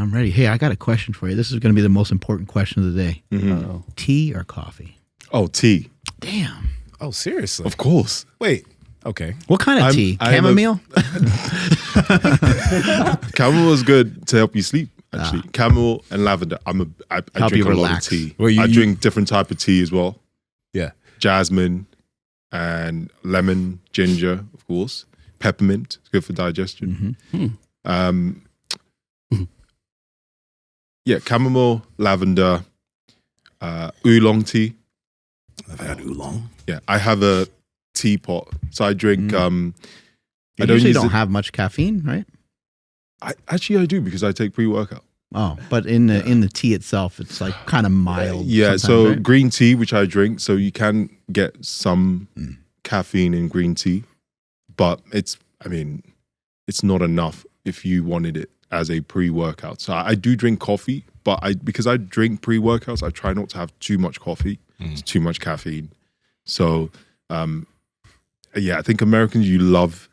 I'm ready. Hey, I got a question for you. This is going to be the most important question of the day. Tea or coffee? Oh, tea. Damn. Oh, seriously? Of course. Wait. Okay. What kind of tea? Chamomile? Chamomile is good to help you sleep, actually. Chamomile and lavender. I drink a lot of tea. Well, I drink different type of tea as well. Yeah. Jasmine and lemon, ginger, of course. Peppermint. It's good for digestion. Yeah, chamomile, lavender, oolong tea. I've had oolong. Yeah, I have a teapot, so I drink. I usually don't have much caffeine, right? I do because I take pre-workout. Oh, but in the tea itself, it's like kind of mild. Yeah, so right? green tea, which I drink, so you can get some caffeine in green tea, but it's not enough if you wanted it as a pre-workout. So I do drink coffee, but because I drink pre-workouts, I try not to have too much coffee. It's too much caffeine. So yeah, I think Americans, you love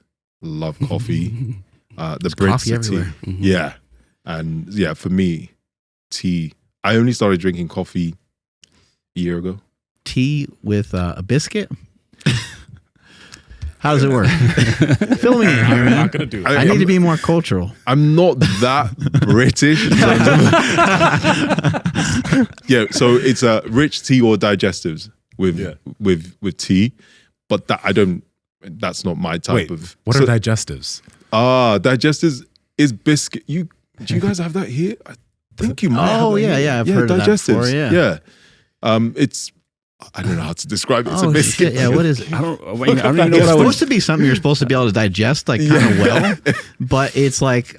coffee. The Brits, coffee everywhere. Tea. Yeah. And yeah, for me, tea. I only started drinking coffee a year ago. Tea with a biscuit? How does it work? Fill me in here, man. I'm not going to do it. I need to be more cultural. I'm not that British. Yeah, so it's a rich tea or digestives with tea, but that's not my type of. What are digestives? Digestives is biscuit. Do you guys have that here? I think you might. Oh yeah, I've heard of that before. Yeah. It's. I don't know how to describe it. It's a biscuit. Shit, yeah, what is it? I don't even know what It's I would. supposed to be something you're supposed to be able to digest, like kind of well, but it's like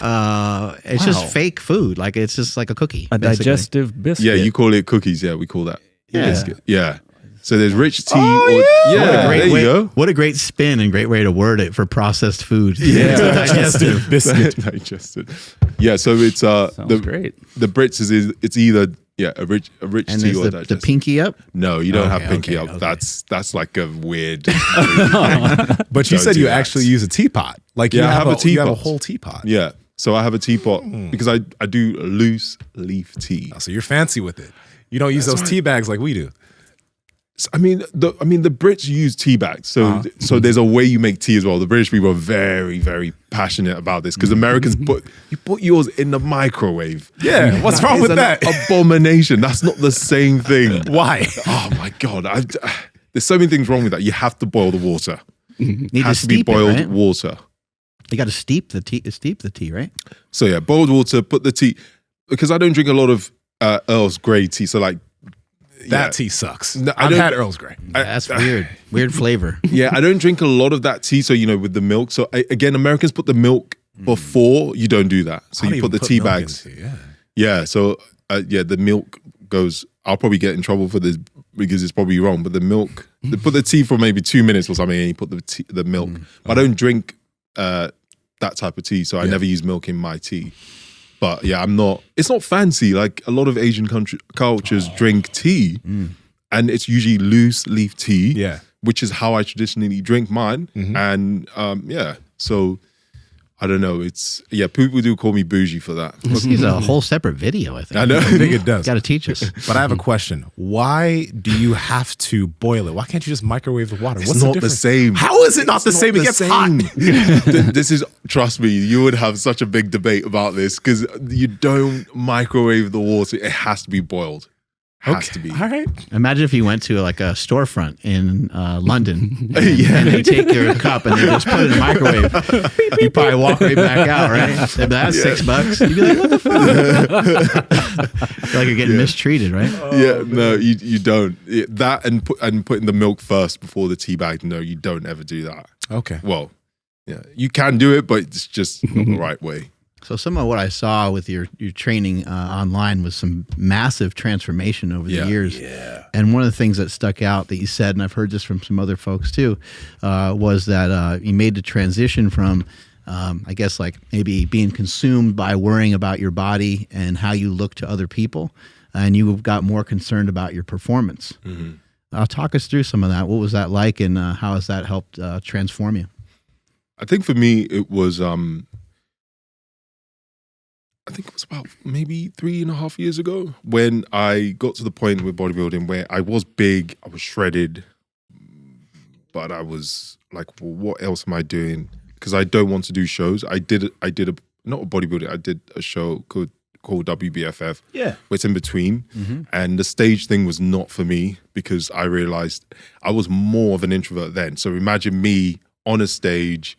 it's just fake food. Like it's just like a cookie. A basically. digestive biscuit. Yeah, you call it cookies. Yeah, we call that biscuit. Yeah. So there's rich tea. There you go. What a great spin and great way to word it for processed food. Yeah, Digestive biscuit. Digested. Yeah, so it's Sounds great. The Brits it's either a rich And tea is or the digestive. pinky up? No, you don't have pinky up. okay. That's like a weird. But you Don't said do you that. actually use a teapot. Like you Yeah, I have a You have a teapot. whole teapot. Yeah, so I have a teapot because I do loose leaf tea. So you're fancy with it. You don't use those tea bags like we do. I mean, the Brits use tea bags, so there's a way you make tea as well. The British people are very, very passionate about this because Americans put yours in the microwave. Yeah, what's wrong with that? Abomination. That's not the same thing. Why? Oh my god, there's so many things wrong with that. You have to boil the water. Need It has to be steep boiled it, right? water. You got to steep the tea, right? So yeah, boiled water. Put the tea because I don't drink a lot of Earl's Grey tea. So like. That tea sucks. No, I've had Earl's Grey. That's weird. Weird flavor. Yeah, I don't drink a lot of that tea. So, with the milk. So, again, Americans put the milk before. You don't do that. So, you put the tea bags. Yeah. So, the milk goes. I'll probably get in trouble for this because it's probably wrong. But the milk, they put the tea for maybe 2 minutes or something and you put the milk. But I don't drink that type of tea. So, I never use milk in my tea. But yeah, it's not fancy. Like a lot of Asian cultures drink tea and it's usually loose leaf tea, which is how I traditionally drink mine. And so I don't know. People do call me bougie for that. This is a whole separate video, I think. I know. I think it does. Got to teach us. But I have a question. Why do you have to boil it? Why can't you just microwave the water? It's not the same. How is it not the same? It gets hot. This is, trust me, you would have such a big debate about this because you don't microwave the water. It has to be boiled. Has to be. All right. Imagine if you went to like a storefront in London and they take your cup and they just put it in the microwave. You probably walk right back out, right? That's $6. You'd be like, what the fuck? Feel like you're getting mistreated, right? No, you don't. That and putting the milk first before the tea bag. No, you don't ever do that. Okay. Well, yeah, you can do it, but it's just not the right way. So some of what I saw with your training online was some massive transformation over the years. Yeah. And one of the things that stuck out that you said, and I've heard this from some other folks too, was that you made the transition from, I guess, like maybe being consumed by worrying about your body and how you look to other people, and you got more concerned about your performance. Talk us through some of that. What was that like, and how has that helped transform you? I think for me, it was... I think it was about maybe 3.5 years ago when I got to the point with bodybuilding where I was big, I was shredded, but I was like, well, what else am I doing? Because I don't want to do shows. I did not a bodybuilding, I did a show called WBFF. Yeah. Where it's in between. And the stage thing was not for me because I realized I was more of an introvert then. So imagine me on a stage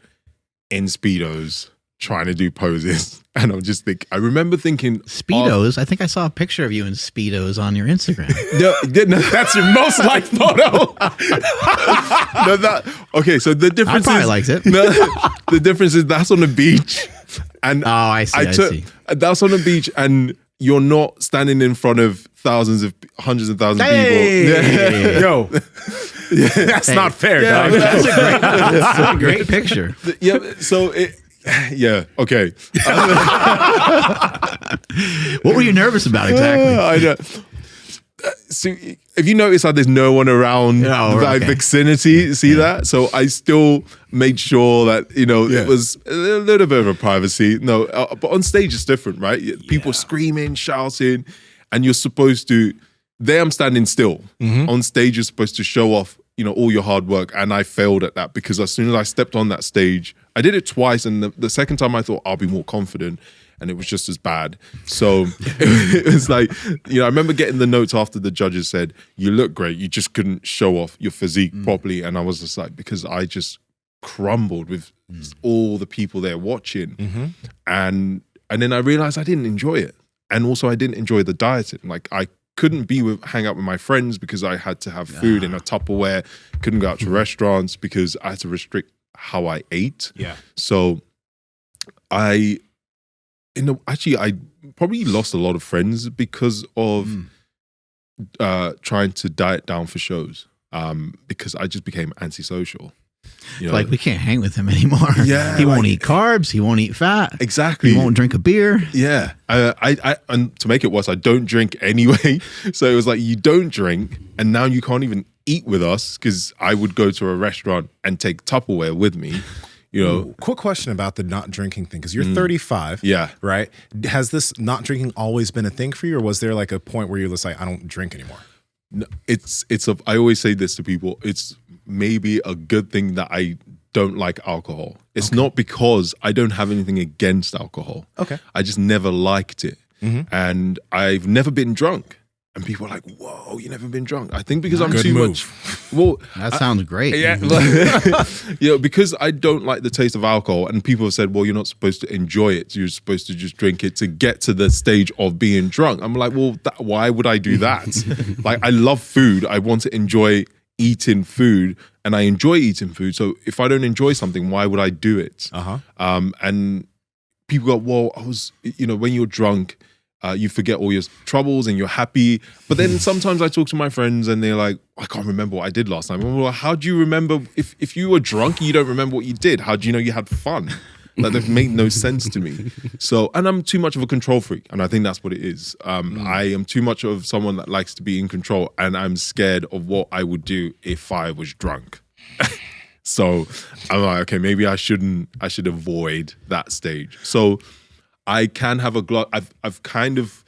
in Speedos trying to do poses. And I'm just I remember thinking Speedos. I think I saw a picture of you in Speedos on your Instagram. no, that's your most liked photo. Okay, so the difference I probably is liked it. The difference is that's on the beach. And I see. I see. That's on the beach, and you're not standing in front of hundreds of thousands of Hey! people. Yo, that's not fair, dog. That's a great picture. Yeah, so okay. What were you nervous about exactly? I know. So if you notice how there's no one around that vicinity, see that? So I still made sure that, it was a little bit of a privacy. No, but on stage it's different, right? People screaming, shouting, and you're supposed to, there I'm standing still. On stage you're supposed to show off, all your hard work. And I failed at that because as soon as I stepped on that stage, I did it twice. And the second time I thought I'll be more confident. And it was just as bad. So it was like, I remember getting the notes after the judges said, you look great. You just couldn't show off your physique properly. And I was just like, because I just crumbled with all the people there watching. And then I realized I didn't enjoy it. And also I didn't enjoy the dieting. Like I couldn't hang out with my friends because I had to have food in a Tupperware. Couldn't go out to restaurants because I had to restrict how I ate. Yeah. So I probably lost a lot of friends because of trying to diet down for shows. Because I just became antisocial. Like we can't hang with him anymore. Yeah, he won't eat carbs. He won't eat fat. Exactly. He won't drink a beer. Yeah. And to make it worse, I don't drink anyway. So it was like, you don't drink, and now you can't even eat with us because I would go to a restaurant and take Tupperware with me. Quick question about the not drinking thing, because you're 35, right? Has this not drinking always been a thing for you, or was there like a point where you're just like, I don't drink anymore? No, I always say this to people, it's maybe a good thing that I don't like alcohol. It's not because I don't have anything against alcohol. Okay. I just never liked it. And I've never been drunk. And people are like, whoa, you never been drunk. I think because I'm too much. Well, that sounds great. Yeah. Because I don't like the taste of alcohol. And people have said, well, you're not supposed to enjoy it. You're supposed to just drink it to get to the stage of being drunk. I'm like, well, why would I do that? Like, I love food. I want to enjoy eating food. And I enjoy eating food. So if I don't enjoy something, why would I do it? And people go, well, when you're drunk, you forget all your troubles and you're happy. But then sometimes I talk to my friends and they're like, I can't remember what I did last time. I'm like, how do you remember? If you were drunk, you don't remember what you did. How do you know you had fun? Like, that made no sense to me. So, and I'm too much of a control freak. And I think that's what it is. I am too much of someone that likes to be in control. And I'm scared of what I would do if I was drunk. So I'm like, okay, maybe I should avoid that stage. So I can have a glass. I've kind of,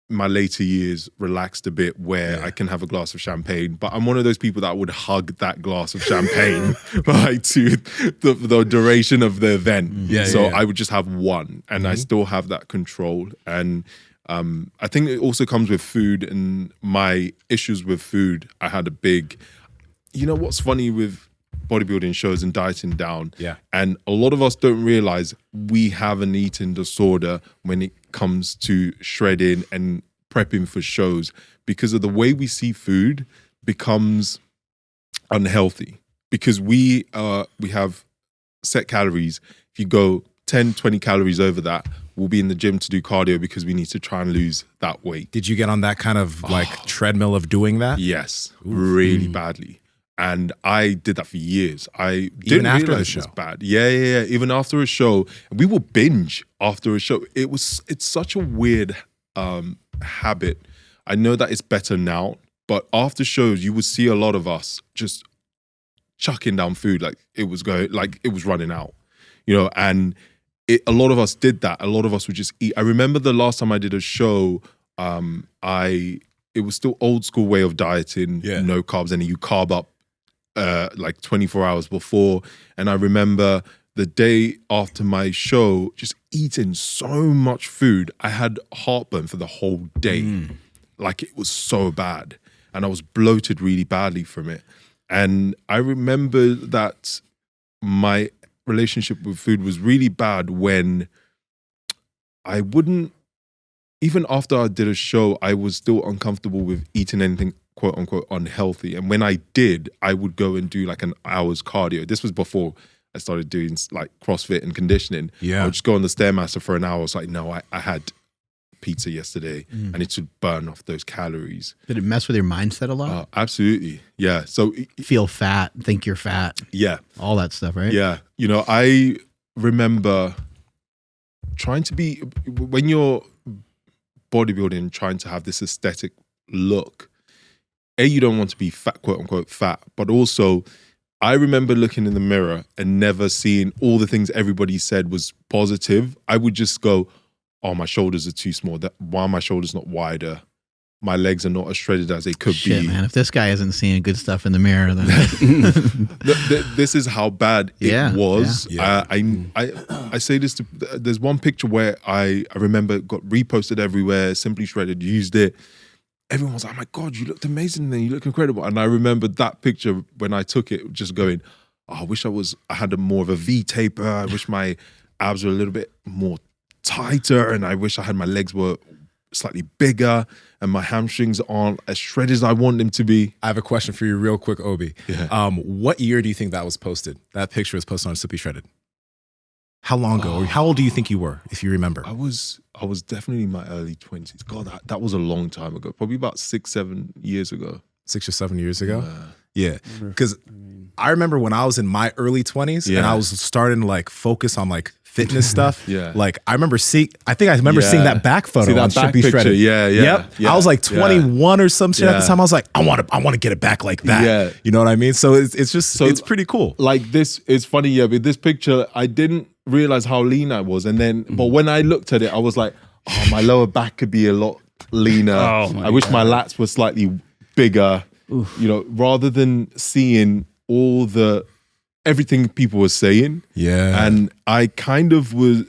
in my later years, relaxed a bit where I can have a glass of champagne, but I'm one of those people that would hug that glass of champagne like to the duration of the event. I would just have one, and I still have that control. And I think it also comes with food and my issues with food. I had a big, what's funny with bodybuilding shows and dieting down. And a lot of us don't realize we have an eating disorder when it comes to shredding and prepping for shows, because of the way we see food becomes unhealthy, because we have set calories. If you go 10, 20 calories over that, we'll be in the gym to do cardio because we need to try and lose that weight. Did you get on that kind of treadmill of doing that? Yes, really badly. And I did that for years. I Even didn't after realize the show? it was bad. Yeah. Even after a show, we will binge after a show. It's such a weird habit. I know that it's better now, but after shows, you would see a lot of us just chucking down food like it was running out. And a lot of us did that. A lot of us would just eat. I remember the last time I did a show, it was still old school way of dieting, no carbs, and you carb up like 24 hours before. And I remember the day after my show, just eating so much food. I had heartburn for the whole day. Like it was so bad. And I was bloated really badly from it. And I remember that my relationship with food was really bad when I wouldn't, even after I did a show, I was still uncomfortable with eating anything quote unquote unhealthy. And when I did, I would go and do like an hour's cardio. This was before I started doing like CrossFit and conditioning. I would just go on the Stairmaster for an hour. I was like, no, I had pizza yesterday. I need to burn off those calories. Did it mess with your mindset a lot? Absolutely. Yeah. So feel fat, think you're fat. Yeah. All that stuff, right? Yeah. You know, I remember trying to be, when you're bodybuilding, trying to have this aesthetic look, you don't want to be fat, quote unquote fat, but also I remember looking in the mirror and never seeing all the things everybody said was positive. I would just go, oh, my shoulders are too small. Why are my shoulders not wider? My legs are not as shredded as they could be. Man, if this guy isn't seeing good stuff in the mirror, then this is how bad it was. Yeah. I say this to, there's one picture where I remember got reposted everywhere, Simply Shredded used it. Everyone was like, oh my God, you looked amazing then, you look incredible. And I remember that picture when I took it, just going, oh, I wish I had more of a V taper. I wish my abs were a little bit more tighter, and I wish I had my legs were slightly bigger and my hamstrings aren't as shredded as I want them to be. I have a question for you real quick, Obi. What year do you think that was posted? That picture was posted on Simply Shredded. How long ago? Or how old do you think you were, if you remember? I was definitely in my early 20s. God, that was a long time ago. Probably about 6-7 years ago. 6 or 7 years ago? Yeah. Because I remember when I was in my early 20s and I was starting to like focus on like fitness stuff. Like I remember seeing that back photo on Simply Shredded. Yeah. I was like 21 or some shit at the time. I was like, I want to get it back like that. Yeah. You know what I mean? So it's pretty cool. Like this, it's funny, with this picture, I didn't realize how lean I was. And then, but when I looked at it, I was like, oh, my lower back could be a lot leaner. I wish my lats were slightly bigger. You know, rather than seeing all everything people were saying. Yeah. And I kind of was,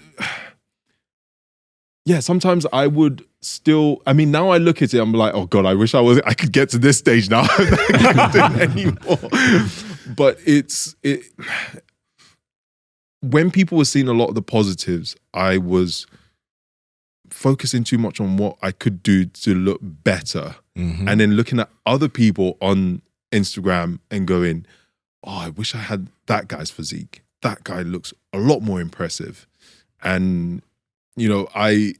sometimes I would still, I mean, now I look at it, I'm like, oh God, I wish I could get to this stage now. I can't do it anymore. But when people were seeing a lot of the positives, I was focusing too much on what I could do to look better. And then looking at other people on Instagram and going, oh, I wish I had that guy's physique. That guy looks a lot more impressive. And, you know, I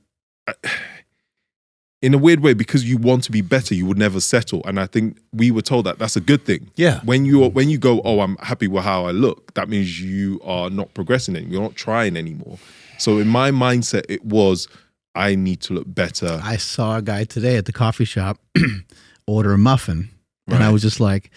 in a weird way, because you want to be better, you would never settle. And I think we were told that that's a good thing. Yeah. When you go, oh, I'm happy with how I look, that means you are not progressing anymore. You're not trying anymore. So in my mindset, it was, I need to look better. I saw a guy today at the coffee shop order a muffin. And I was just like,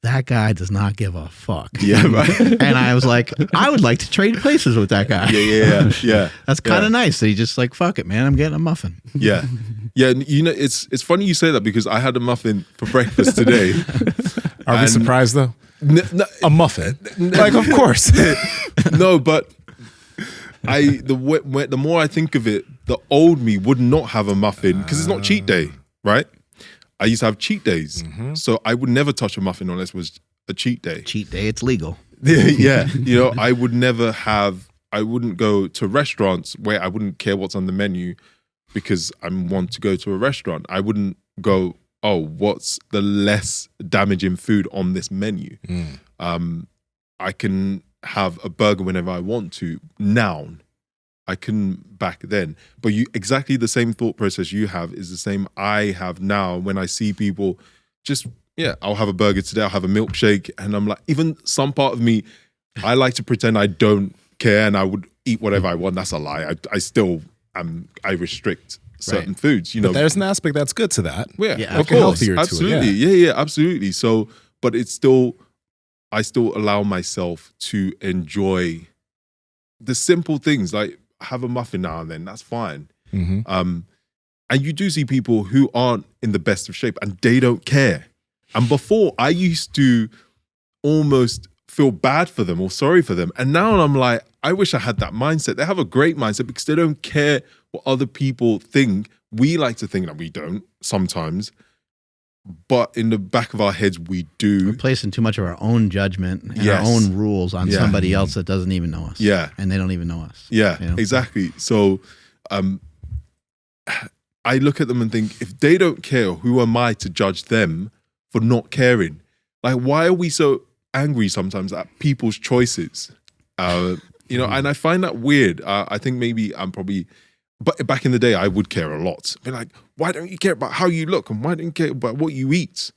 that guy does not give a fuck. Yeah, right. And I was like, I would like to trade places with that guy. Yeah. That's kind of nice. That he just like, fuck it, man, I'm getting a muffin. Yeah. You know, it's funny you say that, because I had a muffin for breakfast today. Are we surprised though? A muffin? Like, of course. No, but the more I think of it, the old me would not have a muffin, because it's not cheat day, right? I used to have cheat days. So I would never touch a muffin unless it was a cheat day. Cheat day, it's legal. Yeah. You know, I wouldn't go to restaurants where I wouldn't care what's on the menu because I want to go to a restaurant. I wouldn't go, oh, what's the less damaging food on this menu? I can have a burger whenever I want to now. I couldn't back then. But exactly the same thought process you have is the same I have now when I see people just, I'll have a burger today, I'll have a milkshake. And I'm like, even some part of me, I like to pretend I don't care and I would eat whatever I want. That's a lie. I still I restrict certain foods, you know. But there's an aspect that's good to that. Yeah, of course. Absolutely. Yeah, absolutely. So, but I still allow myself to enjoy the simple things. Like, have a muffin now and then. That's fine. And you do see people who aren't in the best of shape and they don't care. And before, I used to almost feel bad for them or sorry for them. And now I'm like, I wish I had that mindset. They have a great mindset because they don't care what other people think. We like to think that we don't sometimes. But in the back of our heads, we do. We're placing too much of our own judgment and our own rules on somebody else that doesn't even know us. Yeah. And they don't even know us. Yeah, you know? Exactly. So I look at them and think, if they don't care, who am I to judge them for not caring? Like, why are we so angry sometimes at people's choices? You know, and I find that weird. I think maybe I'm probably... But back in the day, I would care a lot. Be like, why don't you care about how you look? And why don't you care about what you eat?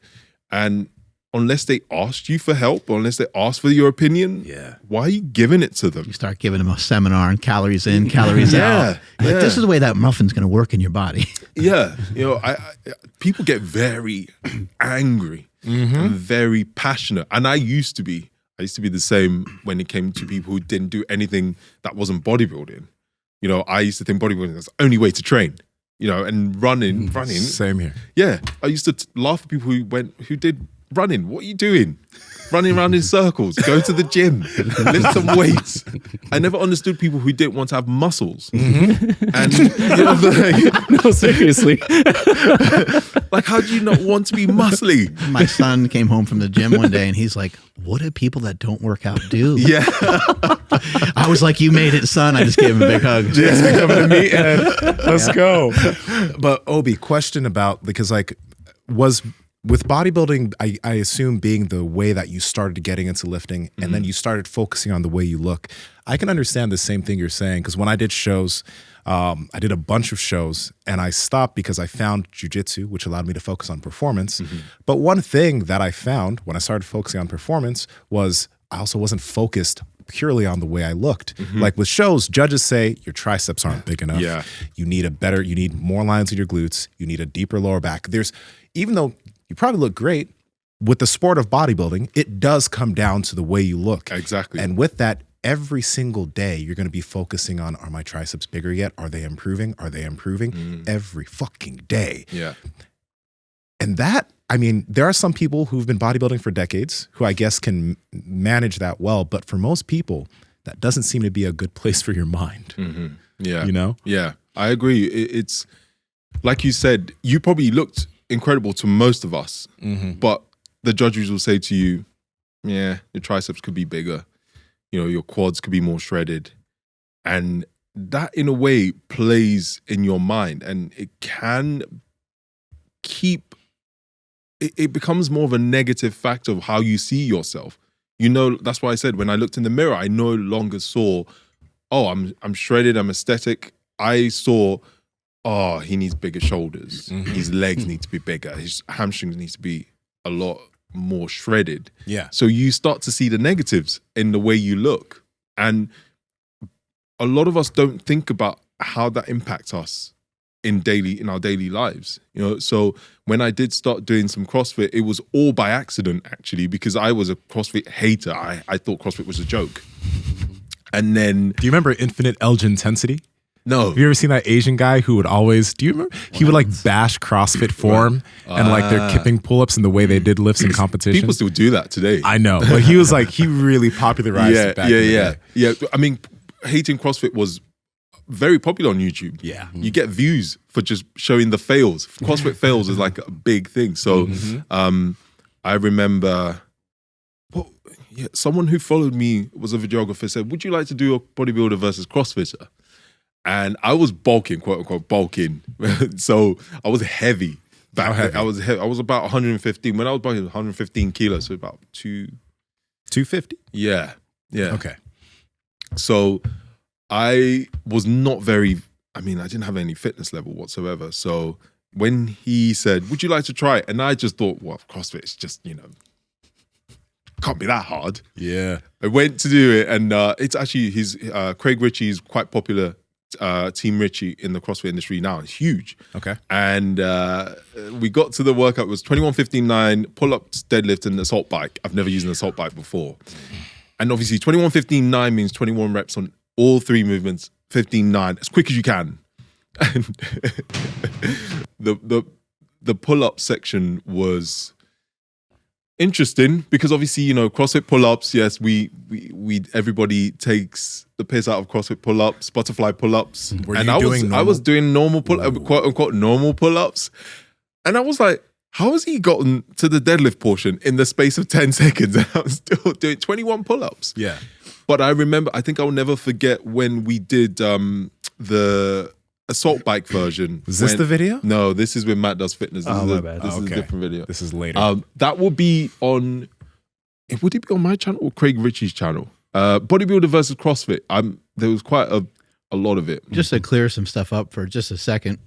And unless they asked you for help, or unless they asked for your opinion, why are you giving it to them? You start giving them a seminar on calories in, calories out. Like, this is the way that muffin's going to work in your body. Yeah. You know, people get very angry and very passionate. And I used to be the same when it came to people who didn't do anything that wasn't bodybuilding. You know, I used to think bodybuilding was the only way to train, you know, and running. Same here. Yeah. I used to laugh at people who did running. What are you doing? Running around in circles. Go to the gym. Lift some weights. I never understood people who didn't want to have muscles. And, you know, like, No, seriously. like, how do you not want to be muscly? My son came home from the gym one day and he's like, what do people that don't work out do? Yeah. I was like, you made it, son. I just gave him a big hug. Just coming to meet and let's go. But Obi, question about, because like, with bodybuilding, I assume being the way that you started getting into lifting and then you started focusing on the way you look, I can understand the same thing you're saying. Because when I did shows, I did a bunch of shows and I stopped because I found jiu-jitsu, which allowed me to focus on performance. But one thing that I found when I started focusing on performance was I also wasn't focused purely on the way I looked. Like with shows, judges say your triceps aren't big enough. Yeah. You need more lines in your glutes. You need a deeper lower back. Even though you probably look great, with the sport of bodybuilding, it does come down to the way you look. Exactly. And with that, every single day, you're going to be focusing on, are my triceps bigger yet? Are they improving? Are they improving? Every fucking day. Yeah. And that, I mean, there are some people who've been bodybuilding for decades who I guess can manage that well. But for most people, that doesn't seem to be a good place for your mind. Yeah. You know? Yeah, I agree. It's like you said, you probably looked incredible to most of us, but the judges will say to you, yeah, your triceps could be bigger. You know, your quads could be more shredded. And that in a way plays in your mind and it can it becomes more of a negative factor of how you see yourself. You know, that's why I said when I looked in the mirror, I no longer saw, oh, I'm shredded, I'm aesthetic. I saw, oh, he needs bigger shoulders. His legs need to be bigger. His hamstrings need to be a lot more shredded. Yeah. So you start to see the negatives in the way you look. And a lot of us don't think about how that impacts us in our daily lives. You know, so when I did start doing some CrossFit, it was all by accident actually, because I was a CrossFit hater. I thought CrossFit was a joke. And then, do you remember Infinite Edge Intensity? No. Have you ever seen that Asian guy who would always, do you remember? He would like bash CrossFit form and like their kipping pull-ups and the way they did lifts in competition. People still do that today. I know. But he was like, he really popularized it back in the day. Yeah. I mean, hating CrossFit was very popular on YouTube. Yeah. You get views for just showing the fails. CrossFit fails is like a big thing. So I remember someone who followed me was a videographer, said, would you like to do a bodybuilder versus CrossFitter? And I was bulking, quote unquote, bulking. So I was heavy. I was heavy. I was about 115. When I was bulking, 115 kilos, so about 250? Yeah. Okay. So I was not I didn't have any fitness level whatsoever. So when he said, would you like to try it? And I just thought, well, CrossFit is just, can't be that hard. Yeah. I went to do it and it's actually Craig Ritchie's quite popular Team Ritchie in the CrossFit industry now. It's huge. Okay. And we got to the workout. It was 21:15.9 pull-ups, deadlift, and assault bike. I've never used an assault bike before. And obviously 21:15.9 means 21 reps on all three movements 15.9 as quick as you can. And the pull-up section was interesting because obviously, you know, CrossFit pull-ups, yes, we everybody takes the piss out of CrossFit pull-ups, butterfly pull-ups. I was doing normal quote unquote normal pull-ups. And I was like, how has he gotten to the deadlift portion in the space of 10 seconds? And I was still doing 21 pull-ups. Yeah. But I remember, I think I'll never forget when we did the assault bike version. Was this the video? No, this is when Matt does fitness. This my bad. This is a different video. This is later. That will be on, would it be on my channel or Craig Ritchie's channel? Bodybuilder versus CrossFit. There was quite a lot of it. Just to clear some stuff up for just a second,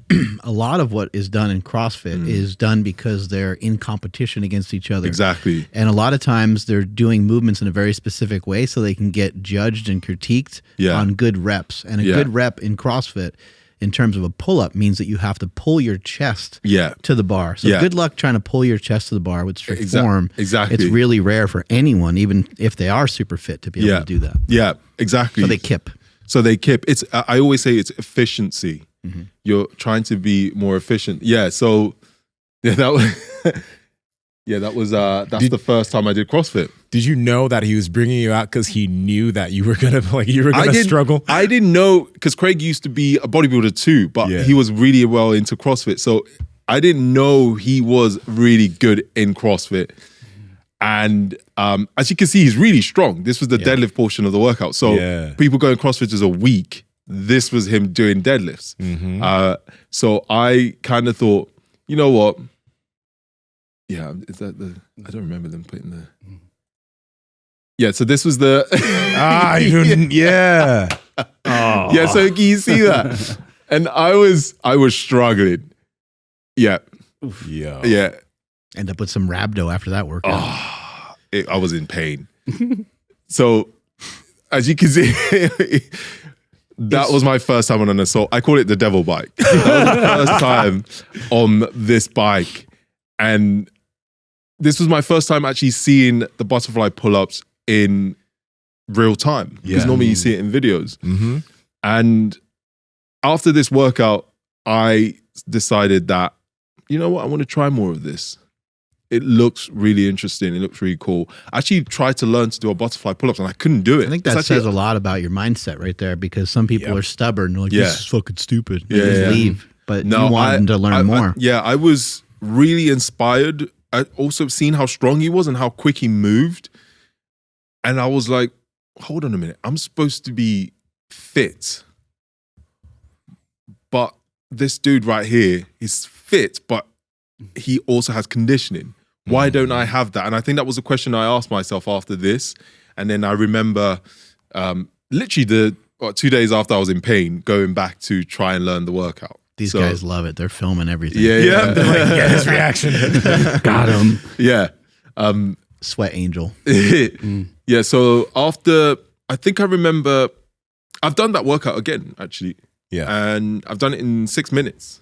a lot of what is done in CrossFit is done because they're in competition against each other. Exactly. And a lot of times they're doing movements in a very specific way so they can get judged and critiqued on good reps. And a good rep in CrossFit in terms of a pull-up means that you have to pull your chest to the bar. So good luck trying to pull your chest to the bar with strict form. Exactly. It's really rare for anyone, even if they are super fit, to be able to do that. Yeah, exactly. So they kip. It's, I always say it's efficiency. You're trying to be more efficient. Yeah, so that was that's the first time I did CrossFit. Did you know that he was bringing you out because he knew that you were gonna struggle? I didn't know, because Craig used to be a bodybuilder too, but he was really well into CrossFit. So I didn't know he was really good in CrossFit. And as you can see, he's really strong. This was the deadlift portion of the workout. So people going CrossFit is a week. This was him doing deadlifts. So I kind of thought, you know what? Yeah, is that I don't remember them putting the. Yeah, so this was the. Yeah, so can you see that? And I was struggling. Yeah. End up with some rhabdo after that workout. I was in pain. So, as you can see, that was my first time on an assault. I call it the devil bike. That was the first time on this bike. And this was my first time actually seeing the butterfly pull-ups in real time. Because normally you see it in videos. And after this workout, I decided that, you know what, I want to try more of this. It looks really interesting. It looks really cool. I actually tried to learn to do a butterfly pull-ups and I couldn't do it. I think that says a lot about your mindset right there, because some people are stubborn. They're like, this is fucking stupid. They just leave. But you want them to learn more. I was really inspired. I also seen how strong he was and how quick he moved. And I was like, hold on a minute. I'm supposed to be fit. But this dude right here is fit, but he also has conditioning. Why don't I have that? And I think that was a question I asked myself after this. And then I remember literally 2 days after I was in pain, going back to try and learn the workout. These guys love it. They're filming everything. Yeah. They're like, get his reaction. Got him. Yeah. Sweat angel. Yeah. So after, I think I remember, I've done that workout again, actually. Yeah. And I've done it in 6 minutes.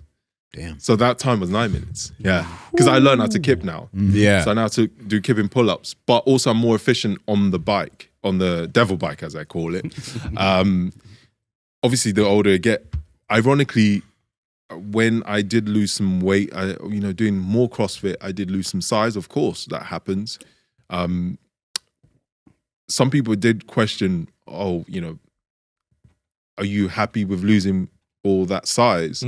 Damn. So that time was 9 minutes. Yeah. Because I learned how to kip now. Yeah. So I know how to do kipping pull-ups, but also I'm more efficient on the bike, on the devil bike, as I call it. Obviously, the older I get, ironically, when I did lose some weight, doing more CrossFit, I did lose some size. Of course, that happens. Some people did question, are you happy with losing all that size?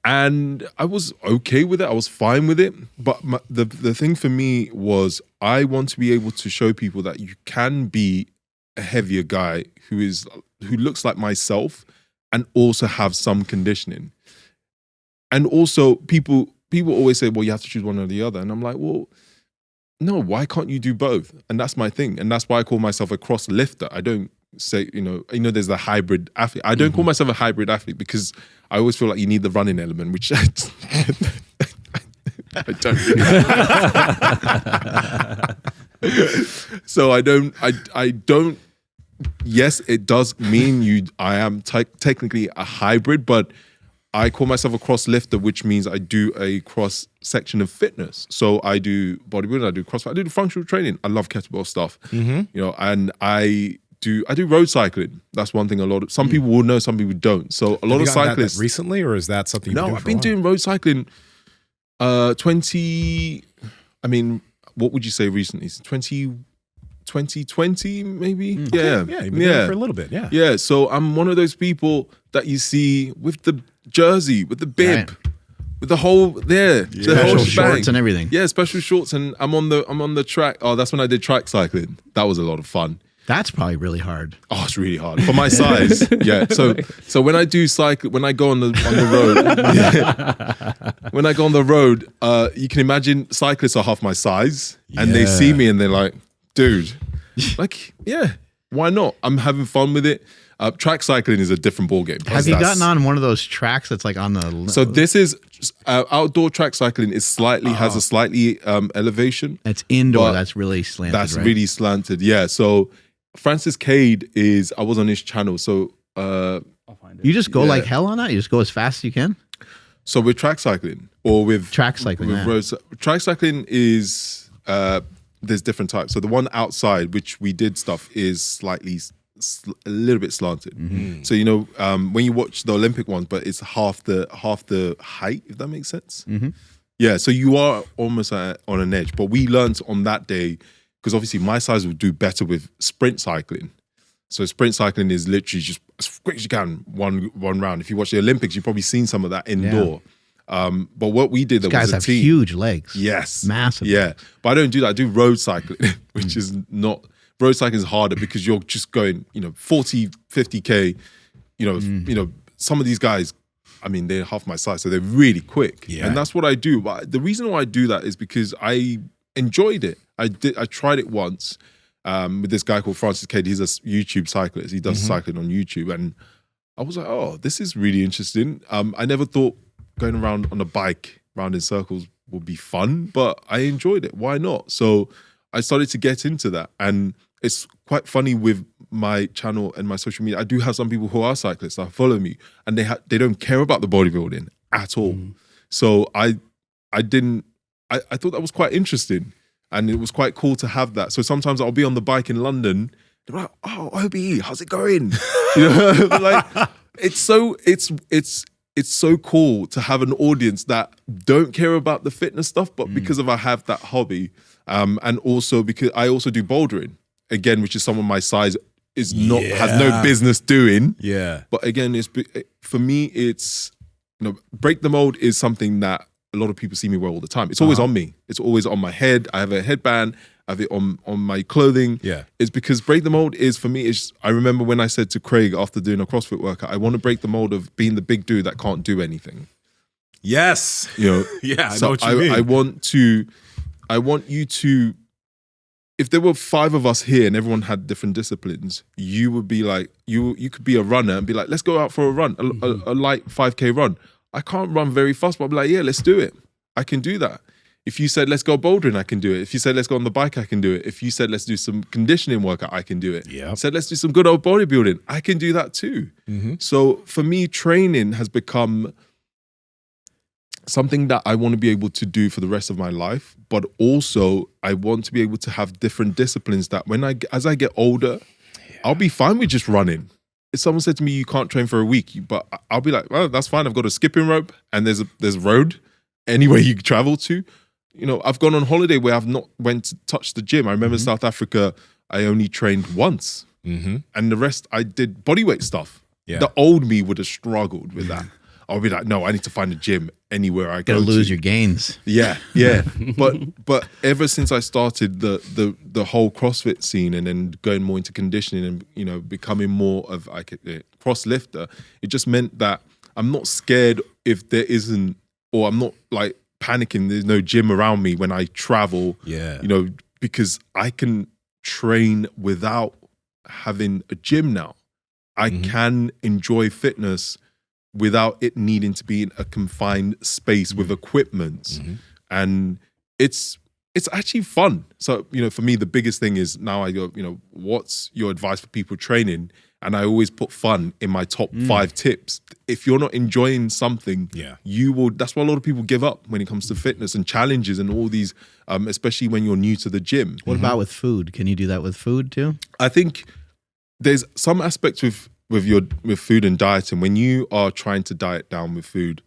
And I was okay with it. I was fine with it. But the thing for me was, I want to be able to show people that you can be a heavier guy who looks like myself and also have some conditioning. And also people always say, well, you have to choose one or the other. And I'm like, well, no, why can't you do both? And that's my thing. And that's why I call myself a CrossLifter. I don't say, there's the hybrid athlete. I don't call myself a hybrid athlete because I always feel like you need the running element, which I don't. So I don't. Yes, it does mean I am technically a hybrid, but I call myself a CrossLifter, which means I do a cross section of fitness. So I do bodybuilding, I do CrossFit, I do functional training. I love kettlebell stuff, and I do road cycling. That's one thing. Some people will know, some people don't. So a lot of cyclists that recently, or is that something? No, I've been doing road cycling. 20. I mean, what would you say recently? 2020 maybe. Okay. Yeah, you've been doing it for a little bit. Yeah. Yeah. So I'm one of those people that you see with the jersey, with the bib. Right. With the whole the special whole shorts and everything. Yeah, special shorts, and I'm on the track. Oh, that's when I did track cycling. That was a lot of fun. That's probably really hard. Oh, it's really hard for my size. Yeah. So when I do when I go on the road, when I go on the road, you can imagine cyclists are half my size, and they see me and they're like, "Dude, like, yeah, why not? I'm having fun with it." Track cycling is a different ballgame. Have you gotten on one of those tracks that's like on the... So this is... outdoor track cycling is has a slightly elevation. It's indoor. That's really slanted, That's really slanted, yeah. So Francis Cade I was on his channel. So... I'll find it. You just go like hell on that? You just go as fast as you can? So with track cycling or with... Track cycling, track cycling is... there's different types. So the one outside, which we did stuff, is a little bit slanted. Mm-hmm. So when you watch the Olympic ones, but it's half the height, if that makes sense. Mm-hmm. Yeah, so you are almost on an edge. But we learned on that day, because obviously my size would do better with sprint cycling. So sprint cycling is literally just as quick as you can, one round. If you watch the Olympics, you've probably seen some of that indoor. Yeah. But what we did, These guys have huge legs. Yes, massive. Yeah, but I don't do that. I do road cycling, which is not. Road cycling is harder because you're just going, 40, 50K, some of these guys, I mean, they're half my size, so they're really quick. Yeah. And that's what I do. But the reason why I do that is because I enjoyed it. I tried it once with this guy called Francis Cade. He's a YouTube cyclist. He does cycling on YouTube. And I was like, oh, this is really interesting. I never thought going around on a bike, round in circles, would be fun, but I enjoyed it. Why not? So I started to get into that. And it's quite funny with my channel and my social media. I do have some people who are cyclists that follow me, and they don't care about the bodybuilding at all. So I thought that was quite interesting, and it was quite cool to have that. So sometimes I'll be on the bike in London. They're like, "Oh, Obi, how's it going?" Like it's so cool to have an audience that don't care about the fitness stuff, but because I have that hobby, and also because I also do bouldering. Again, which is someone my size has no business doing. Yeah. But again, for me, it's break the mold is something that a lot of people see me wear all the time. It's always on me. It's always on my head. I have a headband. I have it on my clothing. Yeah. It's because break the mold is for me. I remember when I said to Craig after doing a CrossFit workout, I want to break the mold of being the big dude that can't do anything. Yes. Yeah. I know what you mean. I want you to. If there were 5 of us here and everyone had different disciplines, you would be like, you could be a runner and be like, let's go out for a run, a light 5K run. I can't run very fast, but I'll be like, yeah, let's do it. I can do that. If you said, let's go bouldering, I can do it. If you said, let's go on the bike, I can do it. If you said, let's do some conditioning workout, I can do it. Yeah. Said, let's do some good old bodybuilding, I can do that too. So for me, training has become something that I want to be able to do for the rest of my life, but also I want to be able to have different disciplines that as I get older, I'll be fine with just running. If someone said to me, you can't train for a week, but I'll be like, well, that's fine. I've got a skipping rope and there's road anywhere you travel to. I've gone on holiday where I've not went to touch the gym. I remember South Africa, I only trained once and the rest I did bodyweight stuff. Yeah. The old me would have struggled with that. I'll be like, no, I need to find a gym anywhere I go. Gotta lose your gains. Yeah. But ever since I started the whole CrossFit scene and then going more into conditioning and becoming more of a CrossLifter, it just meant that I'm not scared if there isn't, or I'm not like panicking. There's no gym around me when I travel. Yeah. Because I can train without having a gym now. I can enjoy fitness without it needing to be in a confined space with equipment. And it's actually fun. So, for me, the biggest thing is now I go, what's your advice for people training? And I always put fun in my top 5 tips. If you're not enjoying something, you will, that's why a lot of people give up when it comes to fitness and challenges and all these, especially when you're new to the gym. What about with food? Can you do that with food too? I think there's some aspects with food and dieting. When you are trying to diet down with food,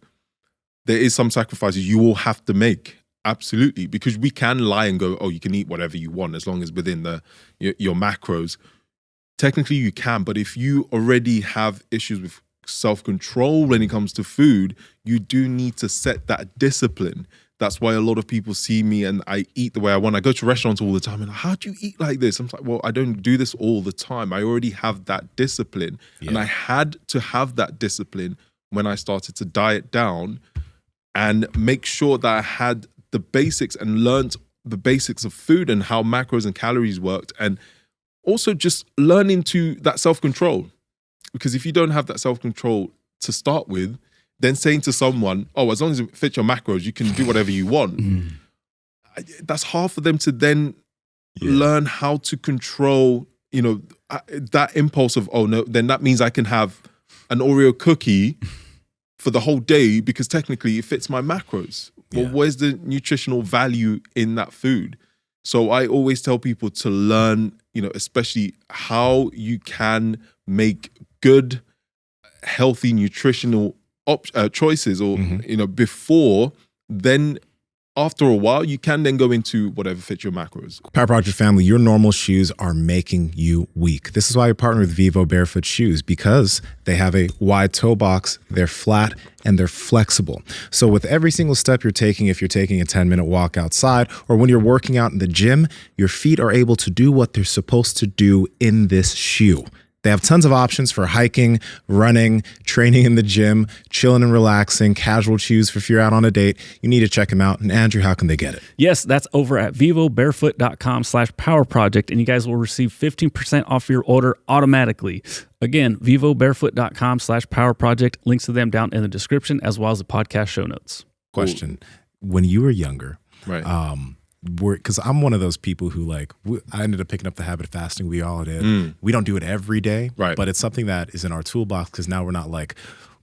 there is some sacrifices you will have to make. Absolutely, because we can lie and go, oh, you can eat whatever you want as long as within your macros. Technically, you can, but if you already have issues with self-control when it comes to food, you do need to set that discipline. That's why a lot of people see me and I eat the way I want. I go to restaurants all the time and how do you eat like this? I'm like, well, I don't do this all the time. I already have that discipline. Yeah. And I had to have that discipline when I started to diet down and make sure that I had the basics and learned the basics of food and how macros and calories worked. And also just learning to that self-control. Because if you don't have that self-control to start with, then saying to someone, oh, as long as it fits your macros, you can do whatever you want. That's hard for them to then learn how to control, that impulse of, oh no, then that means I can have an Oreo cookie for the whole day because technically it fits my macros. Well, where's the nutritional value in that food? So I always tell people to learn, especially how you can make good, healthy, nutritional choices or, before, then after a while, you can then go into whatever fits your macros. Power Project family, your normal shoes are making you weak. This is why I partner with Vivo Barefoot shoes, because they have a wide toe box, they're flat, and they're flexible. So with every single step you're taking, if you're taking a 10-minute walk outside, or when you're working out in the gym, your feet are able to do what they're supposed to do in this shoe. They have tons of options for hiking, running, training in the gym, chilling and relaxing, casual shoes for if you're out on a date. You need to check them out. And Andrew, how can they get it? Yes, that's over at vivobarefoot.com/powerproject, and you guys will receive 15% off your order automatically. Again, vivobarefoot.com/powerproject. Links to them down in the description as well as the podcast show notes. Question. When you were younger, right. Because I'm one of those people who I ended up picking up the habit of fasting. We all did. We don't do it every day, right. But it's something that is in our toolbox because now we're not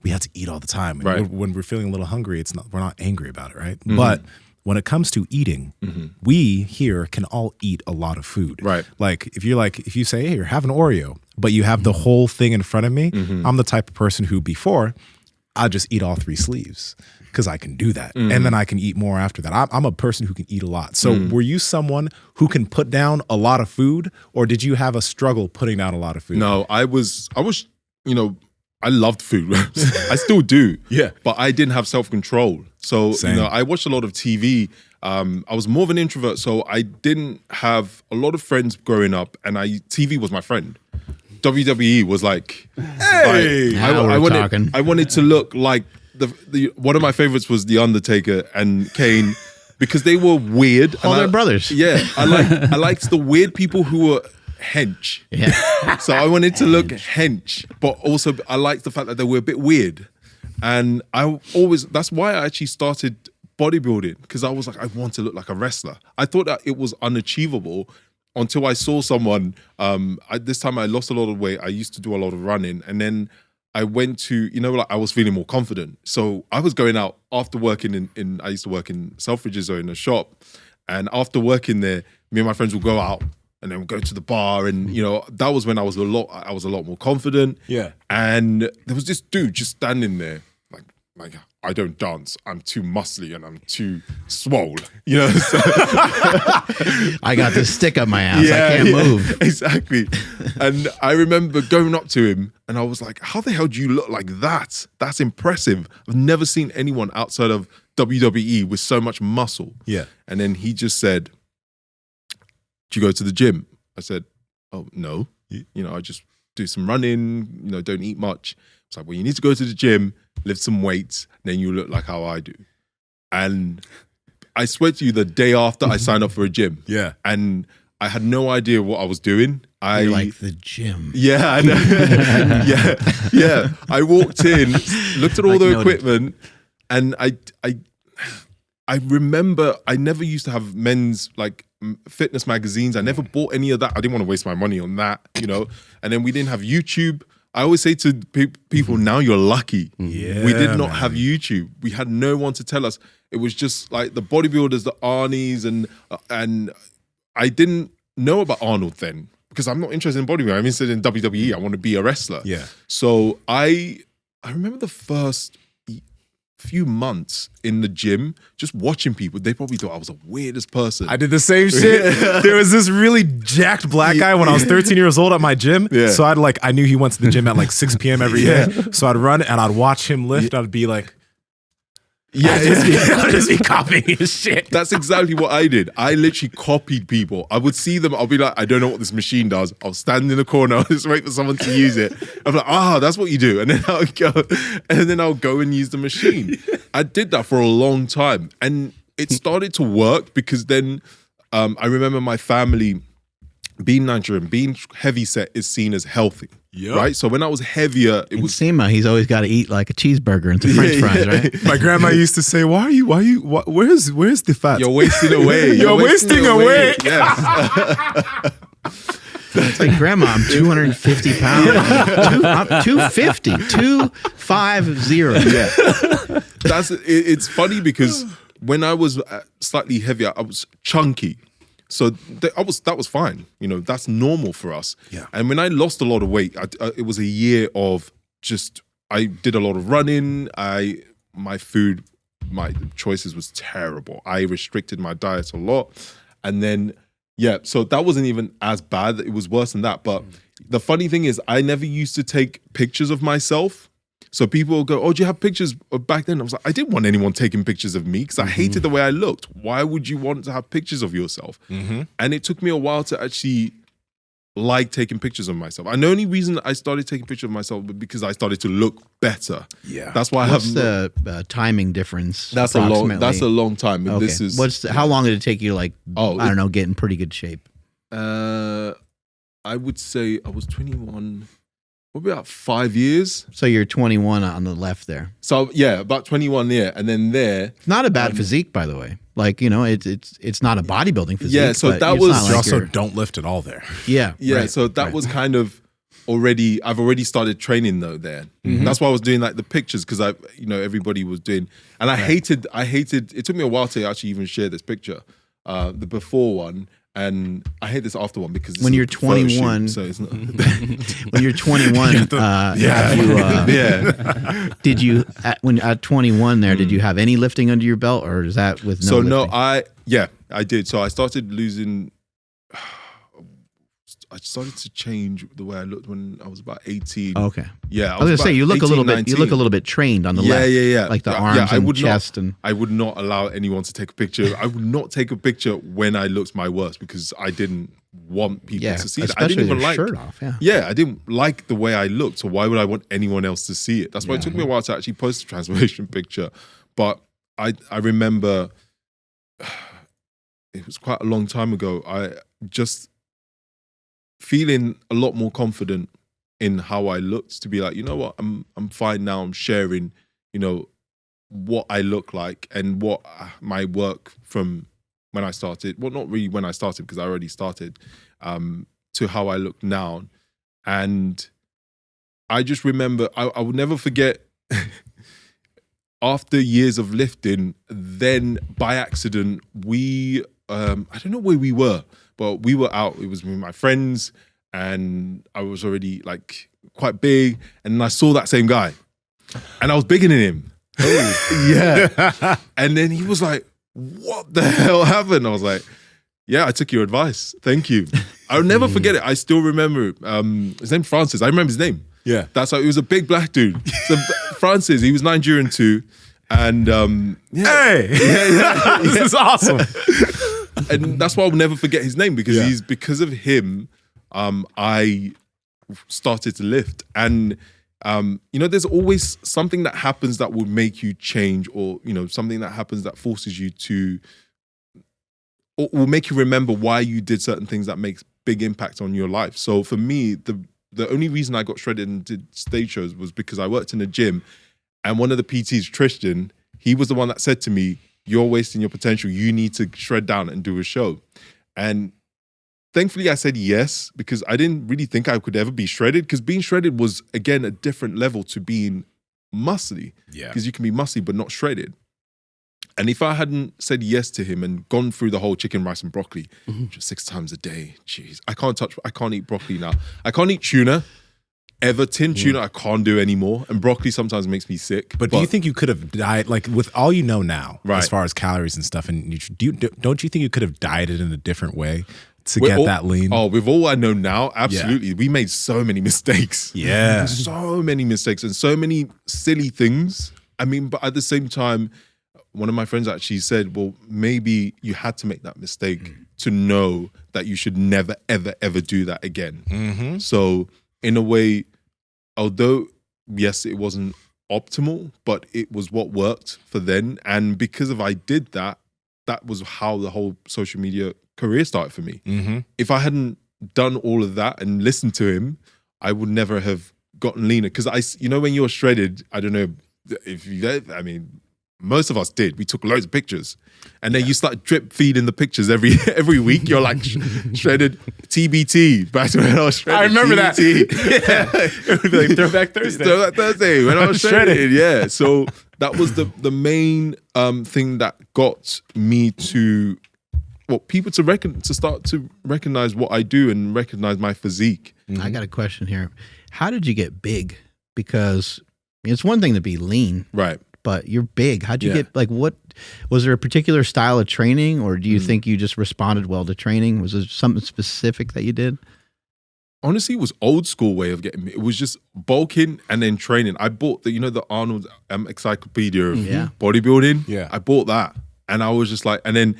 we have to eat all the time. And right. when we're feeling a little hungry, we're not angry about it, right? But when it comes to eating, we here can all eat a lot of food. Right. If you say, hey, you're having an Oreo, but you have the whole thing in front of me, I'm the type of person who before, I'll just eat all 3 sleeves. Because I can do that. And then I can eat more after that. I'm a person who can eat a lot. So were you someone who can put down a lot of food, or did you have a struggle putting down a lot of food? No, I was, I loved food. I still do. Yeah. But I didn't have self-control. So, Same. I watched a lot of TV. I was more of an introvert, so I didn't have a lot of friends growing up, and TV was my friend. WWE was like, hey, I wanted to look like, one of my favorites was The Undertaker and Kane because they were weird. All their brothers. Yeah. I liked the weird people who were hench. Yeah. So I wanted to look hench, but also I liked the fact that they were a bit weird. And that's why I actually started bodybuilding, because I was like, I want to look like a wrestler. I thought that it was unachievable until I saw someone, this time I lost a lot of weight. I used to do a lot of running, and then I went to, I was feeling more confident. So I was going out after working I used to work in Selfridges or in a shop. And after working there, me and my friends would go out and then we'd go to the bar. And, that was when I was a lot more confident. Yeah. And there was this dude just standing there like I don't dance. I'm too muscly and I'm too swole. So I got this stick up my ass. I can't move. Exactly. And I remember going up to him and I was like, how the hell do you look like that? That's impressive. I've never seen anyone outside of WWE with so much muscle. Yeah. And then he just said, do you go to the gym? I said, oh, no. I just do some running, don't eat much. It's like, well, you need to go to the gym, lift some weights, then you look like how I do. And I swear to you, the day after I signed up for a gym. Yeah. And I had no idea what I was doing. You're like the gym. Yeah, I know. yeah. I walked in, looked at all the equipment, and I remember I never used to have men's fitness magazines. I never bought any of that. I didn't want to waste my money on that, And then we didn't have YouTube. I always say to people, now you're lucky. Yeah, we did not have YouTube. We had no one to tell us. It was just like the bodybuilders, the Arnies, and I didn't know about Arnold then. because I'm not interested in bodybuilding. I'm interested in WWE. I want to be a wrestler. Yeah. So I remember the first few months in the gym, just watching people. They probably thought I was the weirdest person. I did the same shit. There was this really jacked black guy when I was 13 years old at my gym. Yeah. So I knew he went to the gym at like 6 p.m. every day. So I'd run and I'd watch him lift. I'd be like, I'd just be copying his shit. That's exactly what I did. I literally copied people. I would see them. I'll be like, I don't know what this machine does. I'll stand in the corner. I'll just wait for someone to use it. I'm like, that's what you do. And then I'll go and use the machine. I did that for a long time. And it started to work because then I remember my family being Nigerian, being heavy set is seen as healthy. Yep. Right? So when I was heavier, it was Nsima, he's always got to eat like a cheeseburger and some French fries, right? My grandma used to say, where's the fat? You're wasting away. You're wasting away. Yes. It's like, Grandma, I'm 250 pounds. I'm 250. 250. Yeah. It's funny because when I was slightly heavier, I was chunky. So that was fine. You know, that's normal for us. Yeah. And when I lost a lot of weight, it was a year of I did a lot of running. My choices was terrible. I restricted my diet a lot. And then, so that wasn't even as bad. It was worse than that. But the funny thing is I never used to take pictures of myself. So people will go, oh, do you have pictures of back then? I was like, I didn't want anyone taking pictures of me because I hated the way I looked. Why would you want to have pictures of yourself? And it took me a while to actually like taking pictures of myself. And the only reason I started taking pictures of myself was because I started to look better. Yeah, that's why What's the timing difference? That's a long time. Okay. This is how long did it take you to I don't know, get in pretty good shape? I would say I was 21. Probably about 5 years. So you're 21 on the left there. So yeah, about 21 there, and then there. Not a bad physique, by the way. Like, you know, it's not a bodybuilding physique. Yeah, so that was you also don't lift at all there. Yeah, yeah. Right, so that was kind of already. I've already started training though there. That's why I was doing like the pictures because everybody was doing, and I hated. It took me a while to actually even share this picture, the before one. And I hate this after one because when you're 21, so it's not when you're 21, did you at 21 there? Did you have any lifting under your belt, or is that with no? So lifting? I did. So I started losing. I started to change the way I looked when I was about 18. Okay. Yeah, I was gonna say you look 18, a little 19. Bit. You look a little bit trained on the left. Yeah. Like the arms and chest I would not allow anyone to take a picture. I would not take a picture when I looked my worst because I didn't want people to see that. I didn't even like shirt off. Yeah, I didn't like the way I looked. So why would I want anyone else to see it? That's why it took me a while to actually post a transformation picture. But I remember it was quite a long time ago. I just feeling a lot more confident in how I looked to be like, you know what, I'm fine now. I'm sharing, what I look like and what my work from when I started. Well, not really when I started because I already started, to how I look now. And I just remember, I will never forget after years of lifting, then by accident, we, I don't know where we were, but we were out. It was with my friends, and I was already like quite big. And I saw that same guy, and I was bigger than him. Oh, yeah. And then he was like, "What the hell happened?" I was like, "Yeah, I took your advice. Thank you." I'll never forget it. I still remember his name Francis. I remember his name. Yeah, that's how he was a big black dude. So Francis, he was Nigerian too, and this is awesome. And that's why I'll never forget his name because because of him, I started to lift. And there's always something that happens that will make you change, or something that happens that forces you to, or will make you remember why you did certain things that makes big impact on your life. So for me, the only reason I got shredded and did stage shows was because I worked in a gym, and one of the PTs, Tristan, he was the one that said to me, "You're wasting your potential. You need to shred down and do a show." And thankfully I said yes, because I didn't really think I could ever be shredded, because being shredded was, again, a different level to being muscly. Yeah. Because you can be muscly but not shredded. And if I hadn't said yes to him and gone through the whole chicken, rice, and broccoli just 6 times a day, jeez, I can't eat broccoli now. I can't eat tuna. Tin tuna I can't do anymore, and broccoli sometimes makes me sick. But do you think you could have diet, like with all you know now, as far as calories and stuff, and don't you think you could have dieted in a different way to get that lean? Oh, with all I know now, absolutely. We made so many mistakes. Yeah. So many mistakes and so many silly things. I mean, but at the same time, one of my friends actually said, well, maybe you had to make that mistake to know that you should never, ever, ever do that again. So in a way, although, yes, it wasn't optimal, but it was what worked for then. And because I did that, that was how the whole social media career started for me. If I hadn't done all of that and listened to him, I would never have gotten leaner. Because when you're shredded, I don't know if most of us did. We took loads of pictures, and then you start drip feeding the pictures every week. You're like shredded TBT. Back to when I was shredded. I remember TBT. that. It would be like Throwback Thursday. Throwback Thursday when I was shredded. Yeah. So that was the main thing that got me to people to start to recognize what I do and recognize my physique. I got a question here. How did you get big? Because it's one thing to be lean, right? But you're big. How'd you get, what, was there a particular style of training, or do you think you just responded well to training? Was there something specific that you did? Honestly, it was old school way of getting me. It was just bulking and then training. I bought the Arnold encyclopedia of bodybuilding. Yeah. I bought that, and I was just like, and then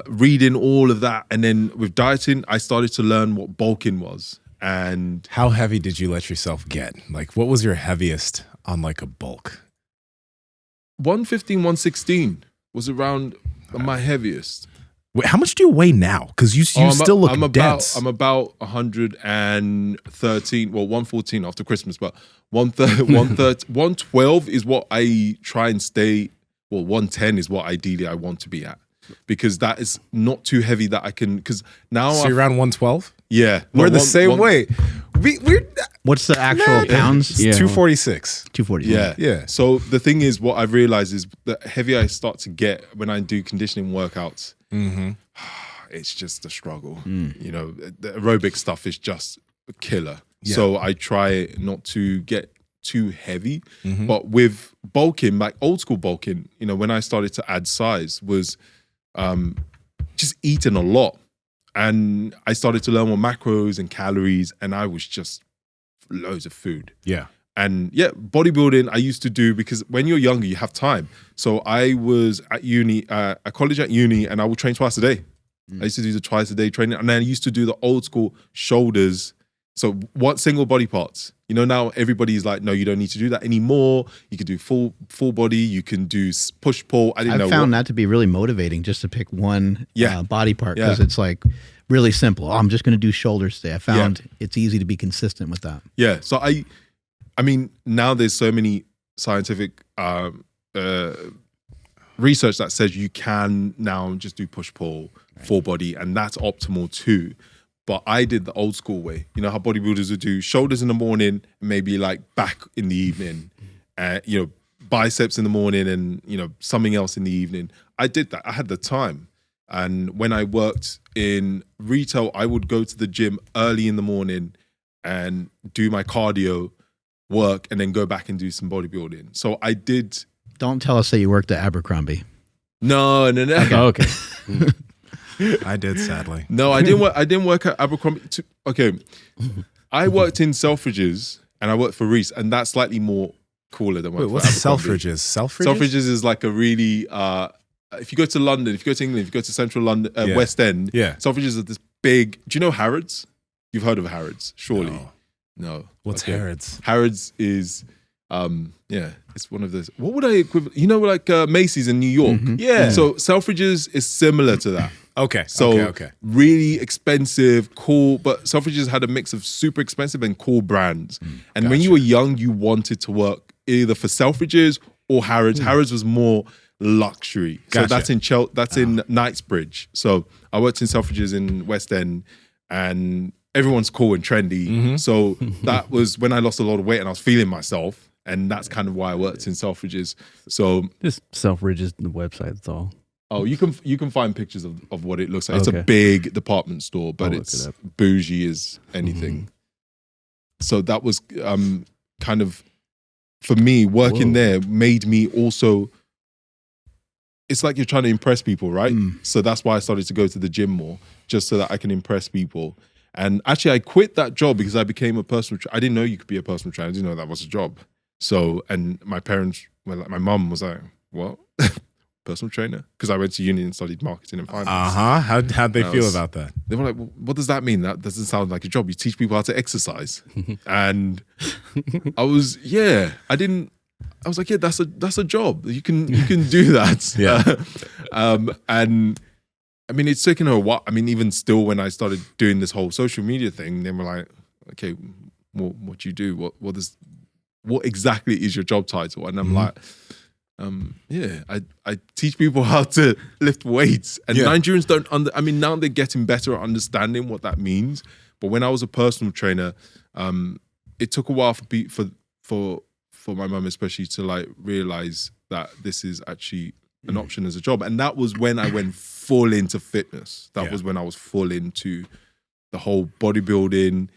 reading all of that. And then with dieting, I started to learn what bulking was. And how heavy did you let yourself get? Like, what was your heaviest on like a bulk? 115, 116 was around my heaviest. Wait, how much do you weigh now? Because you still look dense. I'm about 113, 114 after Christmas, but 112 is what I try and stay. 110 is what ideally I want to be at, because that is not too heavy that I can. Because now you're around 112. Yeah, we're the same weight. We're what's the actual pounds? 246. 246. Yeah. So the thing is, what I've realized is the heavier I start to get when I do conditioning workouts, it's just a struggle. The aerobic stuff is just a killer. Yeah. So I try not to get too heavy. But with bulking, like old school bulking, when I started to add size, was just eating a lot. And I started to learn more macros and calories, and I was just loads of food. Yeah. And bodybuilding I used to do, because when you're younger, you have time. So I was at college at uni, and I would train twice a day. I used to do the twice a day training, and then I used to do the old school shoulders. So what single body parts? Now everybody's like, no, you don't need to do that anymore. You can do full body. You can do push pull. I found that to be really motivating, just to pick one body part, because it's like really simple. Oh, I'm just going to do shoulders today. I found it's easy to be consistent with that. Yeah. So I mean, now there's so many scientific research that says you can now just do push pull, full body, and that's optimal too. But I did the old school way. You know how bodybuilders would do shoulders in the morning, maybe like back in the evening, biceps in the morning, and something else in the evening. I did that. I had the time. And when I worked in retail, I would go to the gym early in the morning and do my cardio work, and then go back and do some bodybuilding. So I did. Don't tell us that you worked at Abercrombie. No. Okay. I did, sadly. No, I didn't work at Abercrombie. I worked in Selfridges, and I worked for Reese, and that's slightly more cooler than working for Abercrombie. Selfridges? Selfridges is like a really. If you go to London, if you go to England, if you go to Central London, West End, Selfridges are this big. Do you know Harrods? You've heard of Harrods, surely. No. What's Harrods? Harrods is. It's one of those. What would I equivalent? Like Macy's in New York. Yeah. So Selfridges is similar to that. Okay. So okay. Really expensive, cool, but Selfridges had a mix of super expensive and cool brands. And when you were young, you wanted to work either for Selfridges or Harrods. Harrods was more luxury. Gotcha. So that's in Knightsbridge. So I worked in Selfridges in West End, and everyone's cool and trendy. So that was when I lost a lot of weight and I was feeling myself. And that's kind of why I worked in Selfridges. So just Selfridges, the website, that's all. Oh, you can find pictures of what it looks like. It's a big department store, but it's bougie as anything. So that was kind of, for me, working there made me also, it's like you're trying to impress people, right? So that's why I started to go to the gym more, just so that I can impress people. And actually I quit that job because I became a personal trainer. I didn't know you could be a personal trainer. I didn't know that was a job. So, and my parents were like, my mum was like, what? Personal trainer? Because I went to uni and studied marketing and finance. How'd they feel about that? They were like, well, what does that mean? That doesn't sound like a job. You teach people how to exercise. And I was, I was like, that's a job. You can do that. And I mean, it's taken a while. I mean, even still when I started doing this whole social media thing, they were like, okay, what do you do? What exactly is your job title? And I'm like, I teach people how to lift weights. And Nigerians now they're getting better at understanding what that means. But when I was a personal trainer, it took a while for my mum especially to like realize that this is actually an option as a job. And that was when I went full into fitness. That was when I was full into the whole bodybuilding.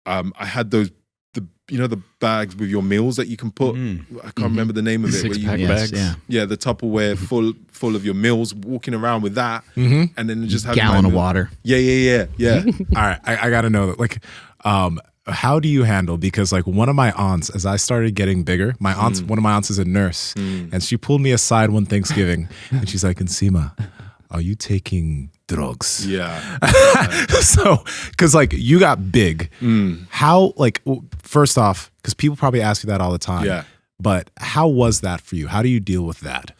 I had those, the bags with your meals that you can put. I can't remember the name of it. Six-pack bags. Yeah, the Tupperware full of your meals, walking around with that. And then just having gallon of water. Yeah. All right, I got to know that. Like, how do you handle, because like one of my aunts, as I started getting bigger, one of my aunts is a nurse, and she pulled me aside one Thanksgiving and she's like, Nsima, are you taking drugs? Yeah. So, because like you got big, how, like, first off, because people probably ask you that all the time, but how was that for you? How do you deal with that?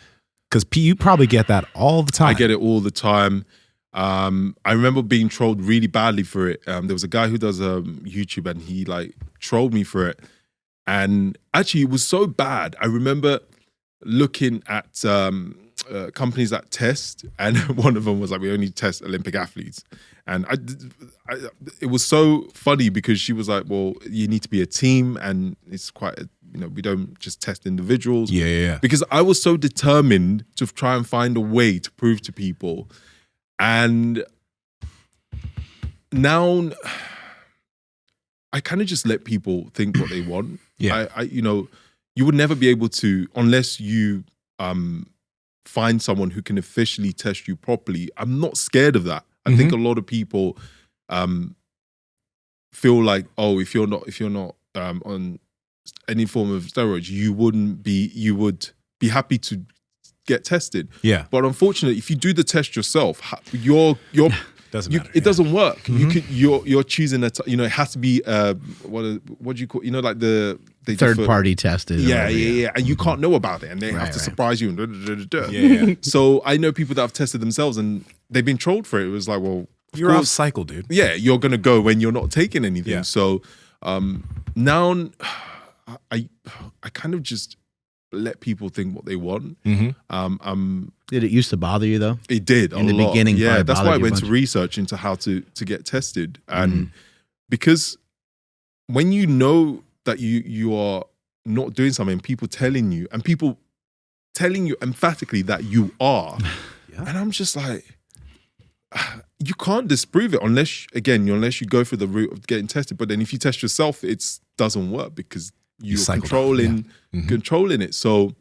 Because you probably get that all the time. I get it all the time. I remember being trolled really badly for it. There was a guy who does YouTube and he like trolled me for it. And actually it was so bad. I remember looking at companies that test, and one of them was like, we only test Olympic athletes. And it was so funny because she was like, well, you need to be a team, and it's quite, we don't just test individuals. Yeah. Because I was so determined to try and find a way to prove to people. And now I kind of just let people think what they want. You would never be able to, unless you find someone who can officially test you properly. I'm not scared of that. I think a lot of people feel like, oh, if you're not on any form of steroids, you would be happy to get tested. Yeah. But unfortunately, if you do the test yourself, doesn't matter. It doesn't work. You're choosing it has to be what do you call, like the third party tested. Yeah. And you can't know about it, and they have to surprise you. And So I know people that have tested themselves and they've been trolled for it. It was like, well, you're off cycle, dude. Yeah, you're gonna go when you're not taking anything. Yeah. So now I kind of just let people think what they want. Did it used to bother you though? It did in the beginning. Yeah, that's why I went to research into how to get tested, and because when you know that you are not doing something, people telling you emphatically that you are, and I'm just like, you can't disprove it unless you go through the route of getting tested. But then if you test yourself, it doesn't work because you're controlling it. So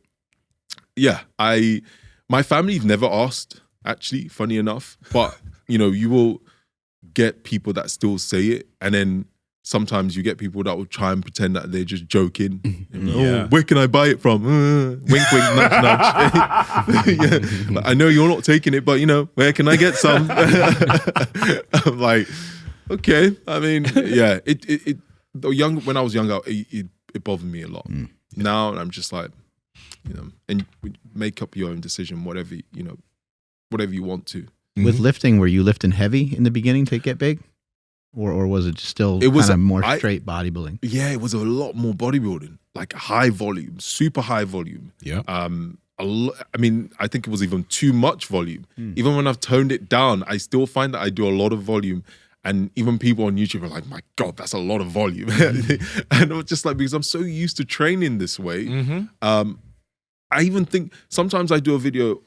my family's never asked, actually, funny enough, but you will get people that still say it, and then sometimes you get people that will try and pretend that they're just joking. Oh, where can I buy it from? Wink, wink, nudge, nudge. Like, I know you're not taking it, but where can I get some? I'm like, okay. I mean, when I was younger, it bothered me a lot. Now I'm just like, and make up your own decision, whatever you want to. With lifting, were you lifting heavy in the beginning to get big? Or was it still kind of more straight bodybuilding? Yeah, it was a lot more bodybuilding, like high volume, super high volume. Yeah. I mean, I think it was even too much volume. Even when I've toned it down, I still find that I do a lot of volume. And even people on YouTube are like, my God, that's a lot of volume. And I'm just like, because I'm so used to training this way. I even think sometimes I do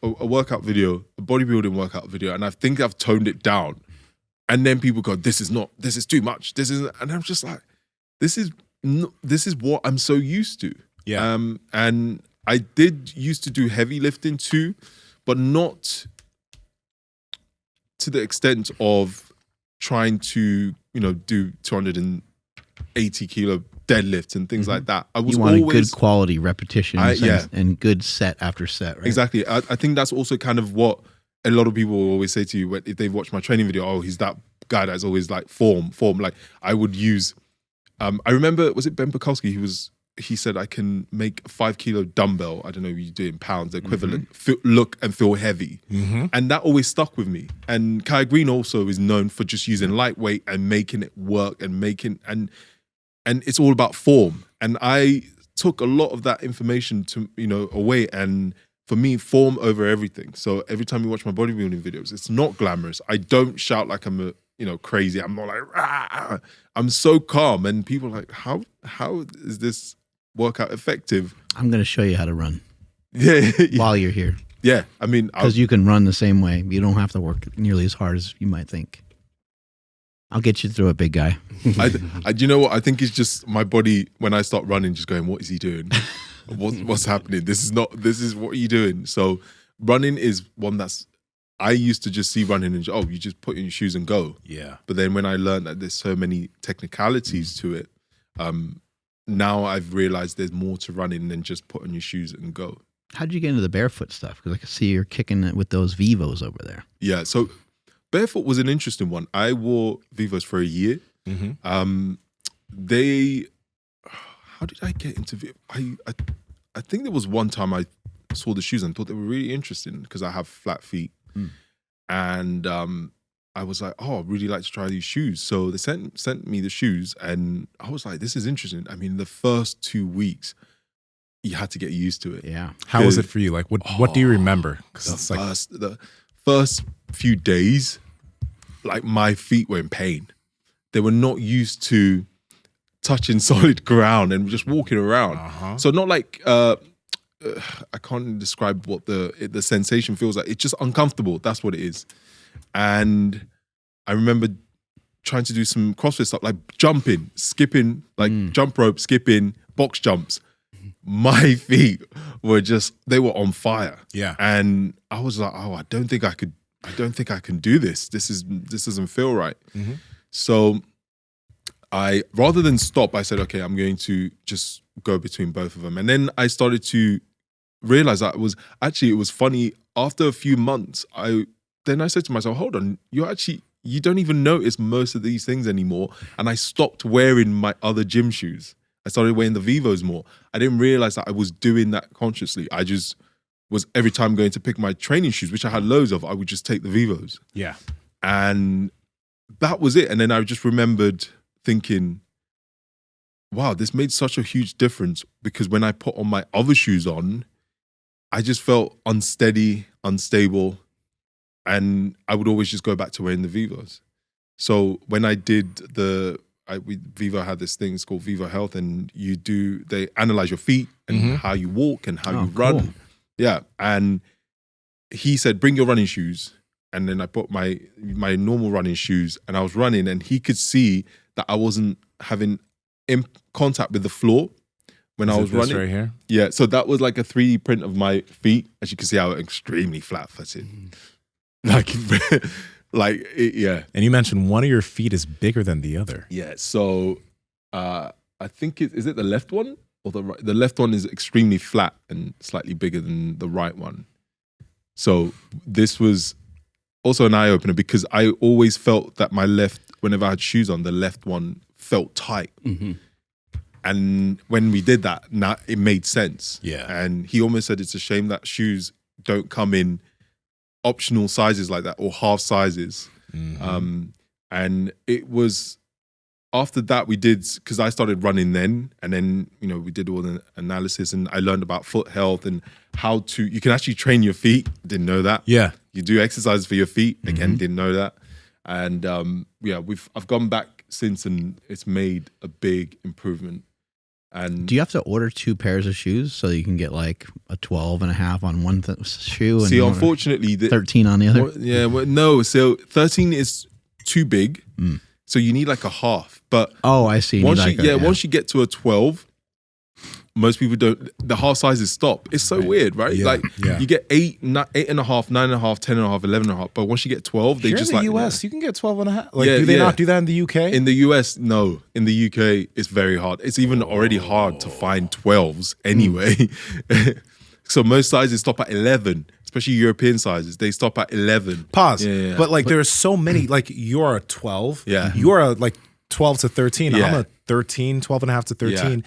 a workout video, a bodybuilding workout video, and I think I've toned it down. And then people go, this is too much. And I'm just like, this is what I'm so used to. Yeah. And I did used to do heavy lifting too, but not to the extent of trying to, do 280 kilo deadlifts and things like that. You wanted good quality repetitions and good set after set, right? Exactly. I think that's also kind of what a lot of people will always say to you if they've watched my training video. Oh, he's that guy that's always like form. Like I would use. I remember, was it Ben Bukowski? He said I can make a 5 kilo dumbbell. I don't know what you do in pounds, the equivalent. Look and feel heavy, and that always stuck with me. And Kai Green also is known for just using lightweight and making it work and it's all about form. And I took a lot of that information to away. And for me, form over everything. So every time you watch my bodybuilding videos, it's not glamorous. I don't shout like I'm crazy. I'm not like, rah! I'm so calm. And people are like, how is this workout effective? I'm going to show you how to run. Yeah. While you're here. Yeah. I mean, because you can run the same way. You don't have to work nearly as hard as you might think. I'll get you through it, big guy. You know what? I think it's just my body, when I start running, just going, what is he doing? What's happening? This is what are you doing? So running is one I used to just see running and you just put in your shoes and go. Yeah. But then when I learned that there's so many technicalities to it, now I've realized there's more to running than just put on your shoes and go. How did you get into the barefoot stuff? Because I can see you're kicking it with those Vivos over there. Yeah. So Barefoot was an interesting one. I wore Vivos for a year. How did I get into Vivo? I think there was one time I saw the shoes and thought they were really interesting because I have flat feet. And I was like, I'd really like to try these shoes. So they sent me the shoes and I was like, this is interesting. I mean, the first 2 weeks, you had to get used to it. Yeah. How was it for you? Like, what do you remember? The first few days, like my feet were in pain. They were not used to touching solid ground and just walking around. So not like, I can't describe what the sensation feels like. It's just uncomfortable. That's what it is. And I remember trying to do some CrossFit stuff, like jumping, skipping, like jump rope, skipping, box jumps. My feet were they were on fire. Yeah. And I was like, I don't think I can do this. This doesn't feel right. So rather than stop, I said, okay, I'm going to just go between both of them. And then I started to realize that it was funny. After a few months, I said to myself, hold on, you don't even notice most of these things anymore. And I stopped wearing my other gym shoes. I started wearing the Vivos more. I didn't realize that I was doing that consciously. I just was every time going to pick my training shoes, which I had loads of, I would just take the Vivos. Yeah. And that was it. And then I just remembered thinking, wow, this made such a huge difference because when I put on my other shoes on, I just felt unsteady, unstable, and I would always just go back to wearing the Vivos. So when I did Vivo had this thing, it's called Vivo Health, and they analyze your feet and how you walk and how you run. Cool. Yeah. And he said, bring your running shoes. And then I put my normal running shoes and I was running and he could see that I wasn't having contact with the floor when I was running. Right here? Yeah. So that was like a 3D print of my feet. As you can see, I was extremely flat-footed. Yeah. And you mentioned one of your feet is bigger than the other. Yeah. So I think is it the left one or the right? The left one is extremely flat and slightly bigger than the right one. So this was also an eye-opener because I always felt that my left, whenever I had shoes on, the left one felt tight. And when we did that, now it made sense. Yeah. And he almost said it's a shame that shoes don't come in optional sizes like that or half sizes. And it was after that we did, because I started running then, and then we did all the analysis and I learned about foot health and you can actually train your feet. Didn't know that. Yeah. You do exercises for your feet. Again, didn't know that. And I've gone back since, and it's made a big improvement. And do you have to order 2 pairs of shoes so you can get like a 12.5 on one shoe? And see, unfortunately, 13 on the other. No. So 13 is too big, so you need like a half. But I see. Once you get to a 12, most people don't. The half sizes stop. It's so weird, right? You get 8.5, 9.5, 10.5, 11.5. But once you get 12, they just in the US, you can get 12.5. Do they not do that in the UK? In the US, no. In the UK, it's very hard. It's even already hard to find 12s anyway. So most sizes stop at 11, especially European sizes. They stop at 11. Pause. But there are so many. Like you're a 12. Yeah. You're a 12 to 13. I'm a 13, 12.5 to 13.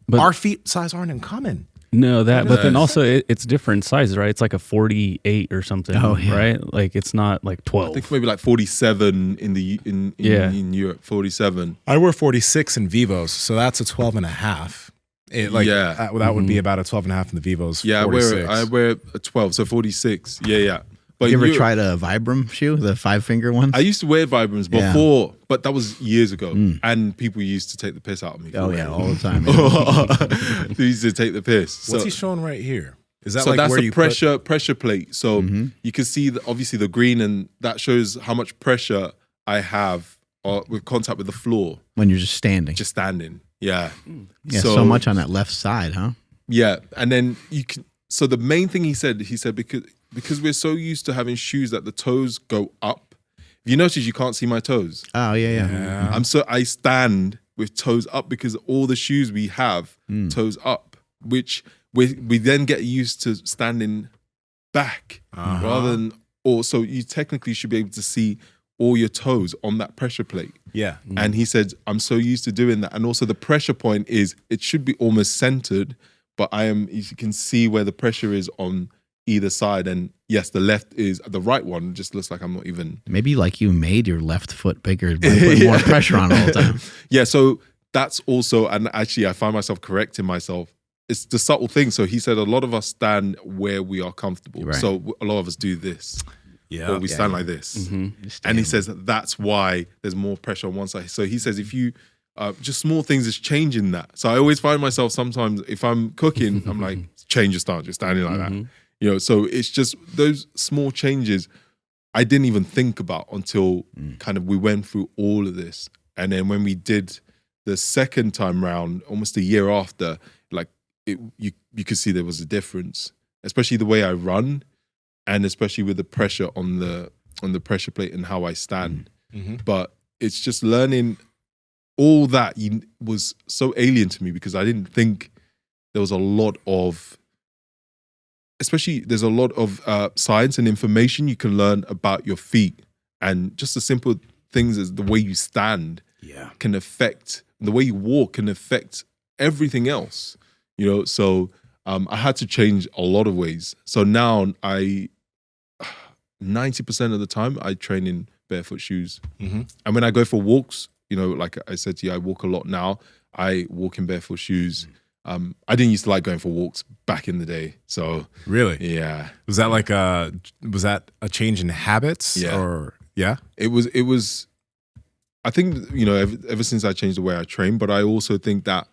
But our feet size aren't uncommon. No, but then also it's different sizes, right? It's like a 48 or something, right? Like it's not like 12. I think maybe like 47 in Europe, 47. I wear 46 in Vivos, so that's a 12.5. That would be about a 12.5 in the Vivos. Yeah, 46. I wear a 12, so 46. Yeah. But you ever tried a Vibram shoe, the 5-finger one? I used to wear Vibrams before, but that was years ago. And people used to take the piss out of me. All the time. They used to take the piss. What's he showing right here? Is that that's where the you pressure plate. So you can see obviously the green, and that shows how much pressure I have with contact with the floor when you're just standing. Yeah. Yeah. So much on that left side, huh? Yeah, and then you can. So the main thing he said because we're so used to having shoes that the toes go up. If you notice, you can't see my toes. Oh yeah. I stand with toes up because all the shoes we have toes up, which we then get used to standing back rather than. So you technically should be able to see all your toes on that pressure plate. Yeah. And he said, I'm so used to doing that. And also the pressure point it should be almost centered, but you can see where the pressure is on either side. And yes, the left is the right one. It just looks like I'm not even. Maybe you made your left foot bigger by putting more pressure on all the time. Yeah. So that's also, and actually I find myself correcting myself. It's the subtle thing. So he said a lot of us stand where we are comfortable. Right. So a lot of us do this. Or we stand like this. Mm-hmm. And he says that's why there's more pressure on one side. So he says if you, just small things is changing that. So I always find myself sometimes, if I'm cooking, I'm like, change your stance, you're standing like that. So it's just those small changes I didn't even think about until kind of we went through all of this. And then when we did the second time round, almost a year after, you could see there was a difference, especially the way I run. And especially with the pressure on the pressure plate and how I stand. But it's just learning all that was so alien to me because I didn't think there was a lot of, especially there's a lot of science and information you can learn about your feet. And just the simple things as the way you stand can affect, the way you walk can affect everything else. So I had to change a lot of ways. So now 90% of the time I train in barefoot shoes. And when I go for walks, like I said to you, I walk a lot now. I walk in barefoot shoes. I didn't used to like going for walks back in the day. So really? Yeah. Was that a change in habits? Yeah. Or yeah? It was I think, ever since I changed the way I train, but I also think that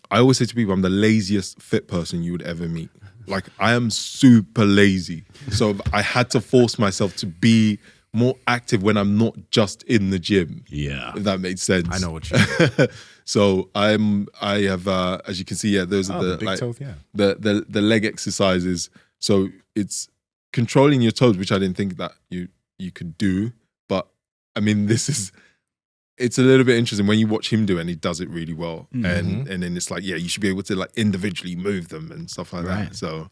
I always say to people, I'm the laziest fit person you would ever meet. Like, I am super lazy. So I had to force myself to be more active when I'm not just in the gym. Yeah. If that makes sense. I know what you mean. So I have, as you can see, those are the big toes, the leg exercises. So it's controlling your toes, which I didn't think that you could do. But I mean, it's a little bit interesting when you watch him do it and he does it really well. And then it's like, you should be able to individually move them and stuff like that. So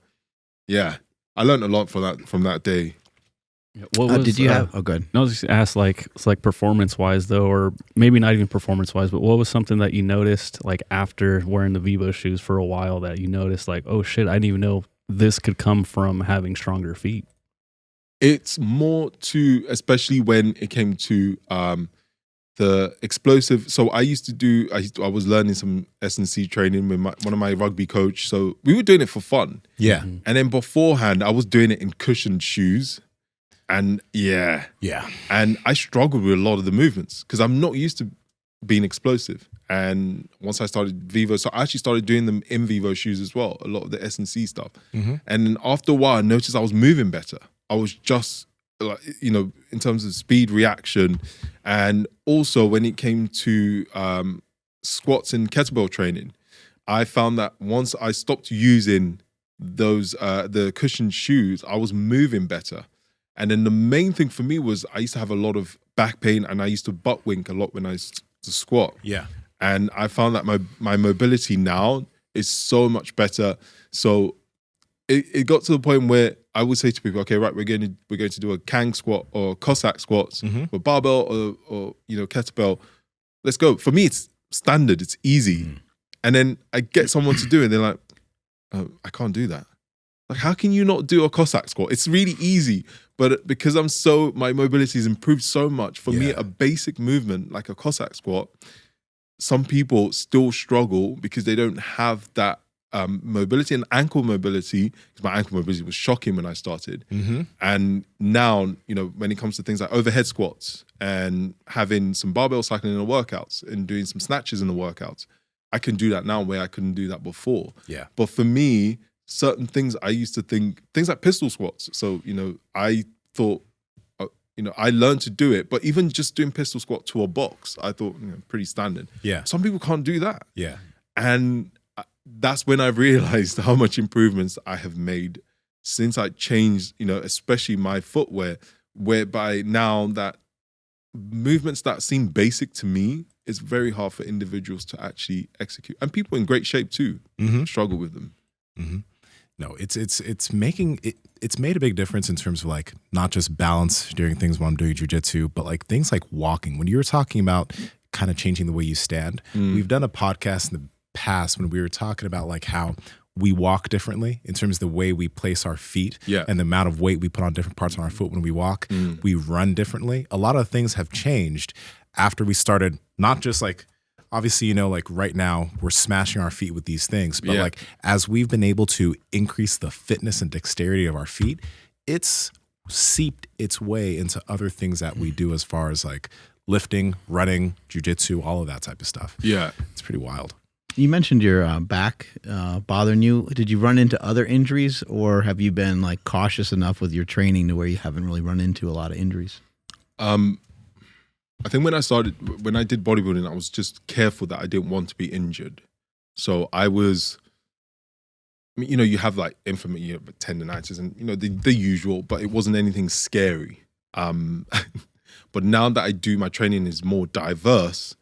yeah, I learned a lot from that day. Did you have? Oh, good. I was just asked, it's performance wise though, or maybe not even performance wise, but what was something that you noticed after wearing the Vivo shoes for a while that you noticed oh shit, I didn't even know this could come from having stronger feet? It's more especially when it came to the explosive. So I was learning some S&C training with one of my rugby coach. So we were doing it for fun. Yeah. And then beforehand, I was doing it in cushioned shoes. And yeah. And I struggled with a lot of the movements because I'm not used to being explosive. And once I started Vivo, so I actually started doing them in Vivo shoes as well, a lot of the S&C stuff. And then after a while, I noticed I was moving better. I was just like, you know, in terms of speed, reaction, and also when it came to squats and kettlebell training, I found that once I stopped using those the cushioned shoes, I was moving better. And then the main thing for me was I used to have a lot of back pain, and I used to butt wink a lot when I used to squat. Yeah. And I found that my mobility now is so much better. So it got to the point where I would say to people, okay, right, we're going to do a Kang squat or Cossack squats with barbell or you know, kettlebell. Let's go. For me, it's standard. It's easy. And then I get someone to do it, and they're like, oh, I can't do that. Like, how can you not do a Cossack squat? It's really easy, but because my mobility has improved so much, for me, a basic movement like a Cossack squat, some people still struggle because they don't have that mobility and ankle mobility, because my ankle mobility was shocking when I started. And now, you know, when it comes to things like overhead squats and having some barbell cycling in the workouts and doing some snatches in the workouts, I can do that now where I couldn't do that before. Yeah. But for me, certain things I used to think, things like pistol squats. So, you know, I thought, you know, I learned to do it, but even just doing pistol squat to a box, I thought, you know, pretty standard. Yeah. Some people can't do that. Yeah. And that's when I realized how much improvements I have made since I changed, you know, especially my footwear, whereby now that movements that seem basic to me, it's very hard for individuals to actually execute. And people in great shape too struggle with them. No, it's made a big difference in terms of like not just balance during things while I'm doing jujitsu, but like things like walking. When you were talking about kind of changing the way you stand, we've done a podcast in the past when we were talking about like how we walk differently in terms of the way we place our feet and the amount of weight we put on different parts on our foot when we walk. We run differently. A lot of things have changed after we started, not just like, obviously, you know, like right now we're smashing our feet with these things, but like as we've been able to increase the fitness and dexterity of our feet, it's seeped its way into other things that we do as far as like lifting, running, jujitsu, all of that type of stuff. Yeah. It's pretty wild. You mentioned your back bothering you. Did you run into other injuries, or have you been like cautious enough with your training to where you haven't really run into a lot of injuries? I think when I did bodybuilding, I was just careful that I didn't want to be injured. So I was, I mean, you know, you have like inflammation, you know, tendinitis and, you know, the usual, but it wasn't anything scary. But now that I do, my training is more diverse.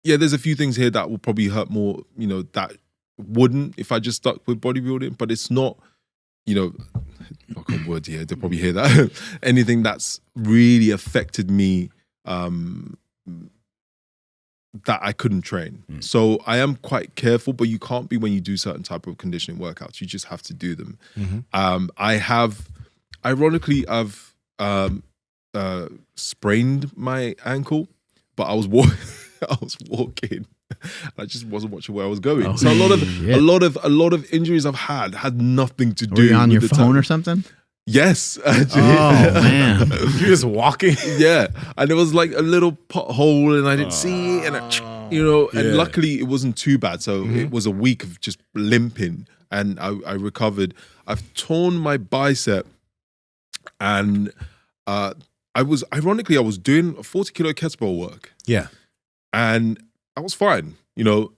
Yeah, there's a few things here that will probably hurt more, you know, that wouldn't if I just stuck with bodybuilding, but it's not, you know, knock on wood here, they'll probably hear that. Anything that's really affected me that I couldn't train. So I am quite careful, but you can't be when you do certain type of conditioning workouts. You just have to do them. Ironically, I've sprained my ankle, but I was walking. I just wasn't watching where I was going. So a lot of injuries I've had nothing to do. Were you on with your the phone time. or something? Yes. Actually. Oh man, You're just walking. Yeah, and there was like a little pothole, and I didn't see it, and you know, and luckily it wasn't too bad. So it was a week of just limping, and I recovered. I've torn my bicep, and I was doing a 40-kilo kettlebell work. Yeah. And I was fine, you know,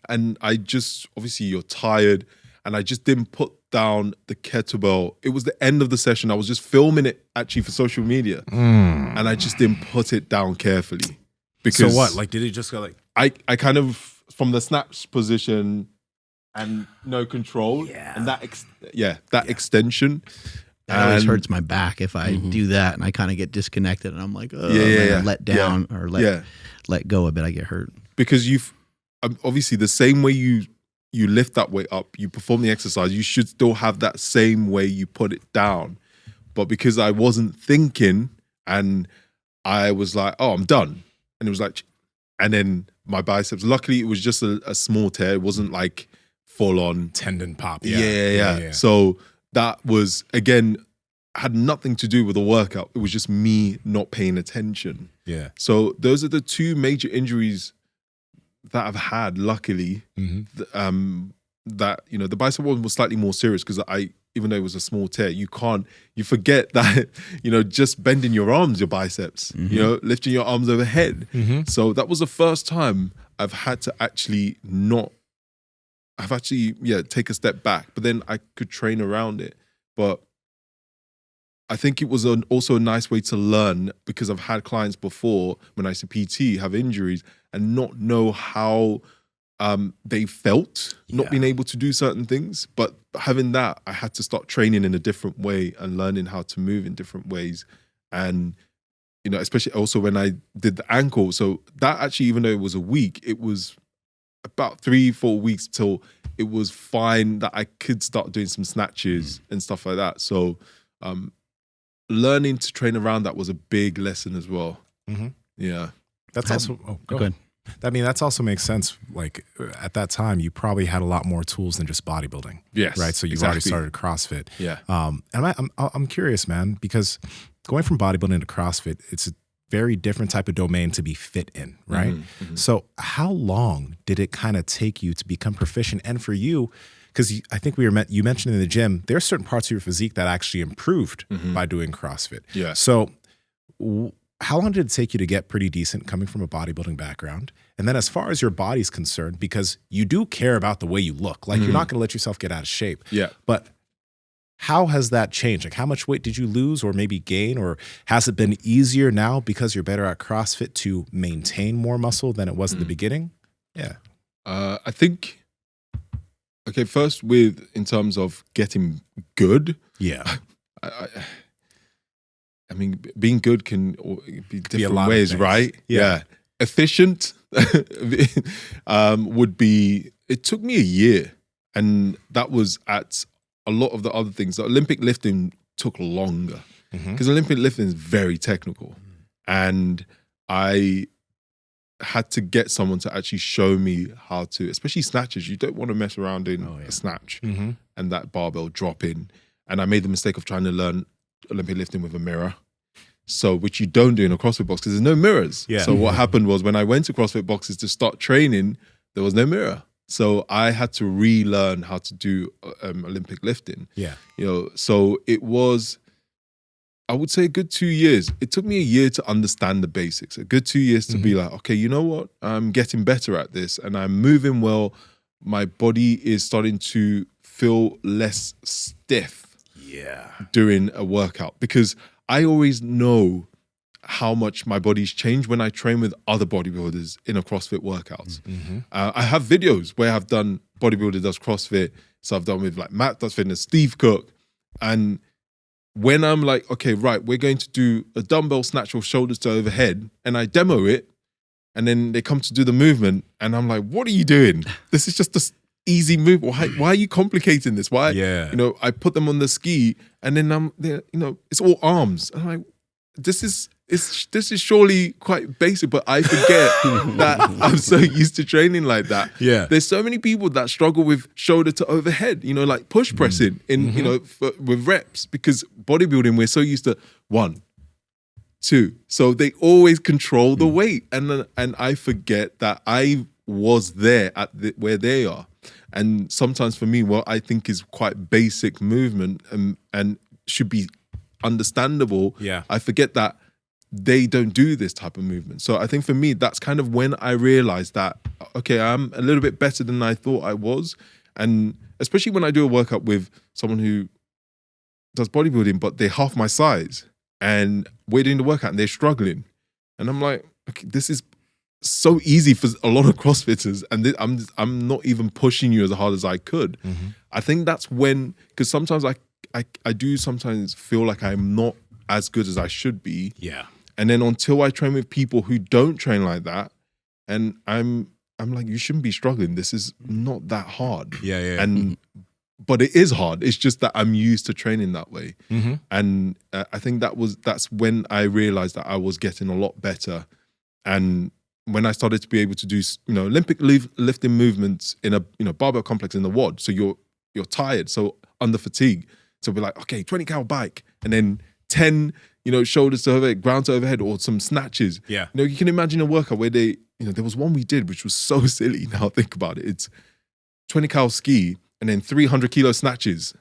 and I just, obviously you're tired, and I just didn't put down the kettlebell. It was the end of the session. I was just filming it actually for social media, and I just didn't put it down carefully. Because so what? Like, did it just go like? I kind of, from the snatch position and no control, and that extension. It always hurts my back if I do that, and I kind of get disconnected, and I'm like, oh, let down or let go a bit. I get hurt because you've obviously the same way you lift that weight up, you perform the exercise. You should still have that same way you put it down, but because I wasn't thinking, and I was like, oh, I'm done, and it was like, and then my biceps. Luckily, it was just a small tear. It wasn't like full on tendon pop. Yeah. So that was, again, had nothing to do with the workout. It was just me not paying attention. Yeah. So those are the two major injuries that I've had, luckily. That, you know, the bicep one was slightly more serious because even though it was a small tear, you forget that, you know, just bending your arms, your biceps, you know, lifting your arms overhead. So that was the first time I've had to actually take a step back, but then I could train around it. But I think it was also a nice way to learn, because I've had clients before when I used to PT have injuries and not know how they felt not being able to do certain things. But having that, I had to start training in a different way and learning how to move in different ways. And, you know, especially also when I did the ankle. So that actually, even though it was a week, it was about 3-4 weeks till it was fine that I could start doing some snatches and stuff like that. So learning to train around that was a big lesson as well. Yeah. That's also, go ahead. I mean, that's also makes sense. Like at that time, you probably had a lot more tools than just bodybuilding. Yes. Right. So you've already started CrossFit. Yeah. And I'm curious, man, because going from bodybuilding to CrossFit, it's a very different type of domain to be fit in, right? So how long did it kind of take you to become proficient? And for you, because I think you mentioned in the gym, there are certain parts of your physique that actually improved by doing CrossFit. Yeah. So how long did it take you to get pretty decent coming from a bodybuilding background? And then as far as your body's concerned, because you do care about the way you look, like you're not going to let yourself get out of shape. Yeah. But how has that changed? Like how much weight did you lose or maybe gain? Or has it been easier now because you're better at CrossFit to maintain more muscle than it was in the beginning? Yeah. I think, okay, first in terms of getting good. Yeah. I mean, being good can be different ways, right? Yeah. Efficient would be, it took me a year. And that was at a lot of the other things. The Olympic lifting took longer because Olympic lifting is very technical. And I had to get someone to actually show me how to, especially snatches. You don't want to mess around in a snatch and that barbell drop in. And I made the mistake of trying to learn Olympic lifting with a mirror. So, which you don't do in a CrossFit box because there's no mirrors. Yeah. So what happened was when I went to CrossFit boxes to start training, there was no mirror. So I had to relearn how to do Olympic lifting. Yeah. You know, so it was, I would say a good 2 years. It took me a year to understand the basics, a good 2 years to be like, okay, you know what? I'm getting better at this and I'm moving well. My body is starting to feel less stiff during a workout, because I always know how much my body's changed when I train with other bodybuilders in a CrossFit workouts. I have videos where I've done bodybuilder does CrossFit. So I've done with like Matt does fitness, Steve Cook. And when I'm like, okay, right, we're going to do a dumbbell snatch or shoulders to overhead, and I demo it, and then they come to do the movement, and I'm like, what are you doing? This is just this easy move. Why are you complicating this? Why? Yeah. You know, I put them on the ski, and then I'm there, you know, it's all arms. And I'm like, this is surely quite basic, but I forget that I'm so used to training like that. Yeah. There's so many people that struggle with shoulder to overhead, you know, like push pressing in, you know, with reps, because bodybuilding, we're so used to 1, 2. So they always control the weight. And I forget that I was there at where they are. And sometimes for me, what I think is quite basic movement and should be understandable, I forget that they don't do this type of movement. So I think for me, that's kind of when I realized that, okay, I'm a little bit better than I thought I was. And especially when I do a workout with someone who does bodybuilding, but they're half my size and we're doing the workout and they're struggling. And I'm like, okay, this is so easy for a lot of CrossFitters, and I'm not even pushing you as hard as I could. I think that's when, because sometimes I do sometimes feel like I'm not as good as I should be. Yeah. And then until I train with people who don't train like that, and I'm like, you shouldn't be struggling. This is not that hard. Yeah. But it is hard. It's just that I'm used to training that way. And I think that's when I realized that I was getting a lot better. And when I started to be able to do, you know, Olympic lifting movements in a, you know, barbell complex in the WOD, so you're tired, so under fatigue. So we're like, okay, 20 cal bike, and then 10, shoulders to overhead, ground to overhead, or some snatches. Yeah. You can imagine a workout where they, there was one we did, which was so silly. Now think about it. It's 20 cal ski and then 300 kilo snatches.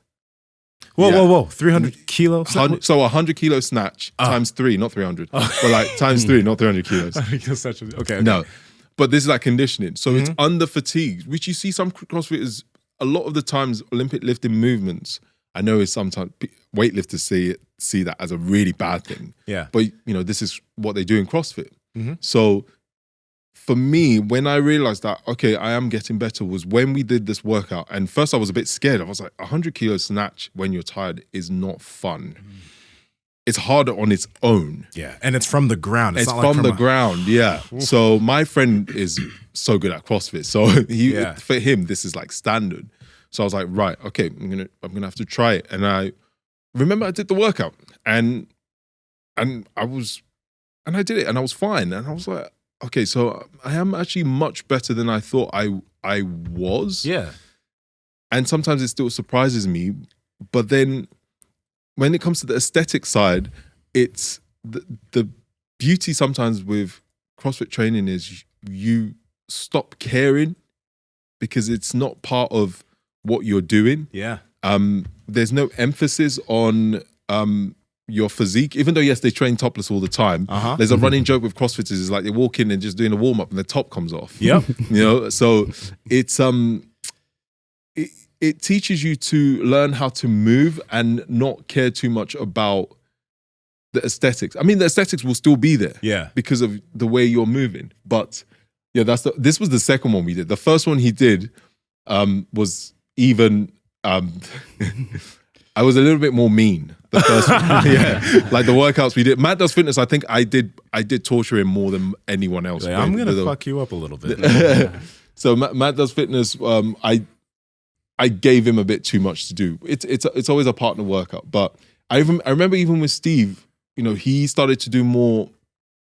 Whoa. 300 kilos? So 100 kilo snatch times 3, not 300. But like times 3, not 300 kilos. Okay. No. But this is like conditioning. So it's under fatigue, which you see some CrossFitters, a lot of the times, Olympic lifting movements, I know is sometimes weightlifters see that as a really bad thing. Yeah. But, this is what they do in CrossFit. So for me, when I realized that, okay, I am getting better, was when we did this workout. And first I was a bit scared. I was like, 100 kilo snatch when you're tired is not fun. It's harder on its own. Yeah, and it's from the ground. It's not from the ground, yeah. So my friend is so good at CrossFit. So for him, this is like standard. So I was like, right, okay, I'm gonna have to try it. And I remember I did the workout and I did it and I was fine. And I was like, okay, so I am actually much better than I thought I was. Yeah. And sometimes it still surprises me. But then when it comes to the aesthetic side, it's the beauty sometimes with CrossFit training is you stop caring because it's not part of what you're doing. Yeah. There's no emphasis on your physique, even though yes, they train topless all the time. There's a running joke with CrossFitters is like they walk in and just doing a warm up and the top comes off. Yep. So it's it teaches you to learn how to move and not care too much about the aesthetics. I mean, the aesthetics will still be there, because of the way you're moving. But yeah, this was the second one we did. The first one he did was even. I was a little bit more mean. The first one, like the workouts we did. Matt Does Fitness. I think I did torture him more than anyone else. Yeah, I'm gonna fuck you up a little bit. So Matt Does Fitness. I gave him a bit too much to do. It's always a partner workout. But I remember even with Steve, he started to do more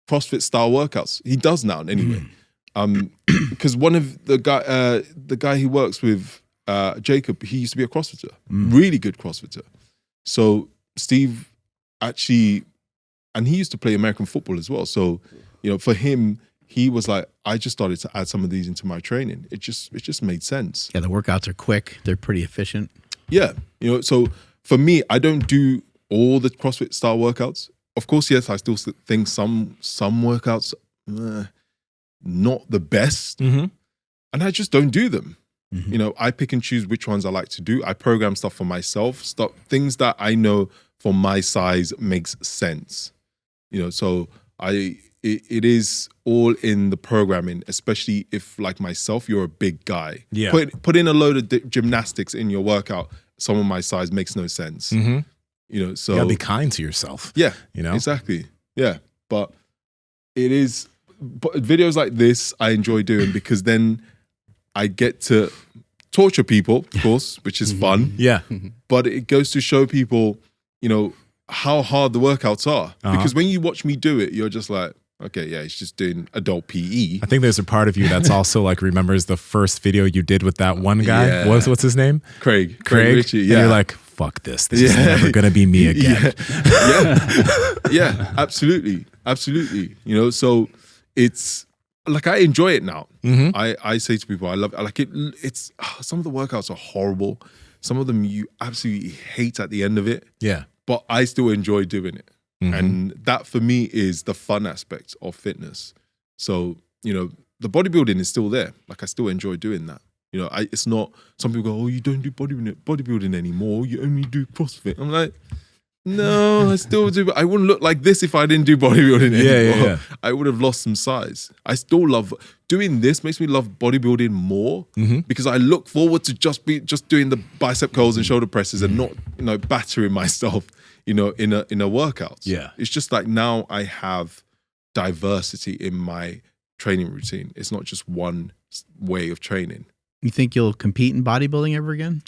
CrossFit style workouts. He does now anyway. Because one of the guy he works with, Jacob, he used to be a CrossFitter, really good CrossFitter. So Steve actually, and he used to play American football as well. So, for him, he was like, I just started to add some of these into my training. It just made sense. Yeah, the workouts are quick. They're pretty efficient. Yeah. So for me, I don't do all the CrossFit style workouts. Of course, yes, I still think some workouts, not the best. And I just don't do them. I pick and choose which ones I like to do. I program stuff for myself, things that I know for my size makes sense. So it is all in the programming, especially if, like myself, you're a big guy. Yeah. Put in a load of gymnastics in your workout. Someone my size makes no sense. So you gotta be kind to yourself. Yeah. Exactly. Yeah. But videos like this I enjoy doing because then I get to torture people, of course, which is fun. Yeah. But it goes to show people, how hard the workouts are. Because when you watch me do it, you're just like, okay, yeah, he's just doing adult PE. I think there's a part of you that's also like remembers the first video you did with that one guy. Yeah. What's his name? Craig Ritchie. Yeah. And you're like, fuck this. This is never gonna be me again. Yeah, absolutely. So it's like I enjoy it now. I say to people, I love it. Like it's some of the workouts are horrible. Some of them you absolutely hate at the end of it. Yeah. But I still enjoy doing it. And that for me is the fun aspect of fitness. So, the bodybuilding is still there. Like I still enjoy doing that. It's not, some people go, oh, you don't do bodybuilding anymore. You only do CrossFit. I'm like, no, I still do. But I wouldn't look like this if I didn't do bodybuilding anymore. Yeah. I would have lost some size. I still love doing this. Makes me love bodybuilding more because I look forward to just doing the bicep curls and shoulder presses and not, battering myself, in a workout. Yeah. It's just like now I have diversity in my training routine. It's not just one way of training. You think you'll compete in bodybuilding ever again?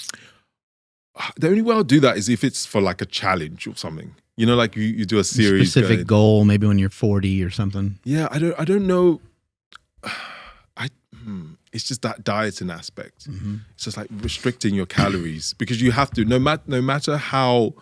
The only way I'll do that is if it's for like a challenge or something. Like you do a series. Specific goal, maybe when you're 40 or something. Yeah, I don't know. it's just that dieting aspect. It's just like restricting your calories because you have to, no matter how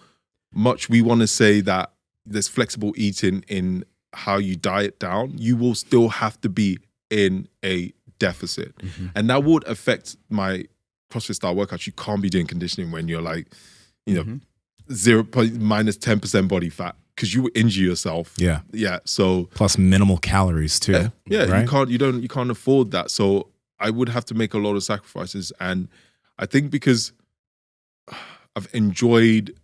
much we want to say that there's flexible eating in how you diet down, you will still have to be in a deficit. And that would affect my CrossFit style workouts. You can't be doing conditioning when you're like, you know, minus 10% body fat because you will injure yourself. Yeah. So plus minimal calories too. Yeah. Right? You can't afford that. So I would have to make a lot of sacrifices. And I think because I've enjoyed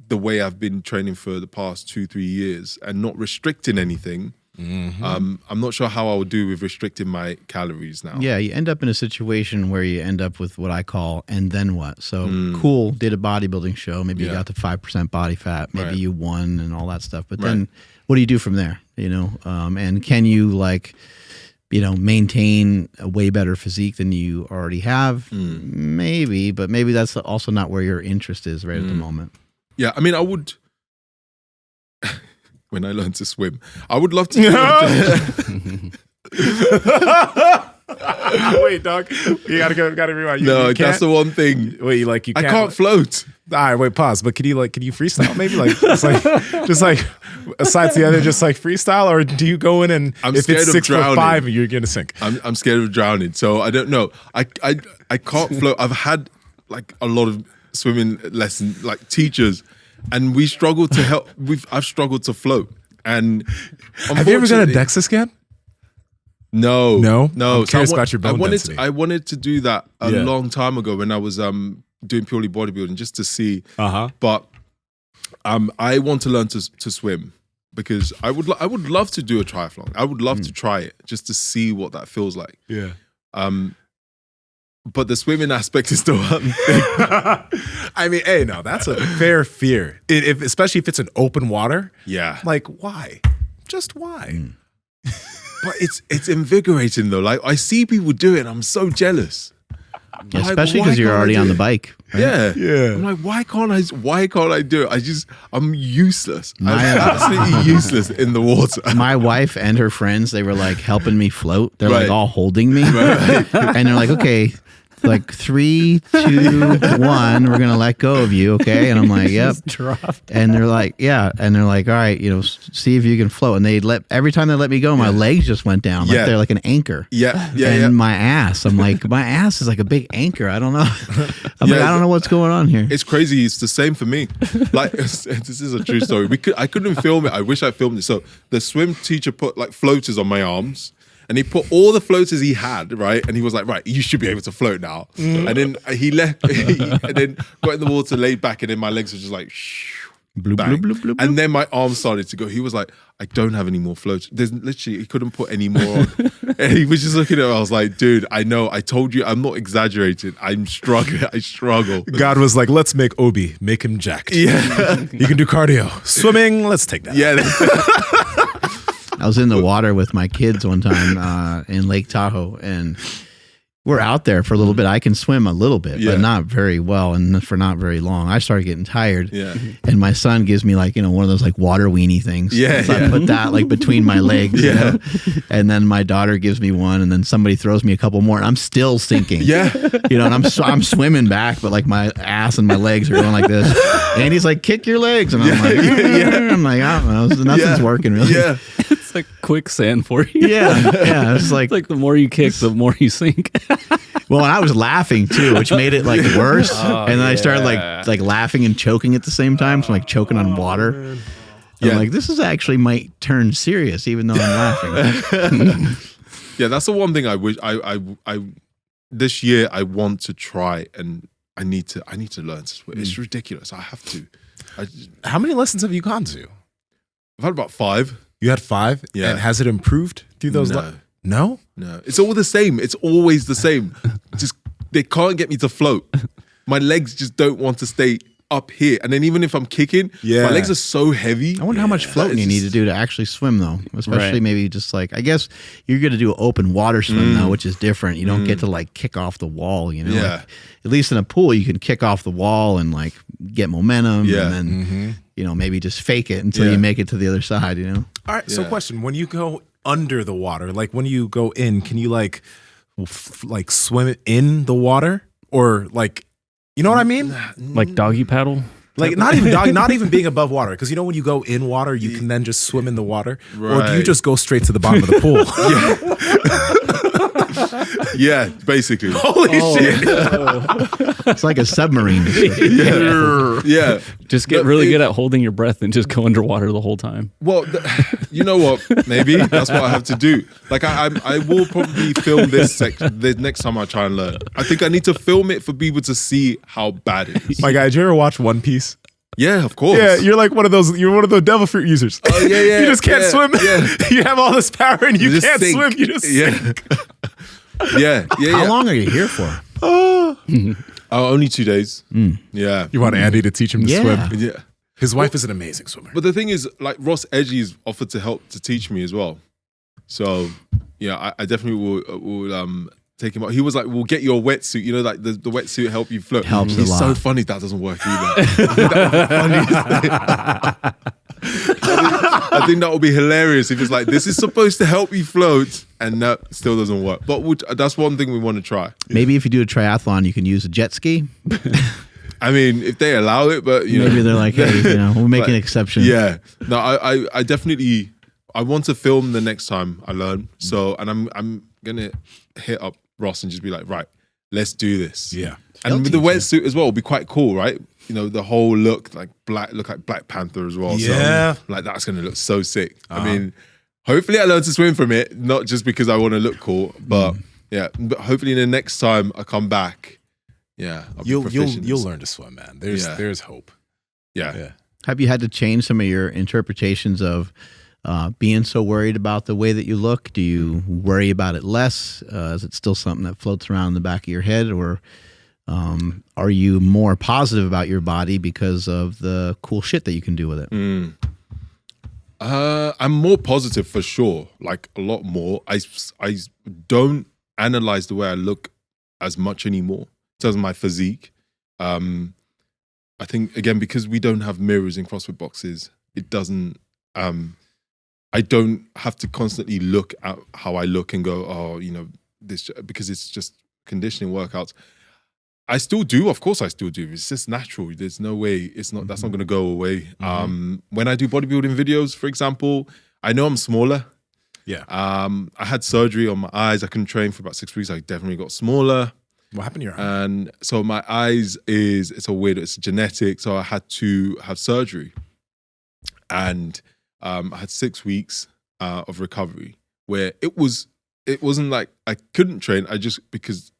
the way I've been training for the past 2-3 years and not restricting anything, I'm not sure how I would do with restricting my calories now. Yeah, you end up in a situation where you end up with what I call, and then what? So cool, did a bodybuilding show. Maybe you got to 5% body fat. Maybe you won and all that stuff. But then what do you do from there? You know, and can you like, you know, maintain a way better physique than you already have? Maybe, but maybe that's also not where your interest is right at the moment. Yeah, I mean, I would... when I learned to swim, I would love to... Wait, dog. You gotta rewind. No, that's the one thing. Wait, like you can't... I can't float. All right, wait, pause. But can you freestyle maybe? Like, just like aside to the other, just like freestyle, or do you go in and I'm if scared it's of 6'5", you're gonna sink? I'm scared of drowning, so I don't know. I can't float. I've had like a lot of swimming lessons, like teachers, and we struggle to help. I've struggled to float. And have you ever done a DEXA scan? No. I'm curious about your bone density. I wanted to do that a long time ago when I was doing purely bodybuilding just to see. But I want to learn to swim because I would love to do a triathlon. I would love to try it just to see what that feels like. Yeah. But the swimming aspect is still I mean, hey, no, that's a fair fear. Especially if it's an open water. Yeah. Like, why? Just why? But it's invigorating though. Like I see people do it and I'm so jealous. Yeah, especially because you're already on the bike. Right? Yeah. I'm like, why can't I do it? I'm useless. I'm absolutely useless in the water. My wife and her friends, they were like helping me float. They're like all holding me. And they're like, okay, like 3, 2, 1, we're gonna let go of you, okay? And I'm like, yep. And they're like, yeah. And they're like, all right, you know, see if you can float. And every time they let me go, my legs just went down, like they're like an anchor. And my ass, I'm like, my ass is like a big anchor. I don't know. I'm like, I don't know what's going on here. It's crazy. It's the same for me. Like this is a true story. I couldn't film it. I wish I filmed it. So the swim teacher put like floaters on my arms. And he put all the floaters he had, right? And he was like, right, you should be able to float now. And then he left, and then got in the water, laid back, and then my legs were just like, bloop, bloop, bloop, bloop, and then my arms started to go. He was like, I don't have any more floaters. There's literally, he couldn't put any more on. And he was just looking at me. I was like, dude, I know, I told you, I'm not exaggerating. I'm struggling. I struggle. God was like, let's make Obi, make him jacked. Yeah. You can do cardio. Swimming, let's take that. Yeah. I was in the water with my kids one time in Lake Tahoe, and we're out there for a little bit. I can swim a little bit, but not very well, and for not very long. I started getting tired, and my son gives me like, you know, one of those like water weenie things. So I put that like between my legs, you know? And then my daughter gives me one, and then somebody throws me a couple more, and I'm still sinking. You know, and I'm swimming back, but like my ass and my legs are going like this. And he's like, kick your legs, and I'm like, I'm like, I don't know, nothing's working really. It's like quicksand for you. It's like the more you kick, the more you sink. Well, and I was laughing too, which made it like worse. And then I started like laughing and choking at the same time. So I'm like choking on water. I'm like, this is actually might turn serious, even though I'm laughing. That's the one thing I wish I this year I want to try, and I need to learn to swim. It's ridiculous. I have to. How many lessons have you gone to? I've had about 5. You had 5? Yeah. And has it improved through those? No? No. It's all the same. It's always the same. Just, they can't get me to float. My legs just don't want to stay up here. And then even if I'm kicking, my legs are so heavy. I wonder how much floating you need to do to actually swim though. Especially maybe just like, I guess you're going to do an open water swim though, which is different. You don't get to like kick off the wall, you know? Like, at least in a pool, you can kick off the wall and like get momentum and then, you know, maybe just fake it until you make it to the other side, you know? All right. So question, when you go under the water, like when you go in, can you like like swim in the water, or like, you know what I mean? Like doggy paddle? Like not even being above water, because you know when you go in water, you can then just swim in the water, or do you just go straight to the bottom of the pool? Yeah, basically. Holy shit! It's like a submarine. Yeah. Just get really good at holding your breath and just go underwater the whole time. Well, you know what? Maybe that's what I have to do. Like I will probably film this the next time I try and learn. I think I need to film it for people to see how bad it is. My guy, did you ever watch One Piece? Yeah, of course. Yeah, you're like one of those devil fruit users. Oh, yeah. You just can't swim. Yeah. You have all this power and you can't sink. swim. You just sink. Yeah. How long are you here for? Only 2 days. Yeah. You want Andy to teach him to swim? Yeah. His wife is an amazing swimmer. But the thing is, like, Ross Edgy's offered to help to teach me as well. So yeah, I definitely will take him out. He was like, "We'll get you a wetsuit. You know, like the wetsuit help you float." Helps He's a lot. so funny that doesn't work either. I think that would be hilarious if it's like, this is supposed to help you float, and that still doesn't work. But that's one thing we want to try. Maybe if you do a triathlon, you can use a jet ski. I mean, if they allow it, but you know, maybe they're like, hey, we'll make an exception. Yeah. No, I definitely, I want to film the next time I learn. So, and I'm gonna hit up Ross and just be like, right, let's do this. Yeah. And with the wetsuit as well, will be quite cool, right? You know, the whole look like Black Panther as well. Yeah. So, like, that's gonna look so sick. I mean, hopefully I learn to swim from it, not just because I want to look cool, but yeah. But hopefully the next time I come back, yeah, you'll learn to swim, man. There's hope. Yeah. Have you had to change some of your interpretations of being so worried about the way that you look? Do you worry about it less? Is it still something that floats around in the back of your head, or are you more positive about your body because of the cool shit that you can do with it? I'm more positive for sure, like a lot more. I don't analyze the way I look as much anymore in terms of my physique. I think, again, because we don't have mirrors in CrossFit boxes, it doesn't, I don't have to constantly look at how I look and go, oh, you know, this, because it's just conditioning workouts. I still do, of course I still do. It's just natural. There's no way that's not going to go away. When I do bodybuilding videos, for example, I know I'm smaller. Yeah. I had surgery on my eyes. I couldn't train for about 6 weeks. I definitely got smaller. What happened to your eye? And so my eyes it's genetic. So I had to have surgery. And I had 6 weeks of recovery where it wasn't like I couldn't train. I just, because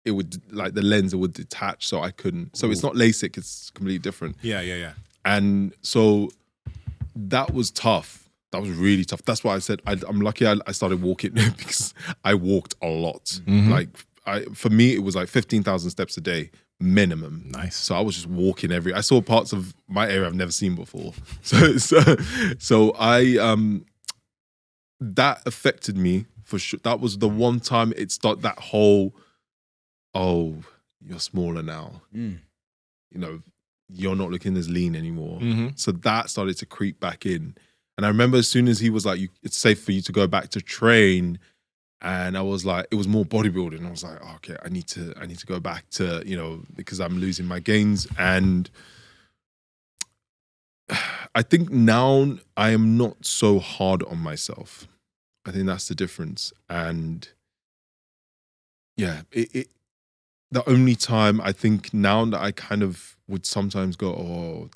it would, like, the lens, it would detach, so I couldn't. So it's not LASIK, it's completely different. Yeah. And so that was tough. That was really tough. That's why I said I'm lucky I started walking because I walked a lot. Like, for me, it was like 15,000 steps a day minimum. Nice. So I was just walking I saw parts of my area I've never seen before. So I that affected me for sure. That was the one time it started, that whole, oh, you're smaller now. You know, you're not looking as lean anymore. So that started to creep back in. And I remember as soon as he was like, it's safe for you to go back to train. And I was like, it was more bodybuilding. I was like, oh, okay, I need to go back to, you know, because I'm losing my gains. And I think now I am not so hard on myself. I think that's the difference. And yeah, the only time I think now that I kind of would sometimes go, oh,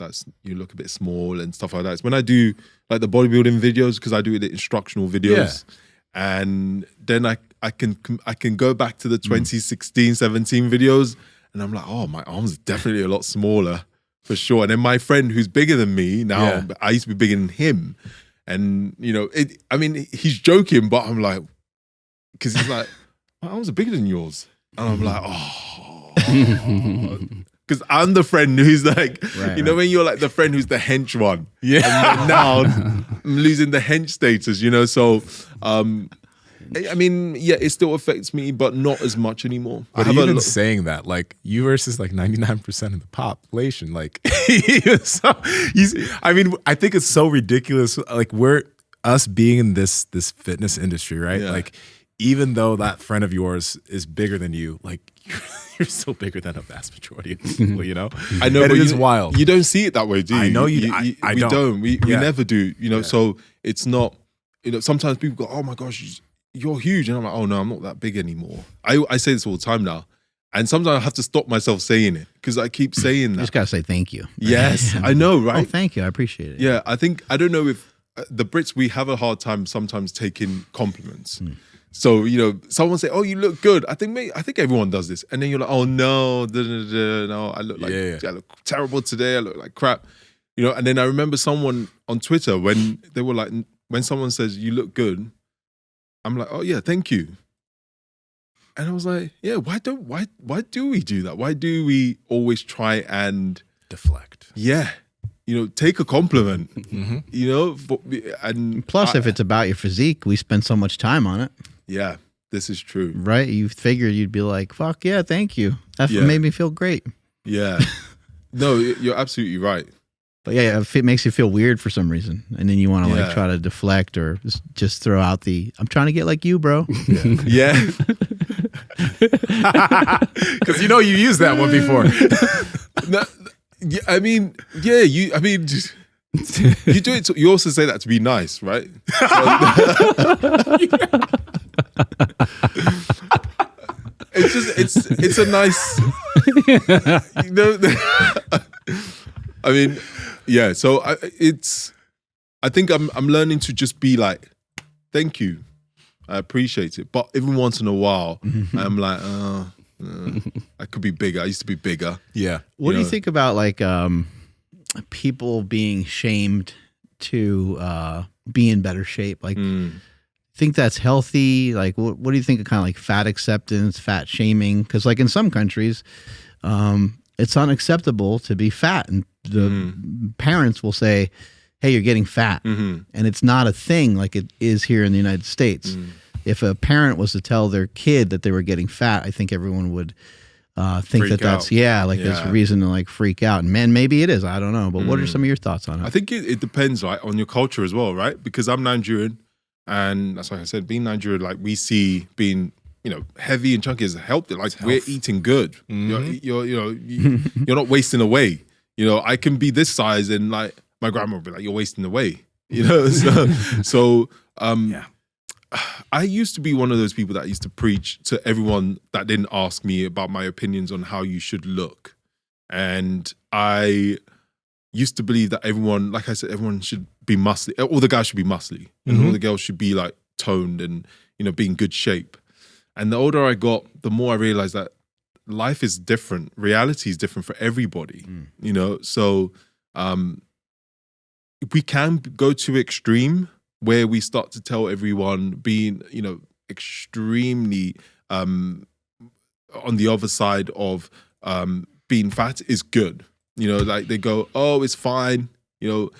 you look a bit small and stuff like that, is when I do like the bodybuilding videos, because I do the instructional videos. Yeah. And then I can go back to the 2016, 17 videos, and I'm like, oh, my arms are definitely a lot smaller for sure. And then my friend who's bigger than me now, I used to be bigger than him. And, you know, I mean, he's joking, but I'm like, because he's like, my arms are bigger than yours. And I'm like, oh. Because I'm the friend who's like, you know, when you're like the friend who's the hench one. Yeah. And now I'm losing the hench status, you know? So, I mean, yeah, it still affects me, but not as much anymore. But even saying that, like, you versus like 99% of the population, like, I mean, I think it's so ridiculous. Like, us being in this fitness industry, right? Yeah. Like, even though that friend of yours is bigger than you, like you're still bigger than a vast majority of people, you know? I know, and but it is wild. You don't see it that way, do you? I know you. We don't. We never do. You know, so it's not. You know, sometimes people go, "Oh my gosh, you're huge," and I'm like, "Oh no, I'm not that big anymore." I say this all the time now, and sometimes I have to stop myself saying it because I keep saying that. You just gotta say thank you. Yes, I know, right? Oh, thank you. I appreciate it. Yeah, I don't know if the Brits, we have a hard time sometimes taking compliments. So, you know, someone say, "Oh, you look good." I think everyone does this. And then you're like, "Oh no, no, I look like I look terrible today. I look like crap." You know, and then I remember someone on Twitter when they were like, when someone says you look good, I'm like, "Oh yeah, thank you." And I was like, "Yeah, why do we do that? Why do we always try and deflect?" Yeah. You know, take a compliment, you know, and plus if it's about your physique, we spend so much time on it. Yeah, this is true. Right? You figured you'd be like, fuck yeah, thank you. That made me feel great. Yeah. No, you're absolutely right. But yeah, if it makes you feel weird for some reason, and then you want to like try to deflect or just throw out the, I'm trying to get like you, bro. Yeah. Because you know you used that one before. No, yeah, I mean, yeah, you do it. You also say that to be nice, right? It's a nice, you know. I mean, yeah. So I think I'm learning to just be like, thank you, I appreciate it. But every once in a while, I'm like, I could be bigger. I used to be bigger. Yeah. What do you think about like people being shamed to be in better shape? Like, think that's healthy? Like, what do you think of kind of like fat acceptance, fat shaming? Because like in some countries, it's unacceptable to be fat, and the parents will say, "Hey, you're getting fat," and it's not a thing like it is here in the United States. If a parent was to tell their kid that they were getting fat, I think everyone would think that that's there's a reason to like freak out. And man, maybe it is. I don't know. But what are some of your thoughts on it? I think it depends, right, on your culture as well, right? Because I'm Nigerian, and that's why I said being Nigerian, like we see being, you know, heavy and chunky is healthy. Like we're eating good. You're not wasting away. You know, I can be this size and like my grandma would be like, "You're wasting away." You know, so I used to be one of those people that used to preach to everyone that didn't ask me about my opinions on how you should look. And I used to believe that everyone, like I said, everyone should be muscly. All the guys should be muscly and all the girls should be like toned and, you know, be in good shape. And the older I got, the more I realized that life is different. Reality is different for everybody, you know? So we can go to extreme where we start to tell everyone being, you know, extremely on the other side of being fat is good. You know, like they go, "Oh, it's fine." You know,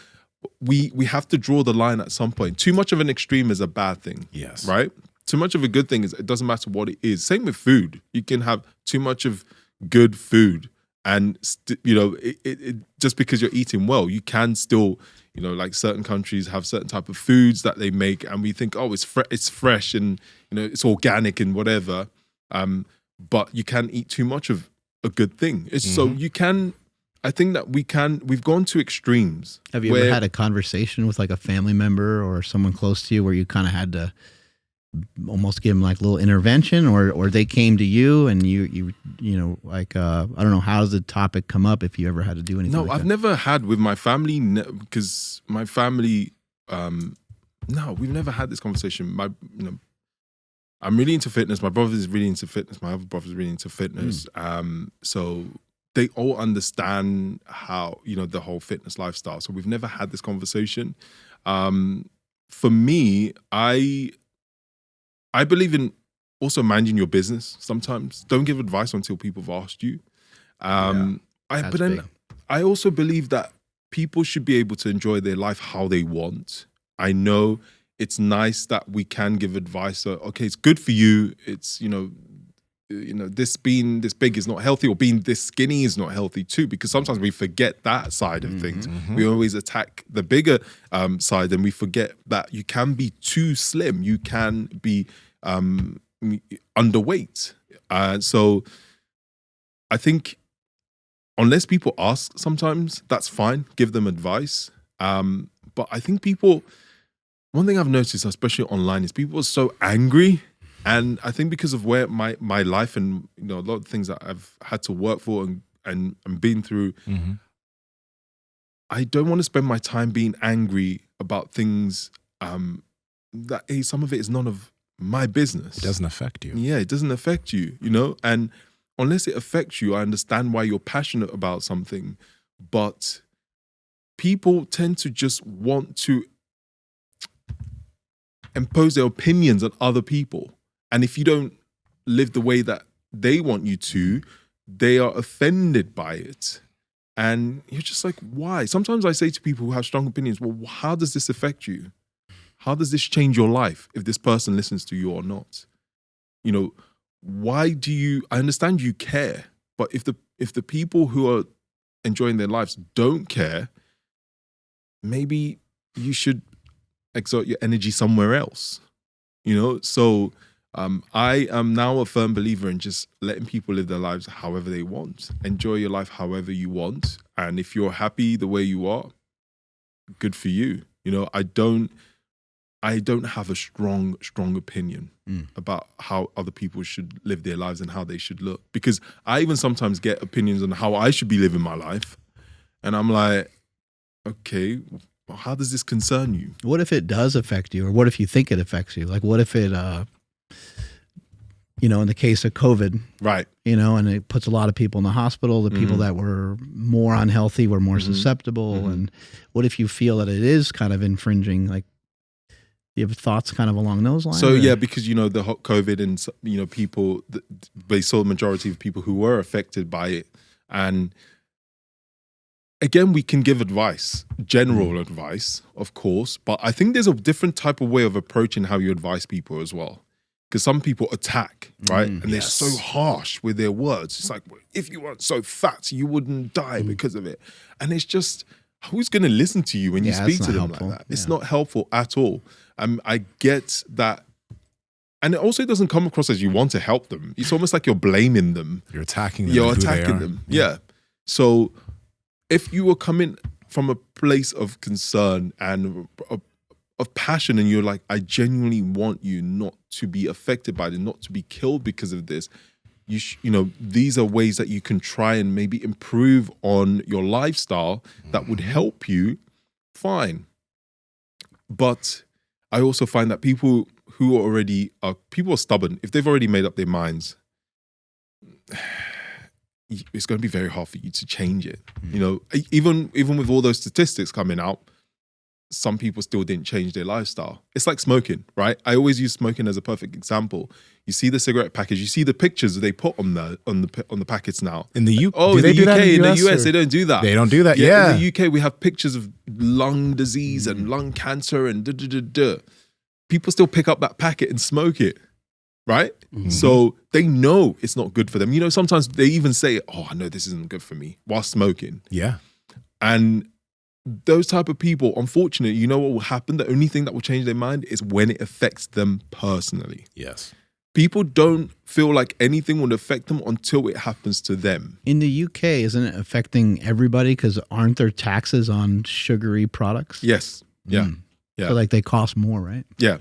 we have to draw the line at some point. Too much of an extreme is a bad thing. Yes. Right? Too much of a good thing is it doesn't matter what it is. Same with food. You can have too much of good food and, you know, it just because you're eating well, you can still, you know, like certain countries have certain type of foods that they make and we think, oh, it's fresh and, you know, it's organic and whatever. But you can eat too much of a good thing. So you can, I think that we've gone to extremes. Have you ever had a conversation with like a family member or someone close to you where you kind of had to almost give them like a little intervention, or they came to you and you know, like I don't know, how does the topic come up if you ever had to do anything? No, I've never had with my family, because my family, no, we've never had this conversation. You know, I'm really into fitness. My brother is really into fitness. My other brother is really into fitness. So they all understand how, you know, the whole fitness lifestyle. So we've never had this conversation. For me, I believe in also managing your business sometimes. Don't give advice until people have asked you. But then I also believe that people should be able to enjoy their life how they want. I know it's nice that we can give advice. So, okay, it's good for you. It's, you know, this being this big is not healthy, or being this skinny is not healthy too, because sometimes we forget that side of things. We always attack the bigger side, and we forget that you can be too slim. You can be underweight. So I think unless people ask sometimes, that's fine. Give them advice. But I think one thing I've noticed, especially online, is people are so angry. And I think because of where my life and a lot of things that I've had to work for and been through, I don't want to spend my time being angry about things that some of it is none of my business. It doesn't affect you. Yeah, it doesn't affect you, and unless it affects you, I understand why you're passionate about something, but people tend to just want to impose their opinions on other people. And if you don't live the way that they want you to, they are offended by it. And you're just like, why? Sometimes I say to people who have strong opinions, well, how does this affect you? How does this change your life if this person listens to you or not? Why do you, I understand you care, but if the people who are enjoying their lives don't care, maybe you should exert your energy somewhere else, So I am now a firm believer in just letting people live their lives however they want. Enjoy your life however you want. And if you're happy the way you are, good for you. I don't have a strong opinion about how other people should live their lives and how they should look. Because I even sometimes get opinions on how I should be living my life. And I'm like, okay, well, how does this concern you? What if it does affect you? Or what if you think it affects you? Like, what if it, in the case of COVID, right? And it puts a lot of people in the hospital, the people that were more unhealthy were more susceptible. And what if you feel that it is kind of infringing, like, you have thoughts kind of along those lines? So, yeah, because, the hot COVID and, people, they saw the majority of people who were affected by it. And again, we can give advice, general advice, of course, but I think there's a different type of way of approaching how you advise people as well. Because some people attack, right? And they're so harsh with their words. It's like, if you weren't so fat, you wouldn't die because of it. And it's just, who's going to listen to you when you speak to them like that? It's not helpful at all. I get that. And it also doesn't come across as you want to help them. It's almost like you're blaming them. You're attacking them. You're attacking them. Yeah. So if you were coming from a place of concern and of passion, and you're like, I genuinely want you not to be affected by it, not to be killed because of this, these are ways that you can try and maybe improve on your lifestyle that would help you, fine. But I also find that people who are stubborn. If they've already made up their minds, it's going to be very hard for you to change it. Even with all those statistics coming out, some people still didn't change their lifestyle. It's like smoking, right? I always use smoking as a perfect example. You see the cigarette package, you see the pictures that they put on the packets now. In the UK, in the US, they don't do that. They don't do that. Yeah. In the UK, we have pictures of lung disease and lung cancer and People still pick up that packet and smoke it, right? So they know it's not good for them. Sometimes they even say, "Oh, I know this isn't good for me," while smoking. Yeah. And those type of people, unfortunately, you know what will happen? The only thing that will change their mind is when it affects them personally. Yes. People don't feel like anything will affect them until it happens to them. In the UK, isn't it affecting everybody? Because aren't there taxes on sugary products? Yes. Yeah. Yeah. So like they cost more, right? Yeah.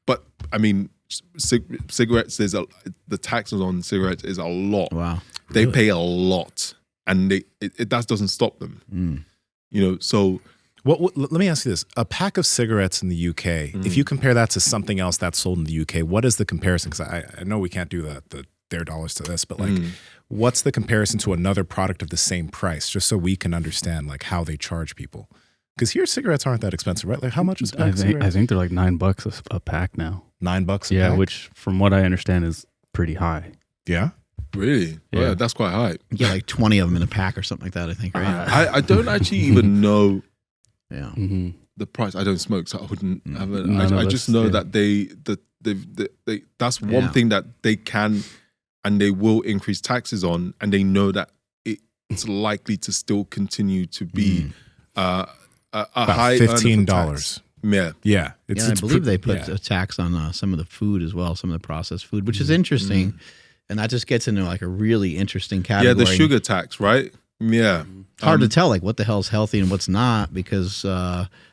But I mean, cigarettes, the taxes on cigarettes is a lot. Wow. They pay a lot, and that doesn't stop them. So let me ask you this. A pack of cigarettes in the UK, if you compare that to something else that's sold in the UK, what is the comparison? Because I know we can't do their dollars to this, but like, what's the comparison to another product of the same price? Just so we can understand like how they charge people. Because here cigarettes aren't that expensive, right? Like how much is a pack of cigarettes? I think they're like $9 a pack now. $9 a pack? Yeah, which from what I understand is pretty high. Yeah? Really? Yeah, that's quite high. You get like 20 of them in a pack or something like that, I think, right? I don't actually even know the price. I don't smoke, so I wouldn't have it. I just know that they that's one thing that they can and they will increase taxes on, and they know that it's likely to still continue to be a high $15 Yeah. I believe they put a tax on some of the food as well, some of the processed food, which is interesting. And that just gets into like a really interesting category. Yeah, the sugar tax, right? Yeah. It's hard to tell like what the hell is healthy and what's not, because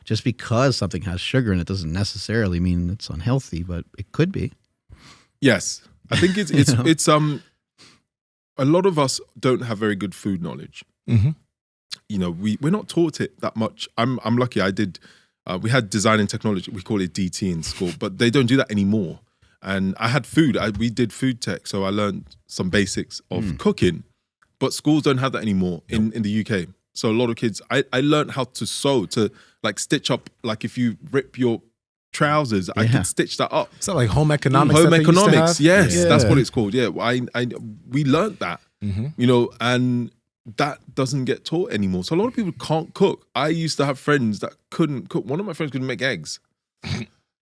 just because something has sugar in it doesn't necessarily mean it's unhealthy, but it could be. Yes. I think it's a lot of us don't have very good food knowledge. Mm-hmm. You know, we're not taught it that much. I'm lucky. I did. We had design and technology. We call it DT in school, but they don't do that anymore. And I had food. We did food tech, so I learned some basics of cooking. But schools don't have that anymore in the UK. So a lot of kids. I learned how to sew, to like stitch up. Like if you rip your trousers, I could stitch that up. Is that like home economics? Home economics, yes, that's what it's called. Yeah, we learned that. You know, and that doesn't get taught anymore. So a lot of people can't cook. I used to have friends that couldn't cook. One of my friends couldn't make eggs.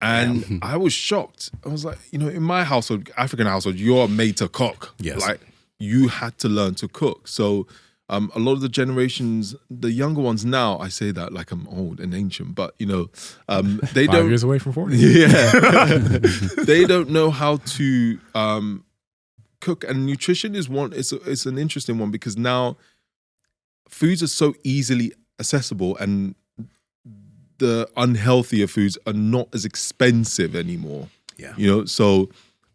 And I was shocked. I was like, you know, in my household, African household, you're made to cook. Yes. Like you had to learn to cook. So a lot of the generations, the younger ones now, I say that like I'm old and ancient, but you know, they 5 don't. years away from 40. Yeah. They don't know how to cook, and nutrition is one. It's an interesting one because now foods are so easily accessible, and the unhealthier foods are not as expensive anymore. Yeah, you know. So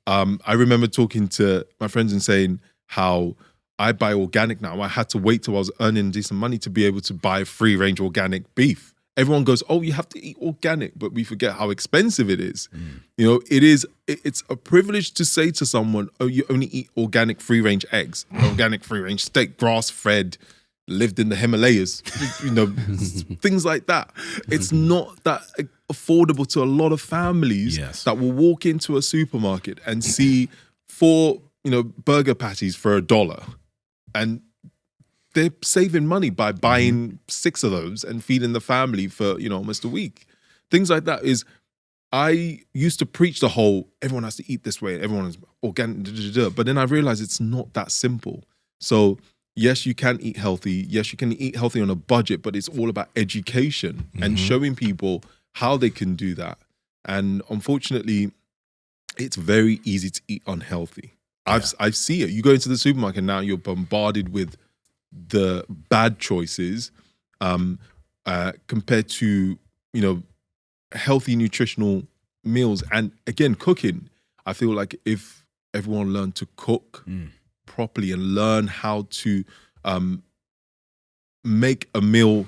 I remember talking to my friends and saying how I buy organic now. I had to wait till I was earning decent money to be able to buy free range organic beef. Everyone goes, oh, you have to eat organic, but we forget how expensive it is. You know, it's a privilege to say to someone, oh, you only eat organic free range eggs, organic free range steak, grass fed, lived in the Himalayas, you know, things like that. It's not that affordable to a lot of families that will walk into a supermarket and see 4, you know, burger patties for $1, and they're saving money by buying 6 of those and feeding the family for, you know, almost a week. Things like that is, I used to preach the whole, everyone has to eat this way, everyone is organic, but then I realized it's not that simple. So yes, you can eat healthy. Yes, you can eat healthy on a budget, but it's all about education and showing people how they can do that. And unfortunately, it's very easy to eat unhealthy. I've seen it. You go into the supermarket now, you're bombarded with the bad choices compared to, you know, healthy nutritional meals. And again, cooking, I feel like if everyone learned to cook properly and learn how to make a meal,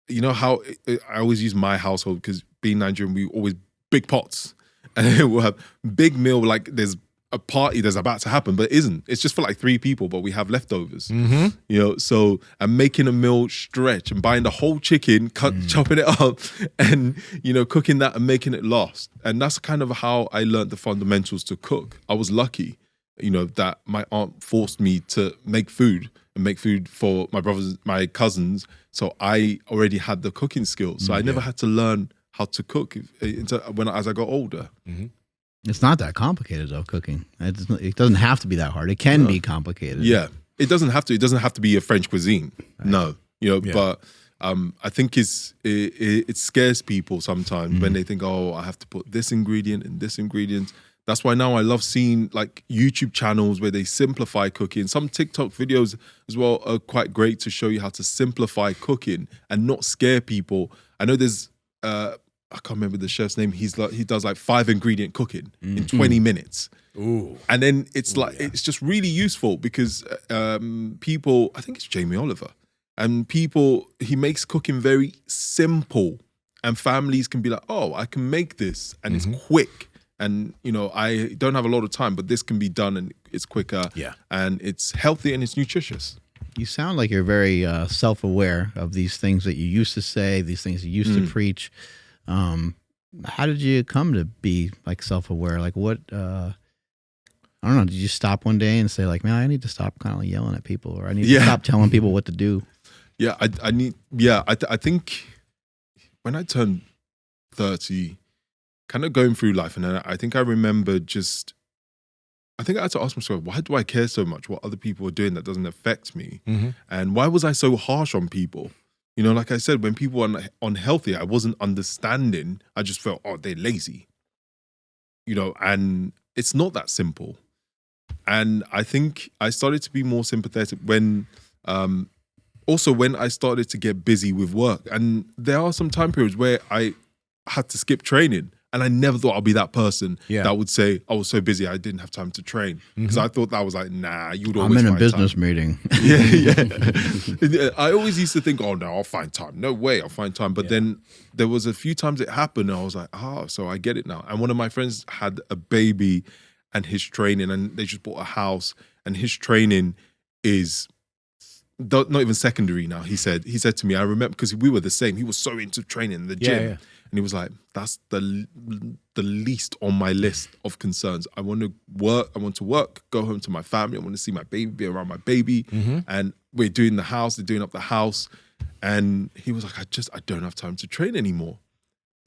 you know how I always use my household, because being Nigerian, we always big pots, and we'll have big meal, like there's a party that's about to happen, but it isn't. It's just for like 3 people, but we have leftovers. You know, so I'm making a meal stretch and buying the whole chicken, chopping it up, and you know, cooking that and making it last. And that's kind of how I learned the fundamentals to cook. I was lucky, you know, that my aunt forced me to make food and make food for my brothers, my cousins. So I already had the cooking skills. So I never had to learn how to cook as I got older. It's not that complicated though, cooking. It doesn't have to be that hard. It can be complicated. Yeah, it doesn't have to. It doesn't have to be a French cuisine. Right. No, you know. But I think it scares people sometimes when they think, oh, I have to put this ingredient and this ingredient. That's why now I love seeing like YouTube channels where they simplify cooking. Some TikTok videos as well are quite great to show you how to simplify cooking and not scare people. I know there's I can't remember the chef's name. He does like 5 ingredient cooking in 20 minutes. Ooh. And then it's it's just really useful because people, I think it's Jamie Oliver, and he makes cooking very simple, and families can be like, oh, I can make this and it's quick. And, you know, I don't have a lot of time, but this can be done and it's quicker and it's healthy and it's nutritious. You sound like you're very self-aware of these things that you used to say, these things you used to preach. How did you come to be like self-aware? Like what, I don't know, did you stop one day and say like, man, I need to stop kind of yelling at people, or I need to stop telling people what to do? Yeah, I think when I turned 30, kind of going through life, and then I think I remember I think I had to ask myself, why do I care so much what other people are doing that doesn't affect me? And why was I so harsh on people? You know, like I said, when people are unhealthy, I wasn't understanding. I just felt, oh, they're lazy. You know, and it's not that simple. And I think I started to be more sympathetic when, also when I started to get busy with work. And there are some time periods where I had to skip training. And I never thought I'd be that person that would say, I was so busy, I didn't have time to train. Because I thought that was like, nah, you'd always I'm in find a business time. meeting. Yeah. I always used to think, oh no, I'll find time. No way, I'll find time. But then there was a few times it happened and I was like, so I get it now. And one of my friends had a baby and his training, and they just bought a house, and his training is not even secondary now. He said to me, I remember, because we were the same. He was so into training in the gym. Yeah. And he was like, that's the least on my list of concerns. I want to work, go home to my family. I want to see my baby, be around my baby. And we're doing the house, they're doing up the house. And he was like, I don't have time to train anymore.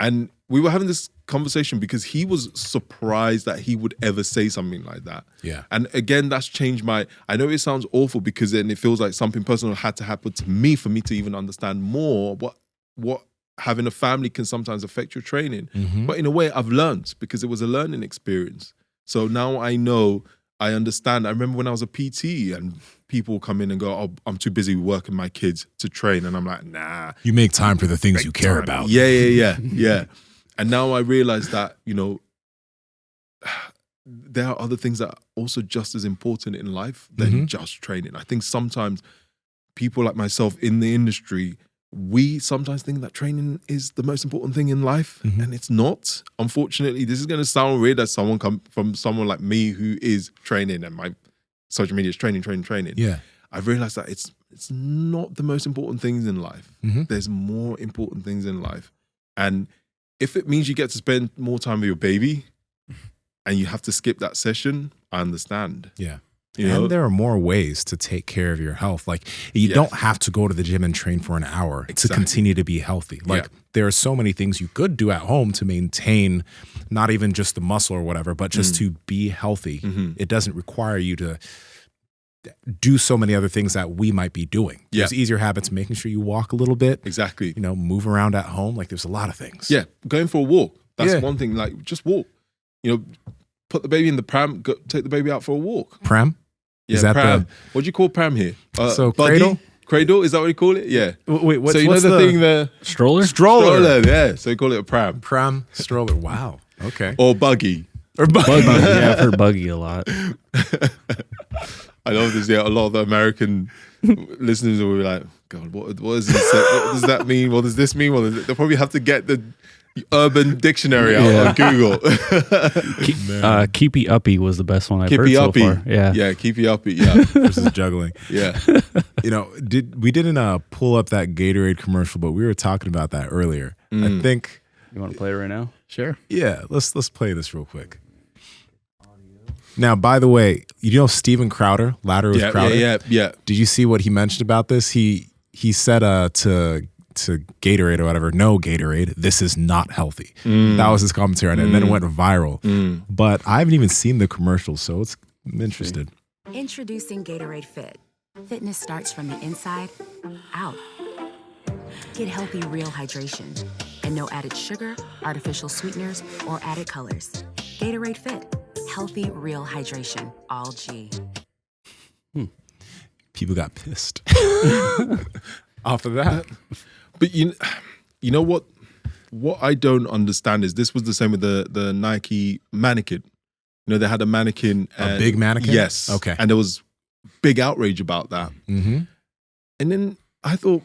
And we were having this conversation because he was surprised that he would ever say something like that. Yeah. And again, that's changed I know it sounds awful because then it feels like something personal had to happen to me for me to even understand more what having a family can sometimes affect your training. But in a way, I've learned because it was a learning experience. So now I know, I understand. I remember when I was a PT and people come in and go, oh, I'm too busy working my kids to train. And I'm like, nah. You make time for the things you care about. Yeah. And now I realize that, you know, there are other things that are also just as important in life than just training. I think sometimes people like myself in the industry, we sometimes think that training is the most important thing in life, and it's not. Unfortunately, this is going to sound weird as someone like me who is training and my social media is training. Yeah, I've realized that it's not the most important things in life. There's more important things in life, and if it means you get to spend more time with your baby, and you have to skip that session, I understand. Yeah. And there are more ways to take care of your health. Like you don't have to go to the gym and train for an hour to continue to be healthy. Like there are so many things you could do at home to maintain not even just the muscle or whatever, but just to be healthy. It doesn't require you to do so many other things that we might be doing. There's easier habits, making sure you walk a little bit. Exactly. You know, move around at home. Like there's a lot of things. Yeah. Going for a walk. That's one thing. Like just walk. You know, put the baby in the pram, take the baby out for a walk. Pram? Yeah, is that pram. What do you call pram here? So cradle? Cradle, is that what you call it? Yeah. Wait, what's, so you know the thing there? Stroller? Stroller, yeah. So you call it a pram. Pram, stroller. Wow. Okay. Or buggy. Buggy. Yeah, I've heard buggy a lot. I love this. Yeah, a lot of the American listeners will be like, God, what does he say? What does that mean? What does this mean? They'll probably have to get the Urban Dictionary out on Google. Keepy Uppy was the best one I've heard so far. Yeah, Keepy Uppy. Yeah, versus juggling. Yeah, you know, we didn't pull up that Gatorade commercial, but we were talking about that earlier. I think you want to play it right now. Sure. Yeah, let's play this real quick. Now, by the way, you know Steven Crowder, Ladder with Crowder. Yeah. Did you see what he mentioned about this? He said to Gatorade or whatever, no Gatorade, this is not healthy. That was his commentary on it, and then it went viral. But I haven't even seen the commercial, so I'm interested. Introducing Gatorade Fit. Fitness starts from the inside out. Get healthy, real hydration. And no added sugar, artificial sweeteners, or added colors. Gatorade Fit. Healthy, real hydration. All G. People got pissed off of that. But you know what I don't understand is this was the same with the Nike mannequin. You know, they had a mannequin. A big mannequin? Yes. Okay. And there was big outrage about that. And then I thought,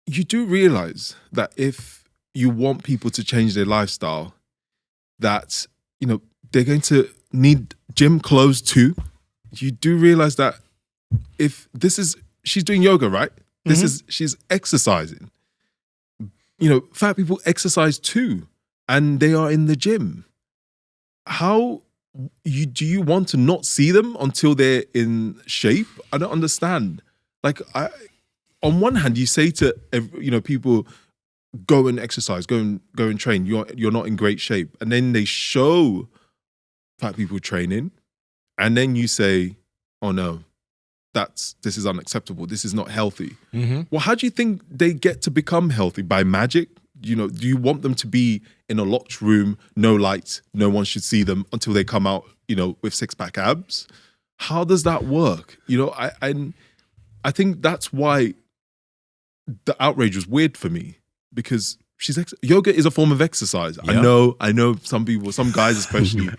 you do realize that if you want people to change their lifestyle, that, you know, they're going to need gym clothes too. You do realize that if she's doing yoga, right? She's exercising. You know, fat people exercise too, and they are in the gym. How do you want to not see them until they're in shape? I don't understand. Like, on one hand, you say to people, go and exercise, go and train. You're not in great shape, and then they show fat people training, and then you say, oh no, this is unacceptable. This is not healthy. Well, how do you think they get to become healthy? By magic? You know, do you want them to be in a locked room, no lights, no one should see them until they come out, you know, with 6-pack abs? How does that work? You know, I think that's why the outrage was weird for me, because yoga is a form of exercise. Yeah. I know some people, some guys especially,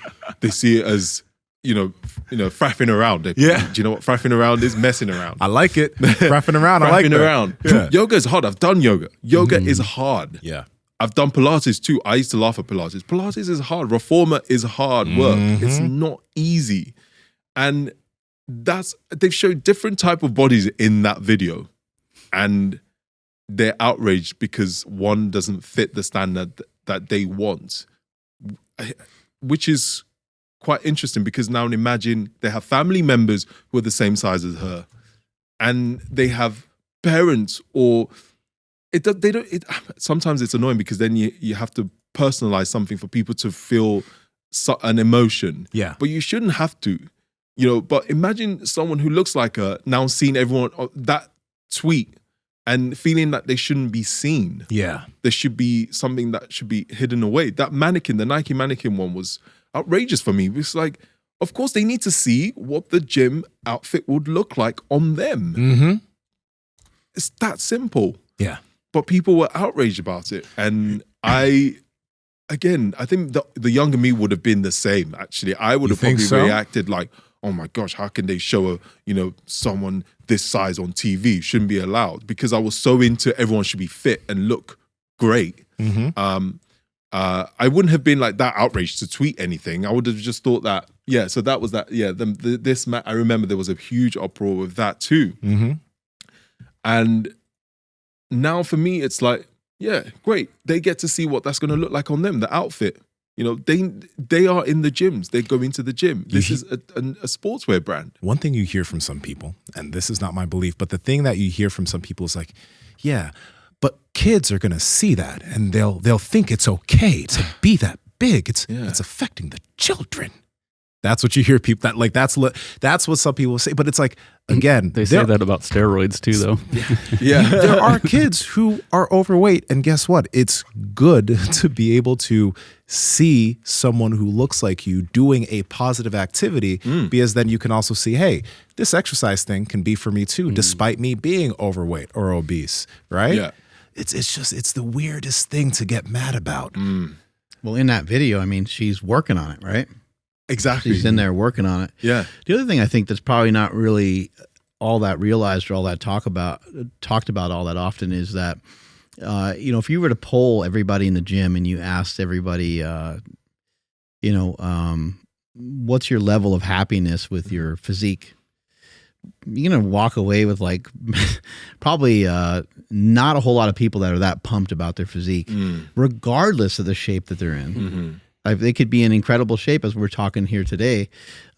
they see it as, you know, frapping around. Do you know what frapping around is? Messing around. I like it. Frapping around. I like that. Around. Yeah. Yoga is hard. I've done yoga. Yoga is hard. Yeah. I've done Pilates too. I used to laugh at Pilates. Pilates is hard. Reformer is hard work. It's not easy. And they've showed different type of bodies in that video. And they're outraged because one doesn't fit the standard that they want. Which is quite interesting, because now imagine they have family members who are the same size as her, and they have parents, or sometimes it's annoying because then you have to personalize something for people to feel an emotion. Yeah. But you shouldn't have to, you know. But imagine someone who looks like her now seeing everyone that tweet and feeling that they shouldn't be seen. Yeah. There should be something that should be hidden away. That mannequin, the Nike mannequin one, was outrageous for me. It's like, of course they need to see what the gym outfit would look like on them. It's that simple. Yeah. But people were outraged about it. And I think the younger me would have been the same, actually. I would have probably reacted like, oh my gosh, how can they show someone this size on TV? Shouldn't be allowed. Because I was so into everyone should be fit and look great. I wouldn't have been like that outraged to tweet anything. I would have just thought that, so that was that. Yeah, I remember there was a huge uproar with that too. And now for me, it's like, yeah, great. They get to see what that's going to look like on them, the outfit. You know, they are in the gyms. They go into the gym. This is a sportswear brand. One thing you hear from some people, and this is not my belief, but the thing that you hear from some people is like, yeah, but kids are going to see that and they'll think it's okay to be that big. It's affecting the children. That's what you hear people that's what some people say. But it's like, again, they say that about steroids too, though. There are kids who are overweight, and guess what? It's good to be able to see someone who looks like you doing a positive activity, because then you can also see, hey, this exercise thing can be for me too, despite me being overweight or obese, right? Yeah. It's the weirdest thing to get mad about. Well, in that video, I mean, she's working on it, right? Exactly. She's in there working on it. Yeah. The other thing I think that's probably not really all that realized or all that talked about all that often is that, if you were to poll everybody in the gym and you asked everybody, what's your level of happiness with your physique? You're going to walk away with like probably not a whole lot of people that are that pumped about their physique, regardless of the shape that they're in. They could be in incredible shape, as we're talking here today.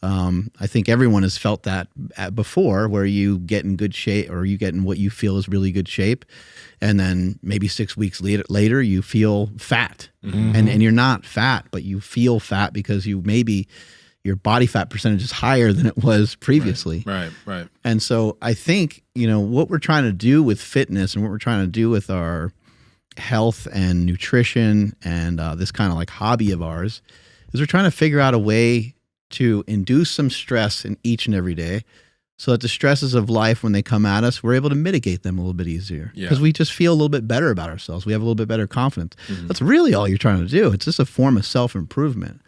I think everyone has felt that before, where you get in good shape, or you get in what you feel is really good shape, and then maybe 6 weeks later you feel fat, and you're not fat, but you feel fat because your body fat percentage is higher than it was previously. Right. And so I think what we're trying to do with fitness and what we're trying to do with our health and nutrition and this kind of like hobby of ours is we're trying to figure out a way to induce some stress in each and every day, so that the stresses of life, when they come at us, we're able to mitigate them a little bit easier, because we just feel a little bit better about ourselves. We have a little bit better confidence. That's really all you're trying to do. It's just a form of self-improvement.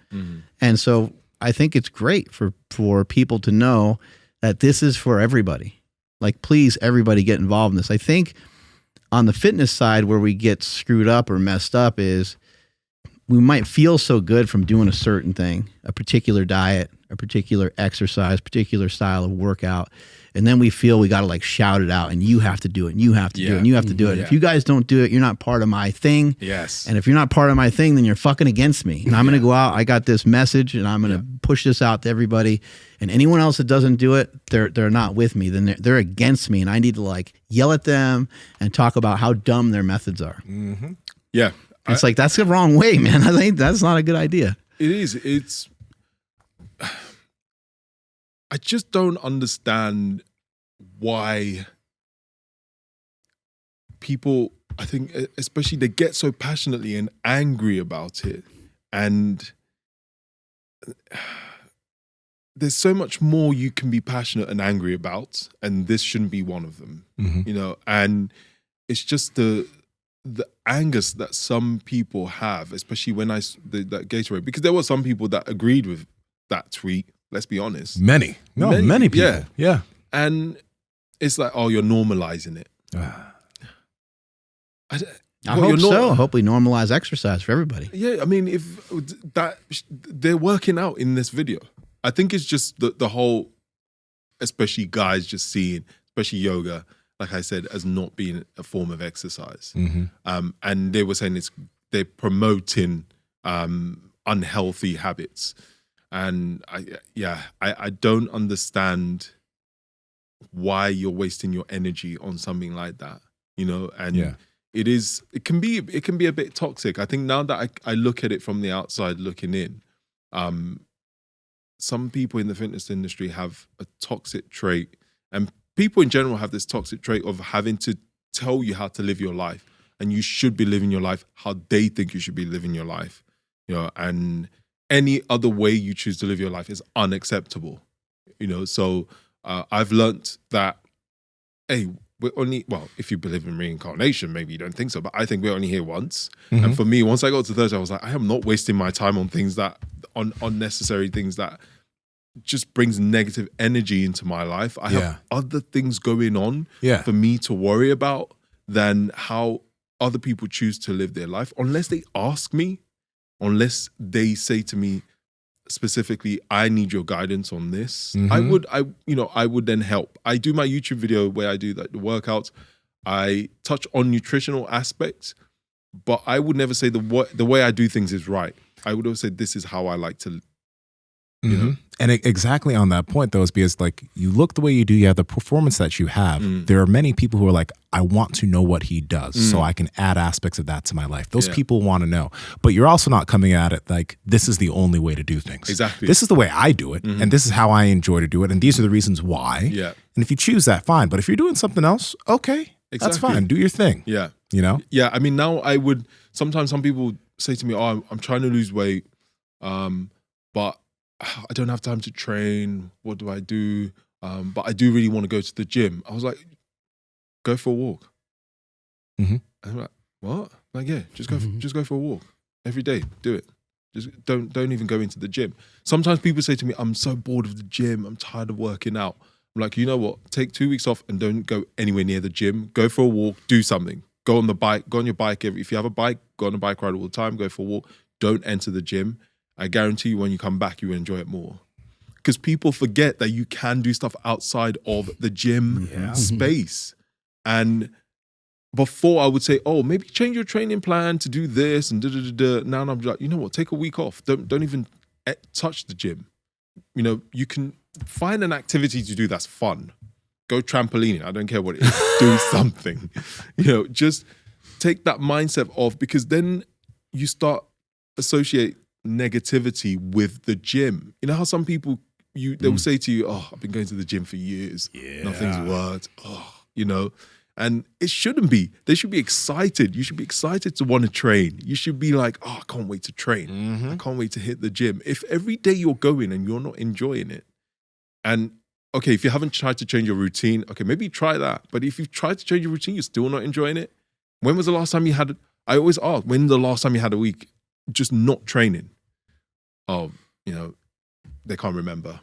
And so I think it's great for people to know that this is for everybody. Like, please, everybody get involved in this. I think on the fitness side, where we get screwed up or messed up is we might feel so good from doing a certain thing, a particular diet, a particular exercise, particular style of workout. And then we feel we got to like shout it out, and you have to do it, and you have to do it, and you have to do it. If you guys don't do it, you're not part of my thing. Yes. And if you're not part of my thing, then you're fucking against me. And I'm going to go out. I got this message, and I'm going to push this out to everybody. And anyone else that doesn't do it, they're not with me. Then they're against me, and I need to like yell at them and talk about how dumb their methods are. Yeah. It's like, that's the wrong way, man. I think that's not a good idea. It is. I just don't understand why people, I think, especially they get so passionately and angry about it. And there's so much more you can be passionate and angry about, and this shouldn't be one of them, you know. And it's just the anger that some people have, especially when that Gatorade, because there were some people that agreed with that tweet. Let's be honest, many people, yeah. And it's like, oh, you're normalizing it. I hope so. I hope we normalize exercise for everybody. Yeah, I mean, if that they're working out in this video, I think it's just the whole, especially guys just seeing, especially yoga, like I said, as not being a form of exercise. And they were saying they're promoting unhealthy habits. And I don't understand why you're wasting your energy on something like that, you know. And it can be a bit toxic. I think now that I look at it from the outside looking in, some people in the fitness industry have a toxic trait, and people in general have this toxic trait of having to tell you how to live your life, and you should be living your life how they think you should be living your life, you know. And any other way you choose to live your life is unacceptable, you know. So I've learnt that, hey, we're only, well, if you believe in reincarnation, maybe you don't think so, but I think we're only here once. And for me, once I got to 30, I was like, I am not wasting my time on things on unnecessary things that just brings negative energy into my life. I have other things going on for me to worry about than how other people choose to live their life. Unless they ask me, unless they say to me specifically, I need your guidance on this, I would then help. I do my YouTube video where I do the workouts. I touch on nutritional aspects, but I would never say the way I do things is right. I would always say this is how I like to, you know. And exactly on that point, though, is because like you look the way you do, you have the performance that you have. There are many people who are like, I want to know what he does so I can add aspects of that to my life. Those people want to know. But you're also not coming at it like, this is the only way to do things. Exactly. This is the way I do it, and this is how I enjoy to do it, and these are the reasons why. Yeah. And if you choose that, fine. But if you're doing something else, okay, that's fine. Do your thing. Yeah. You know? Yeah, I mean, now I would, sometimes some people say to me, oh, I'm trying to lose weight, but I don't have time to train. What do I do? But I do really want to go to the gym. I was like, go for a walk. And I'm like, what? Like, yeah, just go for a walk every day. Do it. Just don't even go into the gym. Sometimes people say to me, I'm so bored of the gym. I'm tired of working out. I'm like, you know what? Take 2 weeks off and don't go anywhere near the gym. Go for a walk. Do something. Go on the bike. Go on your bike. If you have a bike, go on a bike ride all the time. Go for a walk. Don't enter the gym. I guarantee you when you come back, you will enjoy it more. Because people forget that you can do stuff outside of the gym space. And before I would say, oh, maybe change your training plan to do this and da-da-da-da. Now I'm like, you know what, take a week off. Don't even touch the gym. You know, you can find an activity to do that's fun. Go trampolining. I don't care what it is. Do something. You know, just take that mindset off, because then you start associate negativity with the gym. You know how some people, they will say to you, oh, I've been going to the gym for years. Nothing's worked. Oh, you know, and it shouldn't be. They should be excited. You should be excited to want to train. You should be like, oh, I can't wait to train. I can't wait to hit the gym. If every day you're going and you're not enjoying it, and okay, if you haven't tried to change your routine, okay, maybe try that. But if you've tried to change your routine, you're still not enjoying it. When was the last time you had, I always ask, when the last time you had a week just not training? Oh, you know, they can't remember,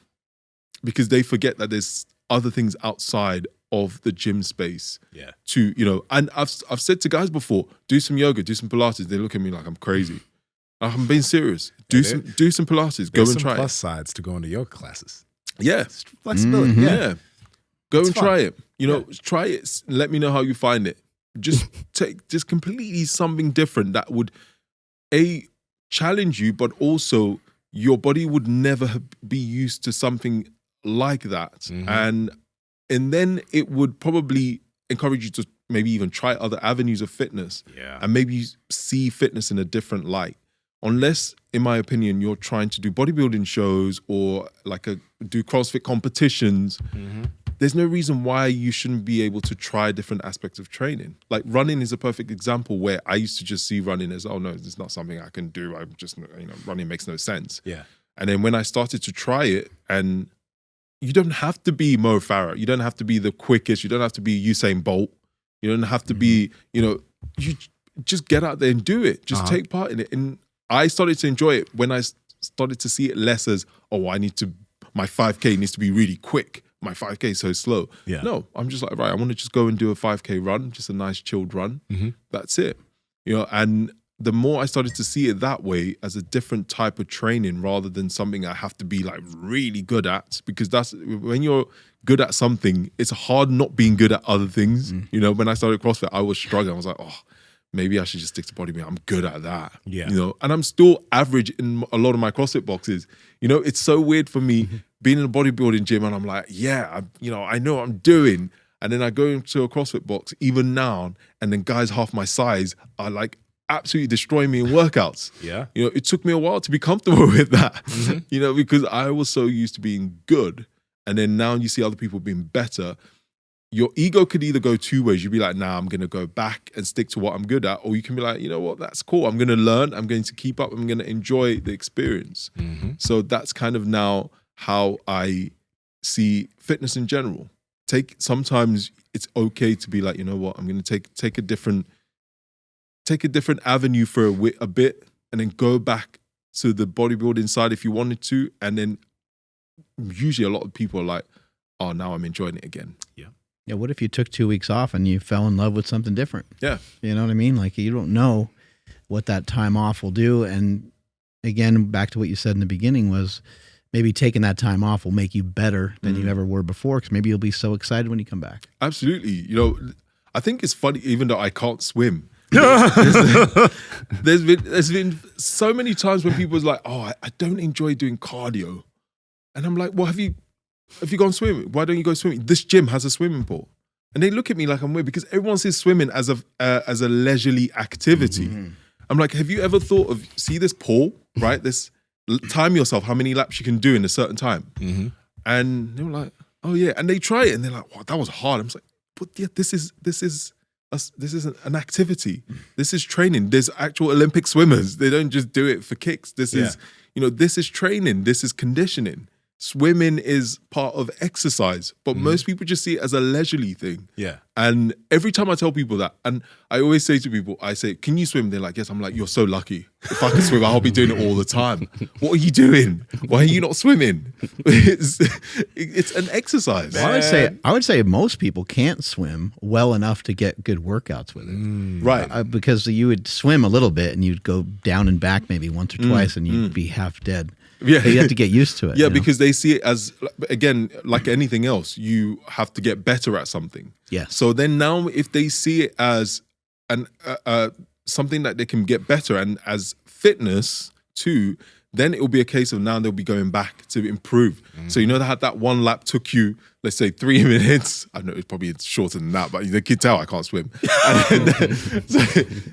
because they forget that there's other things outside of the gym space. To, you know, and I've said to guys before, do some yoga, do some Pilates. They look at me like I'm crazy. I'm being serious. Do some Pilates. Go and try it. There's some plus sides to going to yoga classes. Yeah. It's flexibility. Yeah. Go and try it. You know, try it. Let me know how you find it. Just take just completely something different that would challenge you, but also your body would never be used to something like that. And then it would probably encourage you to maybe even try other avenues of fitness. And maybe see fitness in a different light. Unless, in my opinion, you're trying to do bodybuilding shows or do CrossFit competitions, there's no reason why you shouldn't be able to try different aspects of training. Like running is a perfect example where I used to just see running as, oh no, it's not something I can do. I'm just, running makes no sense. Yeah. And then when I started to try it, and you don't have to be Mo Farah, you don't have to be the quickest, you don't have to be Usain Bolt, you don't have to be, you just get out there and do it. Just take part in it. And I started to enjoy it when I started to see it less as, my 5K needs to be really quick. My 5K is so slow. Yeah. No, I'm just like, right, I want to just go and do a 5K run, just a nice chilled run. That's it. And the more I started to see it that way as a different type of training rather than something I have to be like really good at, because that's when you're good at something, it's hard not being good at other things. When I started CrossFit, I was struggling. I was like, maybe I should just stick to bodybuilding. I'm good at that. Yeah. And I'm still average in a lot of my CrossFit boxes. It's so weird for me being in a bodybuilding gym and I'm like, I know what I'm doing. And then I go into a CrossFit box even now, and then guys half my size are like absolutely destroying me in workouts. Yeah. It took me a while to be comfortable with that, because I was so used to being good. And then now you see other people being better. Your ego could either go two ways. You'd be like, nah, I'm going to go back and stick to what I'm good at. Or you can be like, you know what, that's cool. I'm going to learn. I'm going to keep up. I'm going to enjoy the experience. So that's kind of now how I see fitness in general. Sometimes it's okay to be like, you know what, I'm going to take a different avenue for a bit, and then go back to the bodybuilding side if you wanted to. And then usually a lot of people are like, oh, now I'm enjoying it again. Yeah, what if you took 2 weeks off and you fell in love with something different? Yeah. You know what I mean? Like, you don't know what that time off will do. And again, back to what you said in the beginning was maybe taking that time off will make you better than you ever were before, because maybe you'll be so excited when you come back. Absolutely. I think it's funny, even though I can't swim. There's been so many times when people was like, oh, I don't enjoy doing cardio. And I'm like, well, have you gone swimming? Why don't you go swimming? This gym has a swimming pool. And they look at me like I'm weird, because everyone sees swimming as a leisurely activity. I'm like, have you ever thought of, see this pool, right? Time yourself how many laps you can do in a certain time. And they were like, oh yeah. And they try it and they're like, wow, that was hard. I'm just like, but yeah, this is an activity. This is training. There's actual Olympic swimmers. They don't just do it for kicks. This is training. This is conditioning. Swimming is part of exercise, but most people just see it as a leisurely thing. Yeah. And every time I tell people that, and I always say to people, I say, can you swim? They're like, yes. I'm like, you're so lucky. If I could swim, I'll be doing it all the time. What are you doing? Why are you not swimming? It's an exercise. Well, I would say most people can't swim well enough to get good workouts with it. Right. Because you would swim a little bit and you'd go down and back maybe once or twice and you'd be half dead. Yeah. You have to get used to it. Yeah, because they see it as, again, like anything else, you have to get better at something. Yes. So then now if they see it as something that they can get better and as fitness too, then it will be a case of now they'll be going back to improve. So you know that one lap took you, let's say 3 minutes. I know it's probably shorter than that, but they can tell I can't swim.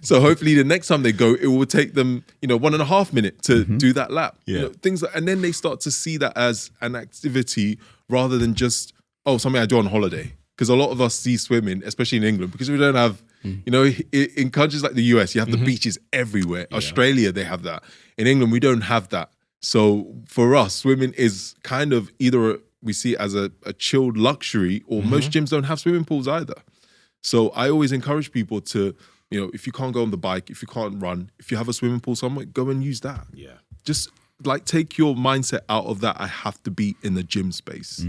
So hopefully the next time they go, it will take them 1.5 minutes to do that lap. Yeah. And then they start to see that as an activity rather than just, something I do on holiday. Because a lot of us see swimming, especially in England, because we don't have, in countries like the US, you have the beaches everywhere. Yeah. Australia, they have that. In England, we don't have that. So for us, swimming is kind of either we see it as a chilled luxury, or most gyms don't have swimming pools either. So I always encourage people to, if you can't go on the bike, if you can't run, if you have a swimming pool somewhere, go and use that. Yeah. Just like take your mindset out of that. I have to be in the gym space.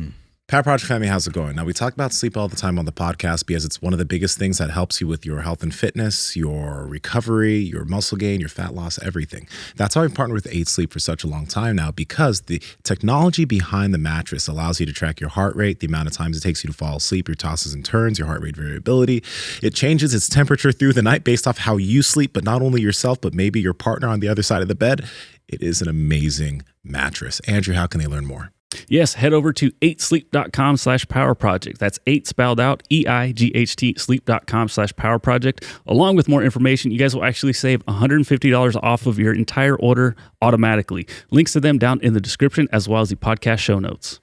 Power Project family, how's it going? Now, we talk about sleep all the time on the podcast because it's one of the biggest things that helps you with your health and fitness, your recovery, your muscle gain, your fat loss, everything. That's why we partnered with 8 Sleep for such a long time now, because the technology behind the mattress allows you to track your heart rate, the amount of times it takes you to fall asleep, your tosses and turns, your heart rate variability. It changes its temperature through the night based off how you sleep, but not only yourself, but maybe your partner on the other side of the bed. It is an amazing mattress. Andrew, how can they learn more? Yes, head over to 8sleep.com/power project. That's 8 spelled out, EIGHT, sleep.com/power project. Along with more information, you guys will actually save $150 off of your entire order automatically. Links to them down in the description, as well as the podcast show notes.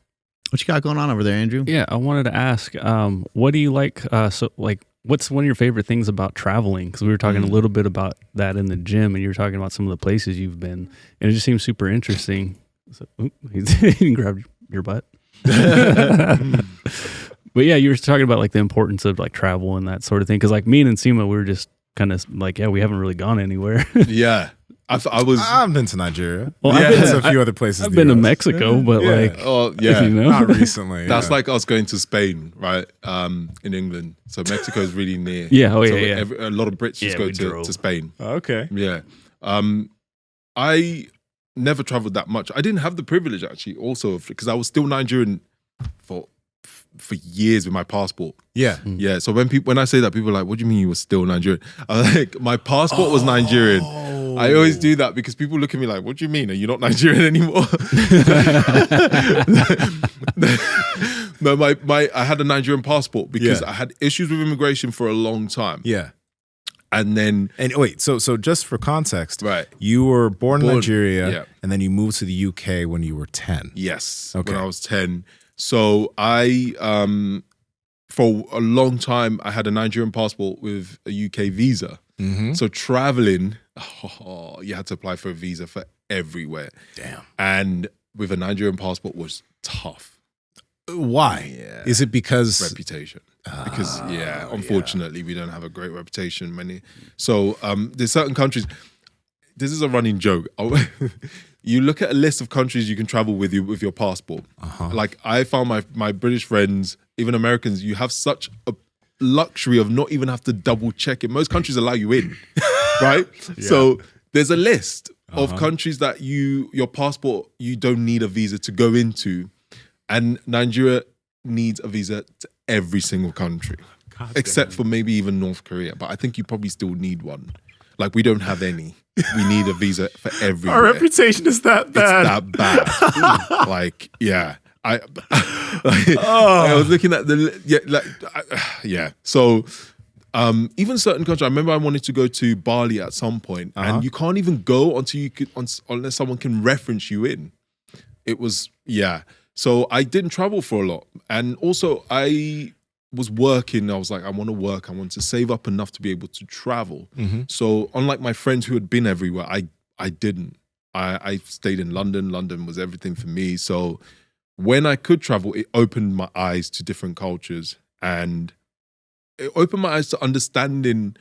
What you got going on over there, Andrew? Yeah, I wanted to ask, what do you like? What's one of your favorite things about traveling? Because we were talking a little bit about that in the gym, and you were talking about some of the places you've been, and it just seems super interesting. So, he grabbed your butt. But yeah, you were talking about like the importance of like travel and that sort of thing. Because like me and Nsima, we were just kind of like, yeah, we haven't really gone anywhere. Yeah. I've been to Nigeria. Well, I've been to a few other places. I've been to Mexico, but like, yeah, you know? Not recently. That's like us going to Spain, right? In England. So Mexico is really near. Yeah, so yeah. A lot of Brits just go to Spain. Okay. Yeah. I never traveled that much. I didn't have the privilege actually also because I was still Nigerian for years with my passport. Yeah. Yeah. So when I say that, people are like, what do you mean you were still Nigerian? I'm like, my passport was Nigerian. I always do that because people look at me like, what do you mean? Are you not Nigerian anymore? No, I had a Nigerian passport because I had issues with immigration for a long time. Yeah. And wait, so just for context, right? You were born in Nigeria, and then you moved to the UK when you were 10. Yes, okay. When I was 10. So I, for a long time, I had a Nigerian passport with a UK visa. Mm-hmm. So traveling, you had to apply for a visa for everywhere. Damn. And with a Nigerian passport was tough. Why? Yeah. Is it because reputation? Because unfortunately, we don't have a great reputation. So there's certain countries. This is a running joke. You look at a list of countries you can travel with your passport. Like I found my British friends, even Americans, you have such a luxury of not even have to double check it. Most countries allow you in, right? Yeah. So there's a list of countries that your passport, you don't need a visa to go into. And Nigeria needs a visa to every single country, except for maybe even North Korea. But I think you probably still need one. Like we don't have any. We need a visa for everywhere. Our reputation is that bad. It's that bad. Like, yeah. I was looking at So even certain countries, I remember I wanted to go to Bali at some point, and you can't even go unless someone can reference you in. It was, So I didn't travel for a lot. And also I was working. I was like, I want to work. I want to save up enough to be able to travel. Mm-hmm. So unlike my friends who had been everywhere, I didn't. I stayed in London. London was everything for me. So when I could travel, it opened my eyes to different cultures. And it opened my eyes to understanding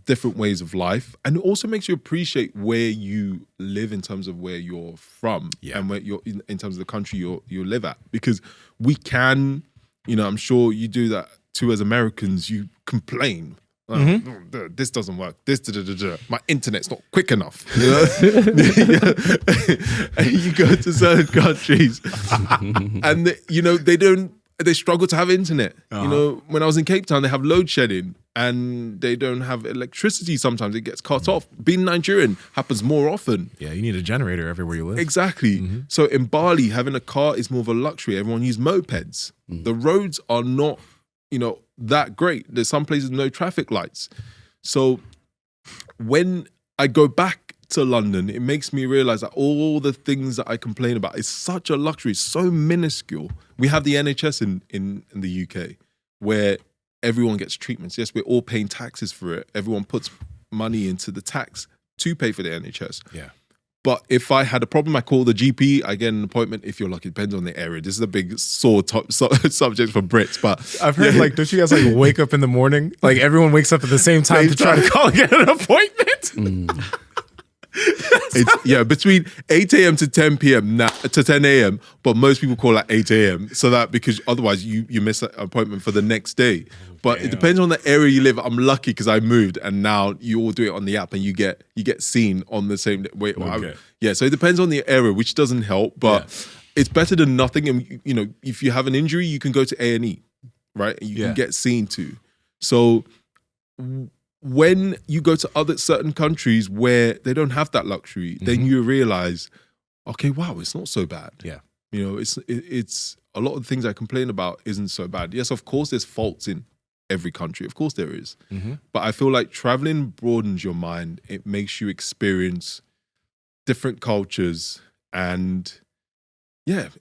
different ways of life. And it also makes you appreciate where you live in terms of where you're from and where you're in terms of the country you live at. Because we can, I'm sure you do that too as Americans, you complain. This doesn't work. My internet's not quick enough. And you go to certain countries and they struggle to have internet. When I was in Cape Town, they have load shedding and they don't have electricity. Sometimes it gets cut off. Being Nigerian happens more often. Yeah, you need a generator everywhere you live. Exactly. Mm-hmm. So in Bali, having a car is more of a luxury. Everyone uses mopeds. The roads are not, that great. There's some places no traffic lights. So when I go back to London, it makes me realize that all the things that I complain about is such a luxury. It's so minuscule. We have the NHS in the UK where everyone gets treatments. Yes, we're all paying taxes for it. Everyone puts money into the tax to pay for the NHS. Yeah. But if I had a problem, I call the GP, I get an appointment. If you're lucky, it depends on the area. This is a big sore subject for Brits. But I've heard, don't you guys wake up in the morning? Like everyone wakes up at the same time to try to call and get an appointment? It's between 8 a.m. to 10 p.m. to 10 a.m. But most people call at 8 a.m. So that because otherwise you miss an appointment for the next day. But it depends on the area you live. I'm lucky because I moved and now you all do it on the app and you get seen on the same way. Okay. So it depends on the area, which doesn't help, but it's better than nothing. And if you have an injury, you can go to A&E, right? And you can get seen too. So when you go to certain countries where they don't have that luxury, then you realize, okay, wow, it's not so bad. Yeah. It's a lot of things I complain about isn't so bad. Yes, of course there's faults in every country. Of course there is. But I feel like traveling broadens your mind. It makes you experience different cultures and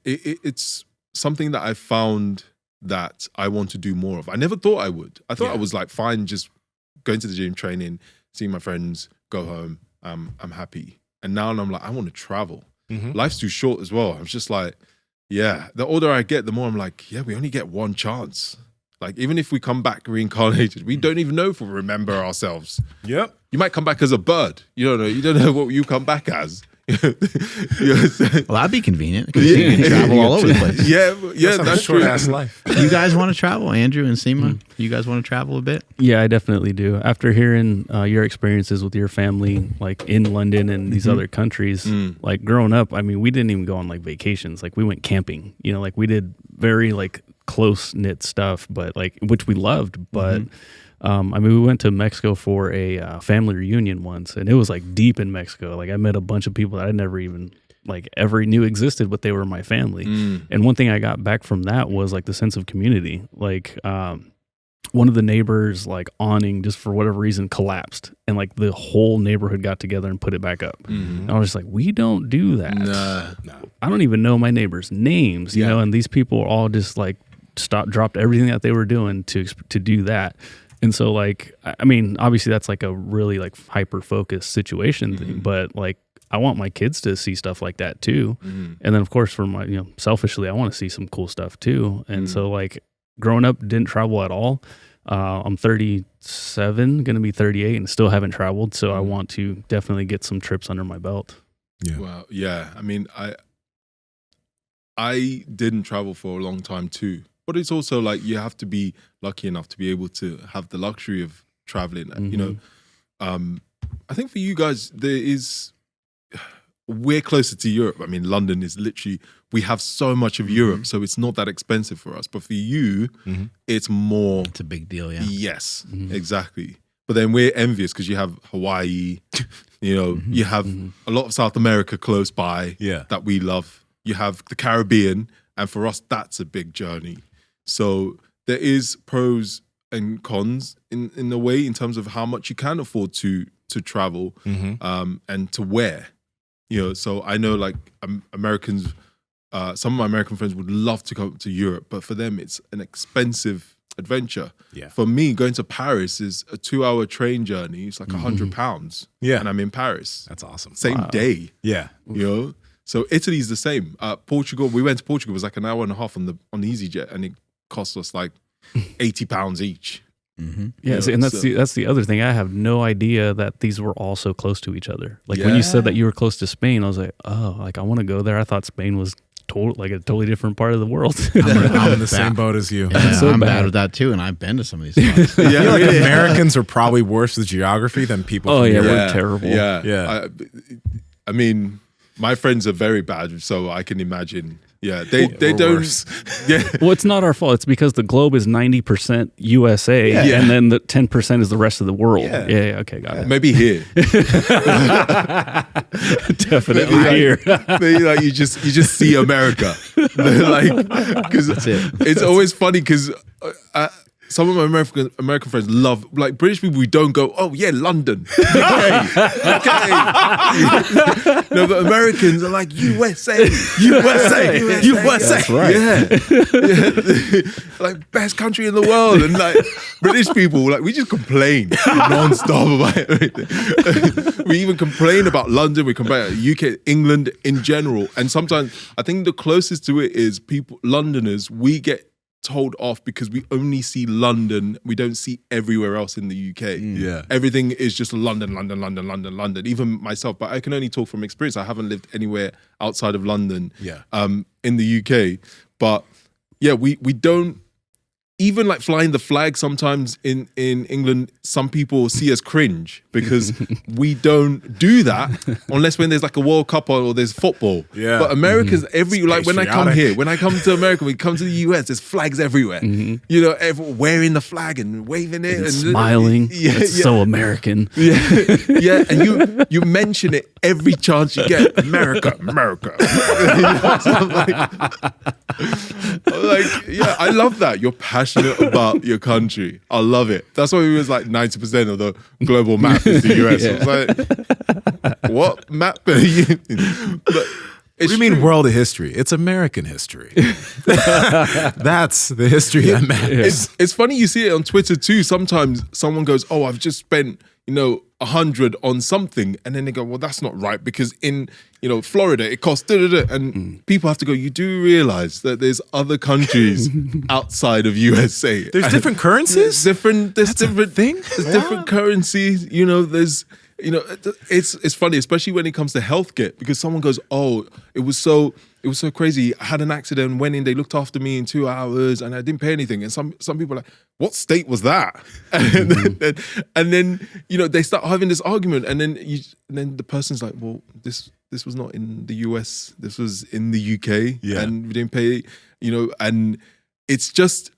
it's something that I found that I want to do more of. I never thought I would. I thought I was like fine, just going to the gym, training, seeing my friends, go home. I'm happy. And now I'm like, I want to travel. Life's too short as well. I'm just like, yeah. The older I get, the more I'm like, yeah, we only get one chance. Like, even if we come back reincarnated, we don't even know if we'll remember ourselves. Yep. You might come back as a bird. You don't know. You don't know what you come back as. Well, that'd be convenient because you can travel all over the place. Yeah, that's a short true. ass life. You guys want to travel, Andrew and Nsima? You guys want to travel a bit? Yeah, I definitely do. After hearing your experiences with your family, like in London and these other countries, like growing up, I mean, we didn't even go on like vacations. Like we went camping, you know, like we did very like close knit stuff, but like, which we loved. But I mean, we went to Mexico for a family reunion once, and it was like deep in Mexico. Like I met a bunch of people that I never even like ever knew existed, but they were my family. And one thing I got back from that was like the sense of community. Like one of the neighbors' like awning, just for whatever reason, collapsed, and like the whole neighborhood got together and put it back up. And I was just like, we don't do that. Nah. I don't even know my neighbors' names, you know. And these people all just like dropped everything that they were doing to do that. And so, like, I mean, obviously that's like a really like hyper focused situation thing, but like I want my kids to see stuff like that too. And then of course, for my, you know, selfishly, I want to see some cool stuff too. And so like growing up, didn't travel at all. I'm 37, going to be 38 and still haven't traveled. So I want to definitely get some trips under my belt. Yeah. Well, yeah. I mean, I didn't travel for a long time too. But it's also like you have to be lucky enough to be able to have the luxury of traveling. You know, I think for you guys, we're closer to Europe. I mean, London is literally, we have so much of Europe, so it's not that expensive for us. But for you, it's more. It's a big deal, yeah. Yes, exactly. But then we're envious because you have Hawaii, you know, you have a lot of South America close by that we love. You have the Caribbean, and for us, that's a big journey. So there is pros and cons in a way in terms of how much you can afford to travel and to where, you know. So I know like Americans, some of my American friends would love to come to Europe, but for them it's an expensive adventure. Yeah. For me, going to Paris is a 2-hour train journey. It's like £100. Yeah. And I'm in Paris. That's awesome. Same day. Yeah. You know. So Italy's the same. Portugal, we went to Portugal. It was like an hour and a half on the EasyJet, and it cost us like £80 each. Yeah, and that's the other thing. I have no idea that these were all so close to each other. Like when you said that you were close to Spain, I was like, oh, like I want to go there. I thought Spain was like a totally different part of the world. I'm in the same boat as you. Yeah, so I'm bad. bad with that too, and I've been to some of these spots. I feel like Americans are probably worse with geography than people. Oh from yeah, Europe. we're terrible. Yeah. I mean, my friends are very bad, so I can imagine. Yeah, they don't. Worse. Yeah, Well, it's not our fault. It's because the globe is 90% USA, and then the 10% is the rest of the world. Yeah. Okay, got it. maybe here. Definitely here. Maybe like you just see America, like because it's always funny because. Some of my American friends love, like British people, we don't go, oh yeah, London. Okay. No, but Americans are like, USA. That's right. Yeah. Like best country in the world. And like British people, like we just complain non-stop about everything. We even complain about London, we complain about UK, England in general. And sometimes I think the closest to it is Londoners, we get told off because we only see London. We don't see everywhere else in the UK. Yeah. Everything is just London. Even myself, but I can only talk from experience. I haven't lived anywhere outside of London in the UK. But yeah, we don't even like flying the flag sometimes in England, some people see us cringe because we don't do that unless when there's like a World Cup or there's football. Yeah. But Americans, like when I come patriotic. here, when I come to America, we come to the US, there's flags everywhere. You know, everyone wearing the flag and waving it. And And smiling. It's so American. Yeah, and you mention it every chance you get. America. I'm like, yeah, I love that. You're passionate about your country. I love it. That's why we was like 90% of the global map is the US. I was like, what map are you? But What do you mean world of history? It's American history. That's the history that matters. It's funny you see it on Twitter too. Sometimes someone goes, "Oh, I've just spent 100 on something," and then they go, "Well, that's not right because in Florida it costs and people have to go. You do realize that there's other countries outside of USA. There's different currencies. There's different currencies. It's funny, especially when it comes to healthcare, because someone goes, "Oh, it was so crazy. I had an accident, went in, they looked after me in 2 hours, and I didn't pay anything." And some people are like, "What state was that?" and then they start having this argument, and then the person's like, "Well, this was not in the US. This was in the UK, and we didn't pay." And it's just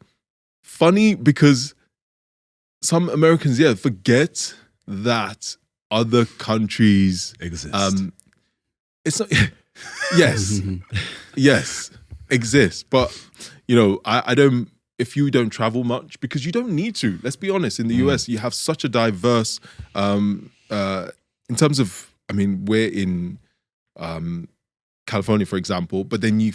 funny because some Americans, forget that other countries exist. It's not. Yes, exists. But I don't. If you don't travel much, because you don't need to. Let's be honest. In the US, you have such a diverse. In terms of, we're in California, for example, but then you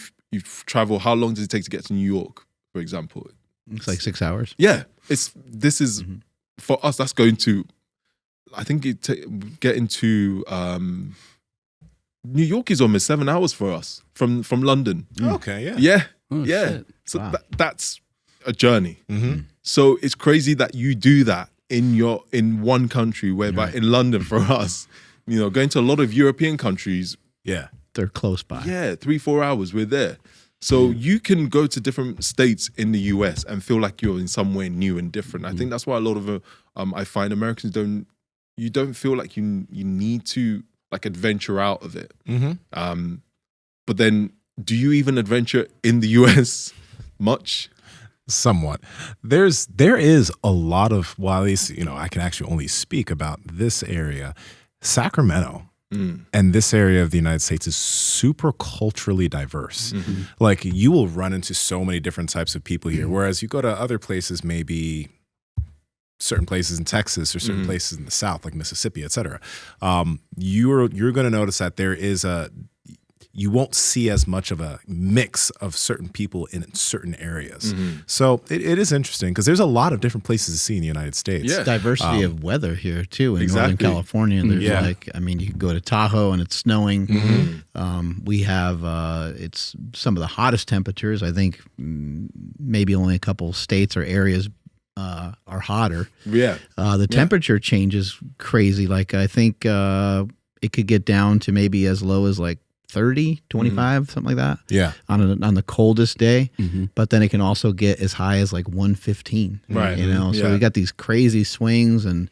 travel. How long does it take to get to New York, for example? It's like 6 hours. Yeah, this is for us. That's going to. I think getting to New York is almost 7 hours for us from London. Okay, yeah. Oh, shit. So Wow. that's a journey. So it's crazy that you do that in one country, whereby in London for us, going to a lot of European countries. Yeah, They're close by. 3-4 hours we're there. So you can go to different states in the US and feel like you're in somewhere new and different. I think that's why a lot of I find Americans don't feel like you need to like adventure out of it. But then do you even adventure in the US much? somewhat. There is a lot of, well, at least, I can actually only speak about this area. Sacramento and this area of the United States is super culturally diverse. Like, you will run into so many different types of people here, whereas you go to other places, maybe certain places in Texas or certain places in the South, like Mississippi, et cetera, you're going to notice that you won't see as much of a mix of certain people in certain areas. So it is interesting because there's a lot of different places to see in the United States. Yeah. Diversity of weather here too. In Northern California, there's you could go to Tahoe and it's snowing. We have, it's some of the hottest temperatures. I think maybe only a couple states or areas are hotter. The temperature changes crazy. Like, I think it could get down to maybe as low as like 30, 25, something like that. Yeah. On the coldest day. But then it can also get as high as like 115. Right. So we got these crazy swings, and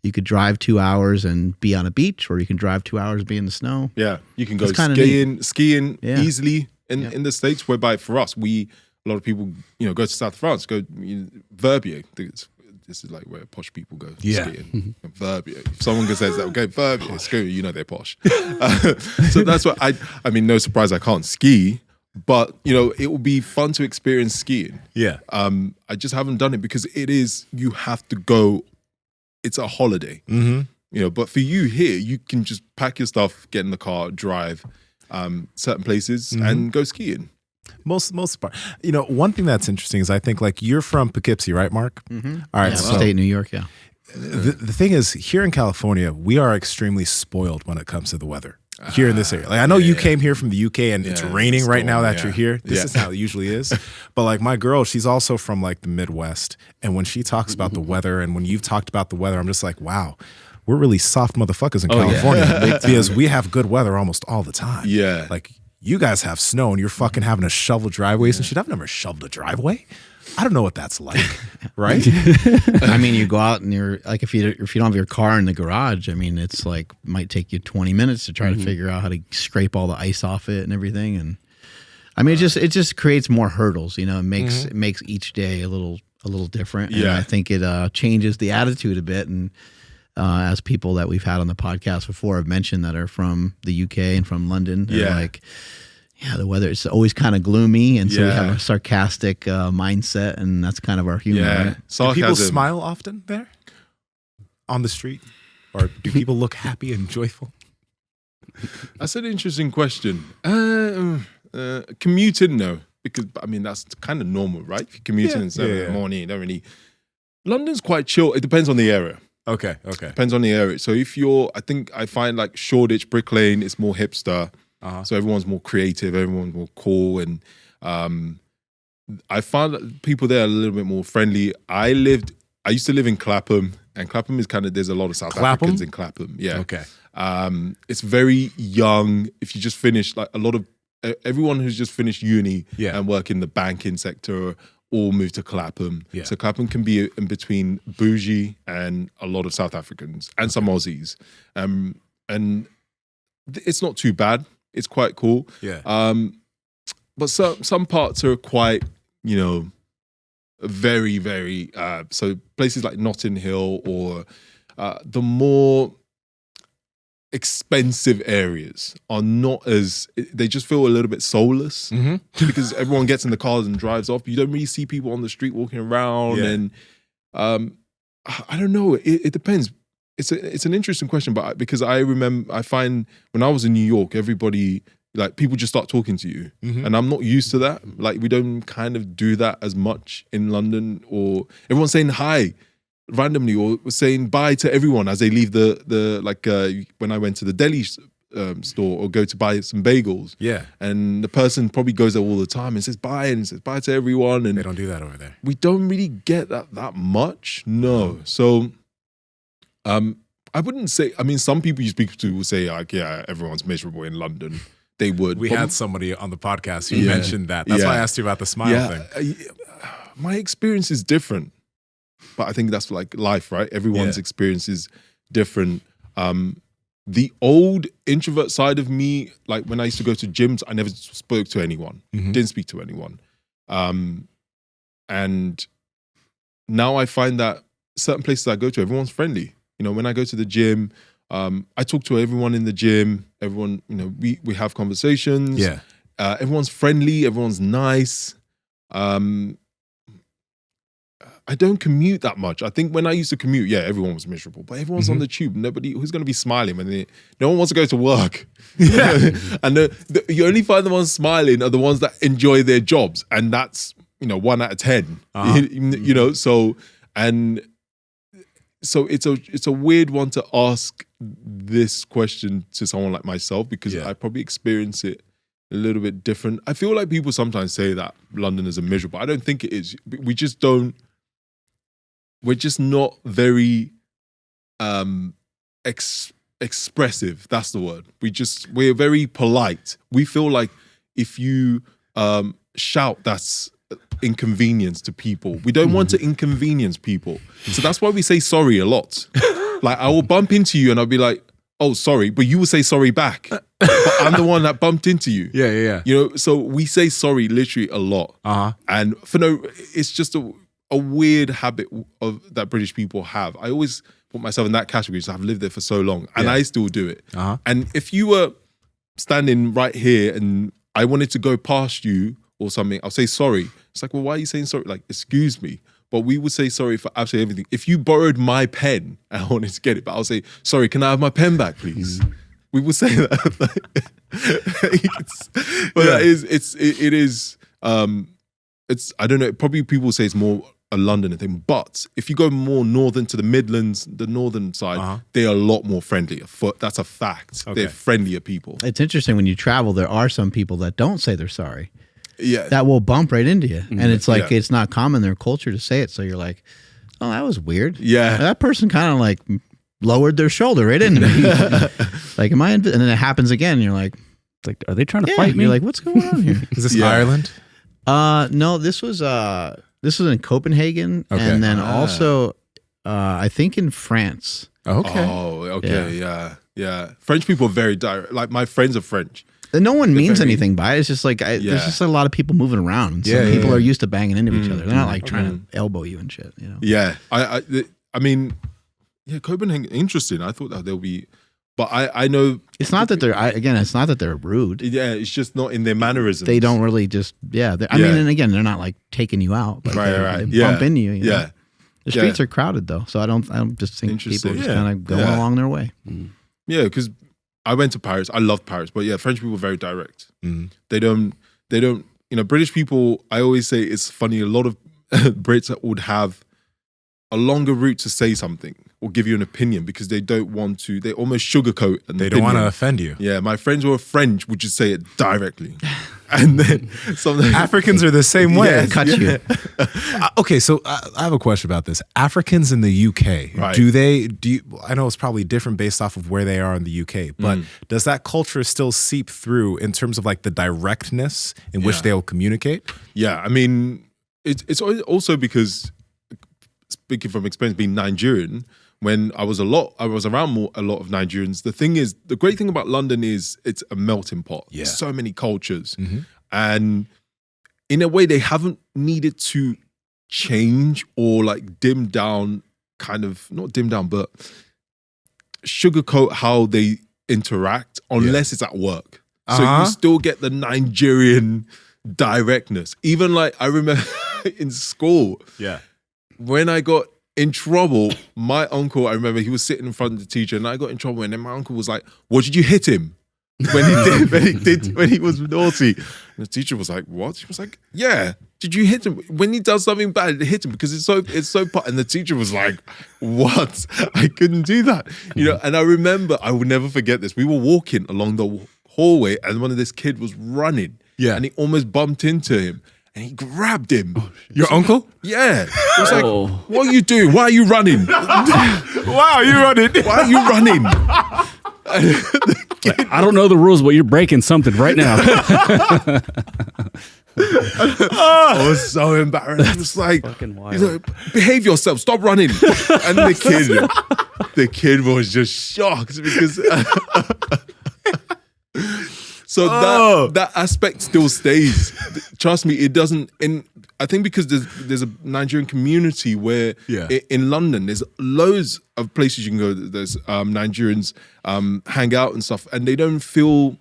you could drive 2 hours and be on a beach, or you can drive 2 hours and be in the snow. Yeah. You can go It's skiing easily in the States, whereby for us, a lot of people, go to South France, go Verbier. This is like where posh people go skiing. Verbier. If someone says that, okay, Verbier, screw, they're posh. So that's what I mean, no surprise I can't ski, but it will be fun to experience skiing. Yeah. I just haven't done it because you have to go, it's a holiday. But for you here, you can just pack your stuff, get in the car, drive certain places and go skiing. Most part. One thing that's interesting is I think, like, you're from Poughkeepsie, right, Mark? All right. So Upstate New York, yeah. The thing is, here in California, we are extremely spoiled when it comes to the weather here in this area. Like, I know you came here from the UK and it's raining right now that you're here. This is how it usually is. But like, my girl, she's also from like the Midwest. And when she talks about the weather, and when you've talked about the weather, I'm just like, wow, we're really soft motherfuckers in California because we have good weather almost all the time. Yeah. Like, you guys have snow and you're fucking having to shovel driveways and shit. I've never shoveled a driveway. I don't know what that's like, right? I mean, you go out and you're like, if you don't have your car in the garage, I mean, it's like, might take you 20 minutes to try to figure out how to scrape all the ice off it and everything. And I mean, it just creates more hurdles. It makes each day a little different. And I think it changes the attitude a bit. And as people that we've had on the podcast before have mentioned that are from the UK and from London, they're like, the weather is always kind of gloomy, and so we have a sarcastic mindset, and that's kind of our humor. Right? Do people smile often there on the street, or do people look happy and joyful? That's an interesting question. Commuting, no. Because, I mean, that's kind of normal, right? If you're commuting at 7 in the morning, you don't really... London's quite chill. It depends on the area. Okay. Depends on the area. So if you're... I find like Shoreditch, Brick Lane, it's more hipster. So everyone's more creative, everyone's more cool. And I found that people there are a little bit more friendly. I used to live in Clapham, and Clapham is kind of... There's a lot of South Africans in Clapham. Yeah. Okay. It's very young. If you just finished, like a lot of... Everyone who's just finished uni and work in the banking sector all move to Clapham. Yeah. So Clapham can be in between bougie and a lot of South Africans and some Aussies. And it's not too bad. It's quite cool. Yeah. But some parts are quite, very, very... so places like Notting Hill or the more... expensive areas are not as, they just feel a little bit soulless because everyone gets in the cars and drives off. You don't really see people on the street walking around and I don't know. It depends. It's an interesting question, but because I find when I was in New York, everybody, like people just start talking to you and I'm not used to that. Like we don't kind of do that as much in London, or everyone's saying hi randomly or saying bye to everyone as they leave the when I went to the deli store or go to buy some bagels. Yeah. And the person probably goes there all the time and says bye to everyone. And they don't do that over there. We don't really get that much. No. So I wouldn't say, I mean, some people you speak to will say like, yeah, everyone's miserable in London. They would. We had somebody on the podcast who mentioned that. That's why I asked you about the smile thing. My experience is different. But I think that's like life, right? Everyone's experience is different. The old introvert side of me, like when I used to go to gyms, I never spoke to anyone, didn't speak to anyone. And now I find that certain places I go to, everyone's friendly. When I go to the gym, I talk to everyone in the gym. Everyone, we have conversations. Yeah. Everyone's friendly. Everyone's nice. I don't commute that much. I think when I used to commute, everyone was miserable. But everyone's on the tube. Nobody who's going to be smiling when no one wants to go to work. Yeah. And you only find the ones smiling are the ones that enjoy their jobs, and that's 1 out of 10. So it's a weird one to ask this question to someone like myself because I probably experience it a little bit different. I feel like people sometimes say that Londoners are miserable. I don't think it is. We just don't. We're just not very expressive. That's the word. We're very polite. We feel like if you shout, that's inconvenience to people. We don't want to inconvenience people. So that's why we say sorry a lot. Like I will bump into you and I'll be like, oh, sorry. But you will say sorry back. But I'm the one that bumped into you. Yeah. So we say sorry literally a lot. And it's just a weird habit of that British people have. I always put myself in that category because I've lived there for so long and I still do it. And if you were standing right here and I wanted to go past you or something, I'll say sorry. It's like, well, why are you saying sorry? Like, excuse me. But we would say sorry for absolutely everything. If you borrowed my pen and I wanted to get it, but I'll say, sorry, can I have my pen back, please? We would say that. I don't know, probably people say it's more a London thing, but if you go more northern to the Midlands, the northern side, they are a lot more friendlier. That's a fact. Okay. They're friendlier people. It's interesting when you travel, there are some people that don't say they're sorry. Yeah. That will bump right into you. And it's like, it's not common in their culture to say it. So you're like, oh, that was weird. Yeah. That person kind of like lowered their shoulder right into me. Like, am I? And then it happens again. And you're like, are they trying to fight me? You're like, what's going on here? Is this Ireland? No, this was in Copenhagen, and then also I think in France. Okay. Oh, okay, yeah. French people are very direct. Like my friends are French. And no one means anything by it. It's just like there's just a lot of people moving around. Some people are used to banging into each other. They're not like trying to elbow you and shit. Yeah, I mean, Copenhagen, interesting. I thought that there'll be. But I know it's not that they're it's not that they're rude. Yeah, it's just not in their mannerisms. They don't really just I mean, and again, they're not like taking you out. Like right. They bump into you. You know? The streets are crowded though, so I don't just think people just kind of going along their way. Yeah, because I went to Paris. I loved Paris, but yeah, French people are very direct. They don't. British people. I always say it's funny. A lot of Brits would have a longer route to say something or give you an opinion because they don't want to. They almost sugarcoat. They don't want to offend you. Yeah, my friends who are French would just say it directly, and then some Africans are the same way. Yeah, cut you. Okay, so I have a question about this. Africans in the UK, right. I know it's probably different based off of where they are in the UK, but does that culture still seep through in terms of like the directness in which they'll communicate? Yeah, I mean, it's also because, speaking from experience being Nigerian, when I was around a lot of Nigerians, the great thing about London is it's a melting pot. Yeah. So many cultures. And in a way, they haven't needed to change or like dim down, not dim down, but sugarcoat how they interact unless it's at work. So you still get the Nigerian directness. Even like, I remember in school, when I got in trouble, my uncle, I remember he was sitting in front of the teacher and I got in trouble and then my uncle was like, "What, did you hit him?" When he was naughty. And the teacher was like, "What?" He was like, "Yeah, did you hit him? When he does something bad, hit him because it's so and the teacher was like, "What? I couldn't do that." And I remember, I will never forget this. We were walking along the hallway and one of this kid was running. Yeah. And he almost bumped into him. And he grabbed him. Your uncle? Yeah. He was like, "What are you doing? Why are you running? Why are you running? Why are you running?" I don't know the rules, but you're breaking something right now. I was so embarrassed. He was like, "Behave yourself. Stop running." And the kid was just shocked because... So that aspect still stays. Trust me, it doesn't. I think because there's a Nigerian community where in London there's loads of places you can go. There's Nigerians hang out and stuff, and they don't feel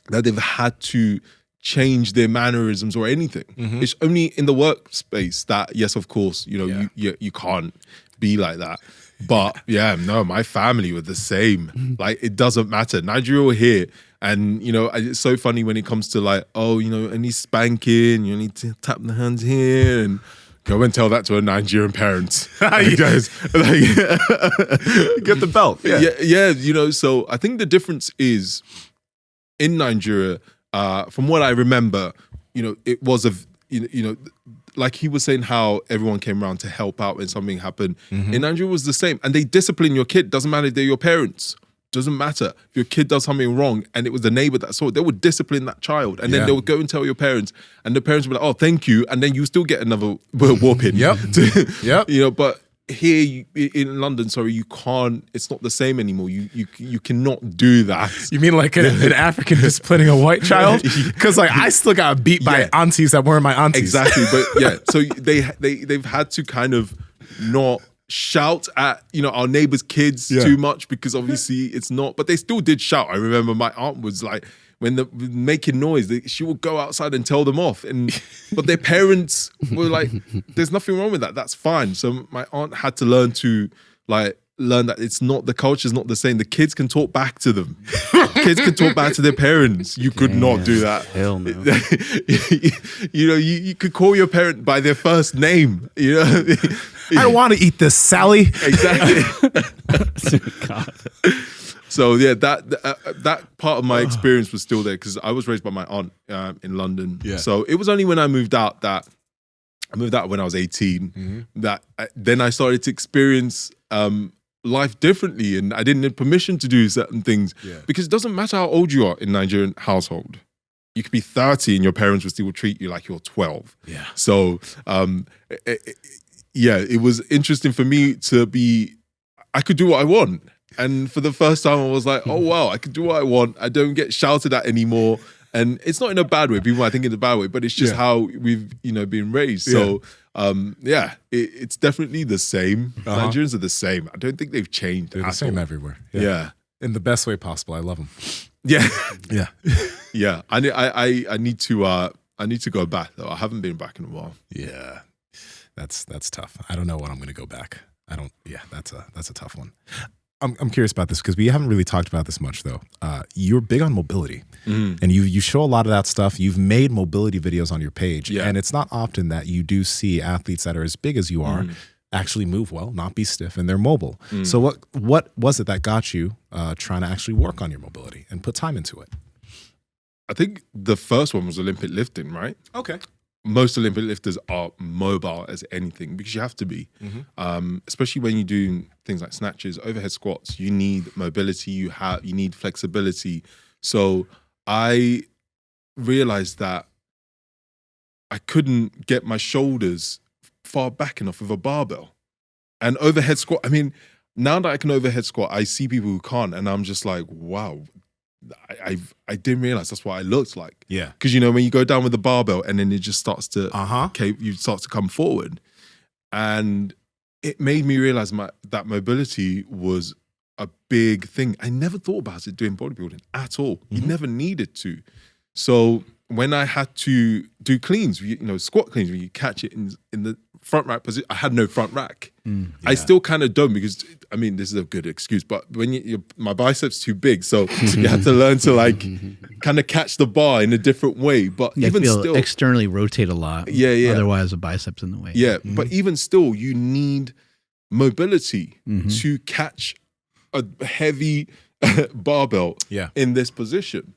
that they've had to change their mannerisms or anything. It's only in the workspace that, yes, of course, you can't be like that. But yeah, no, my family were the same. Like, it doesn't matter. Nigeria were here. And, it's so funny when it comes to like, any spanking, you need to tap the hands here and go and tell that to a Nigerian parent. Get the belt. Yeah. So I think the difference is in Nigeria, from what I remember, it was like he was saying how everyone came around to help out when something happened. In Nigeria, it was the same. And they discipline your kid. Doesn't matter if they're your parents. Doesn't matter. If your kid does something wrong and it was the neighbor that saw it, they would discipline that child. And then they would go and tell your parents. And the parents would be like, "Oh, thank you." And then you still get another whooping. But here in London, you can't, it's not the same anymore. You cannot do that. You mean like an African disciplining a white child? Because like I still got beat by aunties that weren't my aunties. Exactly. But yeah, so they've had to kind of not shout at our neighbors' kids too much because obviously it's not, but they still did shout. I remember my aunt was like, when they're making noise, she would go outside and tell them off. But their parents were like, "There's nothing wrong with that. That's fine." So my aunt had to learn that it's not, the culture's not the same. The kids can talk back to them. Kids can talk back to their parents. You could not do that. Hell no. You could call your parent by their first name. I don't want to eat this, Sally. Exactly. God. So yeah, that part of my experience was still there because I was raised by my aunt in London. Yeah. So it was only when I moved out when I was 18 that then I started to experience life differently, and I didn't need permission to do certain things because it doesn't matter how old you are in Nigerian household. You could be 30 and your parents will still treat you like you're 12. Yeah. So it was interesting for me to be, I could do what I want. And for the first time I was like, oh wow, I can do what I want. I don't get shouted at anymore. And it's not in a bad way. People might think in a bad way, but it's just how we've, been raised. So it's definitely the same. Nigerians are the same. I don't think they've changed. They're the same everywhere. Yeah. In the best way possible. I love them. Yeah. Yeah. Yeah. I need to go back though. I haven't been back in a while. Yeah. That's tough. I don't know when I'm going to go back. That's a tough one. I'm curious about this because we haven't really talked about this much though. You're big on mobility, and you show a lot of that stuff. You've made mobility videos on your page, and it's not often that you do see athletes that are as big as you are actually move well, not be stiff, and they're mobile. So what was it that got you trying to actually work on your mobility and put time into it? I think the first one was Olympic lifting, right? Okay. Most Olympic lifters are mobile as anything because you have to be, especially when you're doing things like snatches, overhead squats. You need mobility. You need flexibility. So I realized that I couldn't get my shoulders far back enough with a barbell. And overhead squat. I mean, now that I can overhead squat, I see people who can't, and I'm just like, wow. I didn't realize that's what I looked like. Yeah. Because, you know, when you go down with the barbell and then it just starts to, you start to come forward. And it made me realize that mobility was a big thing. I never thought about it doing bodybuilding at all. You never needed to. So when I had to do cleans, you know, squat cleans, where you catch it in the front rack position, I had no front rack. I still kind of don't because, I mean, this is a good excuse, but when my biceps too big, so you have to learn to like kind of catch the bar in a different way. But you even still, externally rotate a lot. Yeah. Otherwise, the biceps in the way. Yeah, but even still, you need mobility to catch a heavy barbell in this position,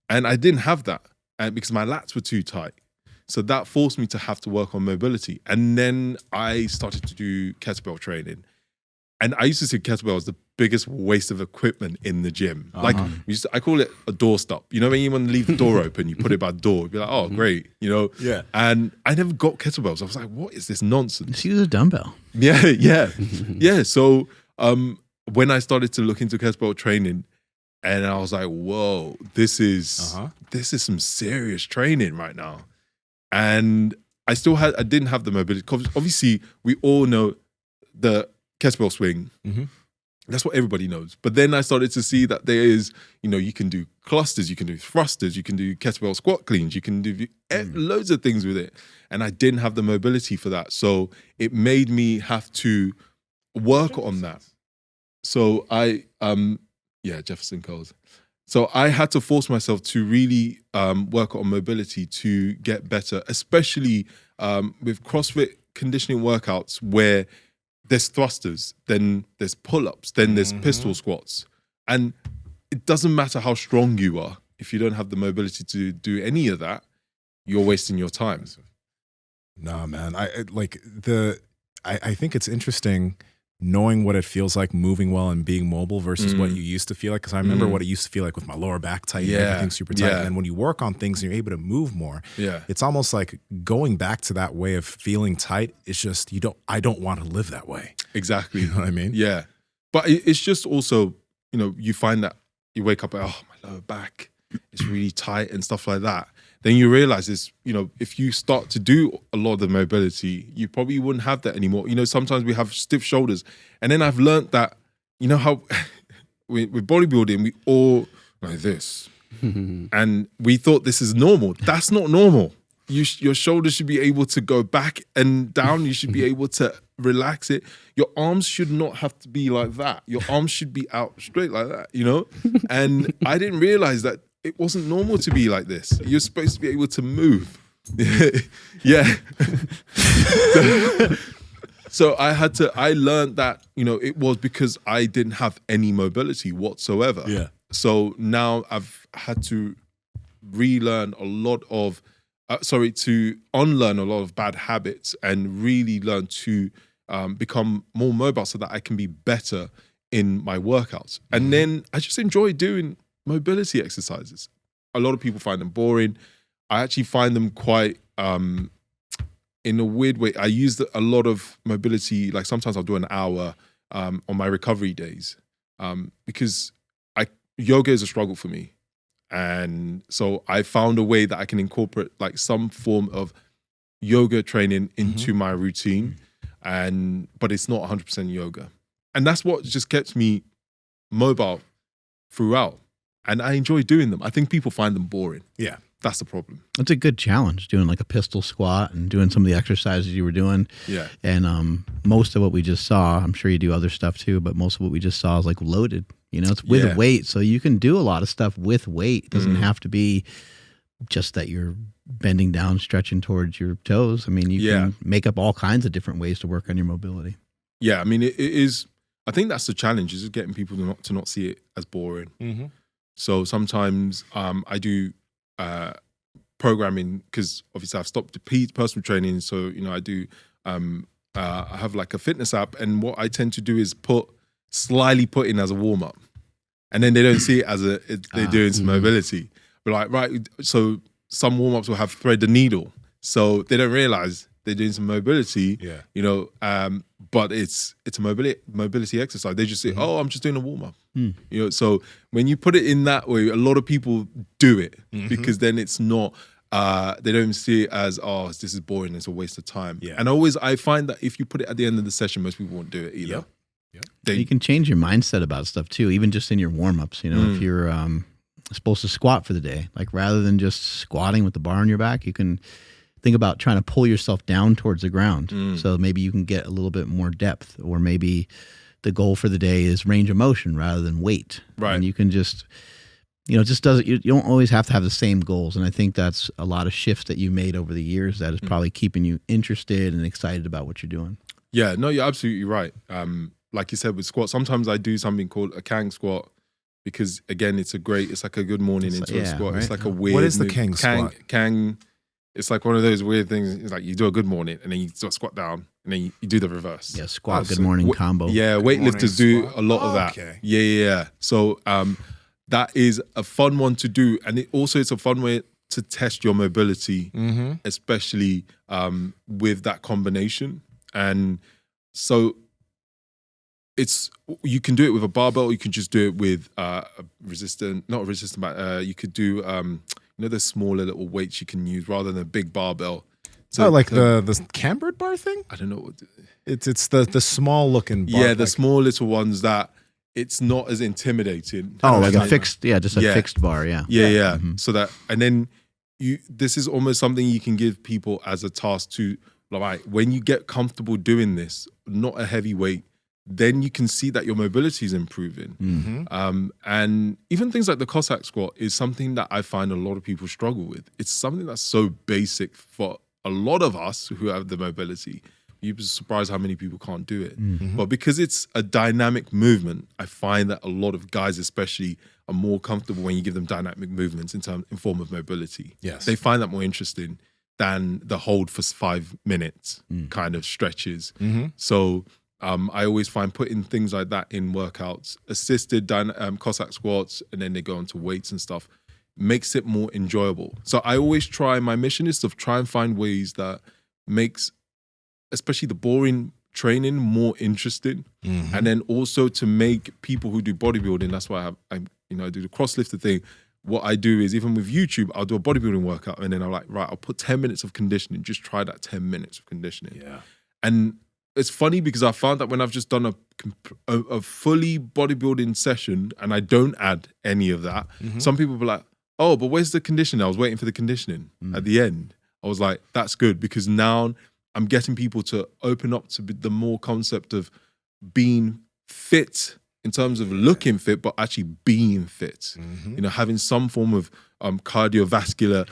and I didn't have that, and because my lats were too tight. So that forced me to have to work on mobility. And then I started to do kettlebell training. And I used to see kettlebell as the biggest waste of equipment in the gym. Like, I call it a doorstop. You know, when you want to leave the door open, you put it by the door. You'd be like, oh, great, you know? Yeah. And I never got kettlebells. I was like, what is this nonsense? Just use a dumbbell. Yeah. So when I started to look into kettlebell training, and I was like, whoa, this is some serious training right now. And I didn't have the mobility. Obviously, we all know the kettlebell swing. That's what everybody knows. But then I started to see that there is, you know, you can do clusters, you can do thrusters, you can do kettlebell squat cleans, you can do loads of things with it. And I didn't have the mobility for that. So it made me have to work on that. So Jefferson Coles. So I had to force myself to really work on mobility to get better, especially with CrossFit conditioning workouts where there's thrusters, then there's pull-ups, then there's pistol squats. And it doesn't matter how strong you are. If you don't have the mobility to do any of that, you're wasting your time. No, man. I think it's interesting knowing what it feels like moving well and being mobile versus what you used to feel like. Because I remember what it used to feel like with my lower back tight and everything super tight. And then when you work on things and you're able to move more, it's almost like going back to that way of feeling tight. It's just, I don't want to live that way. Exactly. You know what I mean? Yeah. But it's just also, you know, you find that you wake up, my lower back is really tight and stuff like that. Then you realize is, you know, if you start to do a lot of the mobility, you probably wouldn't have that anymore. You know, sometimes we have stiff shoulders. And then I've learned that, you know how with bodybuilding, we all like this. And we thought this is normal. That's not normal. Your shoulders should be able to go back and down. You should be able to relax it. Your arms should not have to be like that. Your arms should be out straight like that, you know? And I didn't realize that it wasn't normal to be like this. You're supposed to be able to move. Yeah. So I learned that, you know, it was because I didn't have any mobility whatsoever. Yeah. So now I've had to relearn a lot of, to unlearn a lot of bad habits and really learn to become more mobile so that I can be better in my workouts. And then I just enjoy doing mobility exercises. A lot of people find them boring. I actually find them quite, in a weird way, I use a lot of mobility. Like sometimes I'll do an hour on my recovery days because yoga is a struggle for me. And so I found a way that I can incorporate like some form of yoga training into my routine, but it's not 100% yoga. And that's what just kept me mobile throughout. And I enjoy doing them. I think people find them boring. Yeah. That's the problem. It's a good challenge doing like a pistol squat and doing some of the exercises you were doing. Yeah. And most of what we just saw, I'm sure you do other stuff too, but most of what we just saw is like loaded. You know, it's with weight. So you can do a lot of stuff with weight. It doesn't have to be just that you're bending down, stretching towards your toes. I mean, you can make up all kinds of different ways to work on your mobility. Yeah. I mean, it is, I think that's the challenge, is just getting people to not see it as boring. Mm-hmm. So sometimes I do programming, because obviously I've stopped personal training. So, you know, I do, I have like a fitness app, and what I tend to do is slyly put in as a warm up, and then they don't see it as they're doing some mobility. But like, right, so some warm ups will have thread the needle, so they don't realize they're doing some mobility. Yeah, you know, but it's a mobility exercise. They just say, oh, I'm just doing a warm up. You know, so when you put it in that way, a lot of people do it because then it's not. They don't see it as, oh, this is boring, it's a waste of time. Yeah. And I find that if you put it at the end of the session, most people won't do it either. Yep. You can change your mindset about stuff too, even just in your warm-ups. You know, if you're supposed to squat for the day, like rather than just squatting with the bar on your back, you can think about trying to pull yourself down towards the ground. So maybe you can get a little bit more depth, or maybe the goal for the day is range of motion rather than weight. Right. And you can just, you know, you don't always have to have the same goals. And I think that's a lot of shifts that you made over the years that is probably keeping you interested and excited about what you're doing. Yeah, no, you're absolutely right. Like you said with squat, sometimes I do something called a Kang squat, because again, it's like a good morning into a squat. Right? It's like a weird What is the Kang squat? Kang, it's like one of those weird things. It's like you do a good morning and then you squat down and then you do the reverse. Yeah, squat, good morning combo. Yeah, weightlifters do a lot of that. Okay. Yeah. So that is a fun one to do. And it's a fun way to test your mobility, especially with that combination. And so you can do it with a barbell, you can just do it with you could do you know, the smaller little weights you can use rather than a big barbell. So like the cambered bar thing? I don't know. It's the small looking bar. Yeah, the small little ones that it's not as intimidating. Oh, like a fixed, just a fixed bar, yeah. Yeah. So that, and then this is almost something you can give people as a task to, like, when you get comfortable doing this, not a heavy weight, then you can see that your mobility is improving. And even things like the Cossack squat is something that I find a lot of people struggle with. It's something that's so basic for a lot of us who have the mobility. You'd be surprised how many people can't do it. But because it's a dynamic movement, I find that a lot of guys especially are more comfortable when you give them dynamic movements in form of mobility. Yes. They find that more interesting than the hold for 5 minutes kind of stretches. So I always find putting things like that in workouts, assisted Cossack squats, and then they go into weights and stuff, makes it more enjoyable. So I always my mission is to try and find ways that makes especially the boring training more interesting. And then also to make people who do bodybuilding, that's why I do the CrossLifter thing. What I do is, even with YouTube, I'll do a bodybuilding workout and then I'm like, right, I'll put 10 minutes of conditioning, just try that 10 minutes of conditioning. Yeah. And it's funny because I found that when I've just done a fully bodybuilding session and I don't add any of that, some people be like, oh, but where's the conditioning? I was waiting for the conditioning at the end. I was like, that's good, because now I'm getting people to open up to the more concept of being fit in terms of looking fit, but actually being fit. You know, having some form of cardiovascular,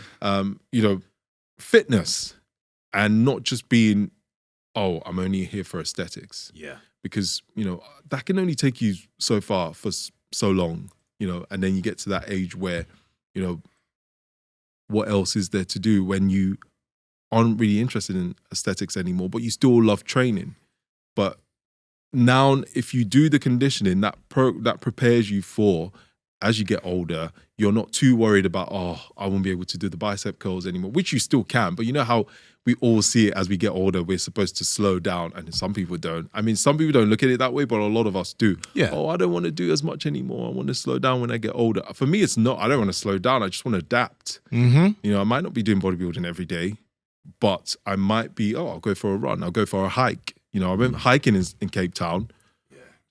fitness, and not just being, oh, I'm only here for aesthetics. Yeah. Because, that can only take you so far for so long, and then you get to that age where, what else is there to do when you aren't really interested in aesthetics anymore, but you still love training. But now if you do the conditioning, that prepares you for, as you get older, you're not too worried about, oh, I won't be able to do the bicep curls anymore, which you still can. But you know how we all see it as we get older, we're supposed to slow down, and some people don't. I mean, some people don't look at it that way, but a lot of us do. Yeah. Oh, I don't want to do as much anymore. I want to slow down when I get older. For me, it's not, I don't want to slow down. I just want to adapt. I might not be doing bodybuilding every day, but I might be, I'll go for a run. I'll go for a hike. I went hiking in Cape Town.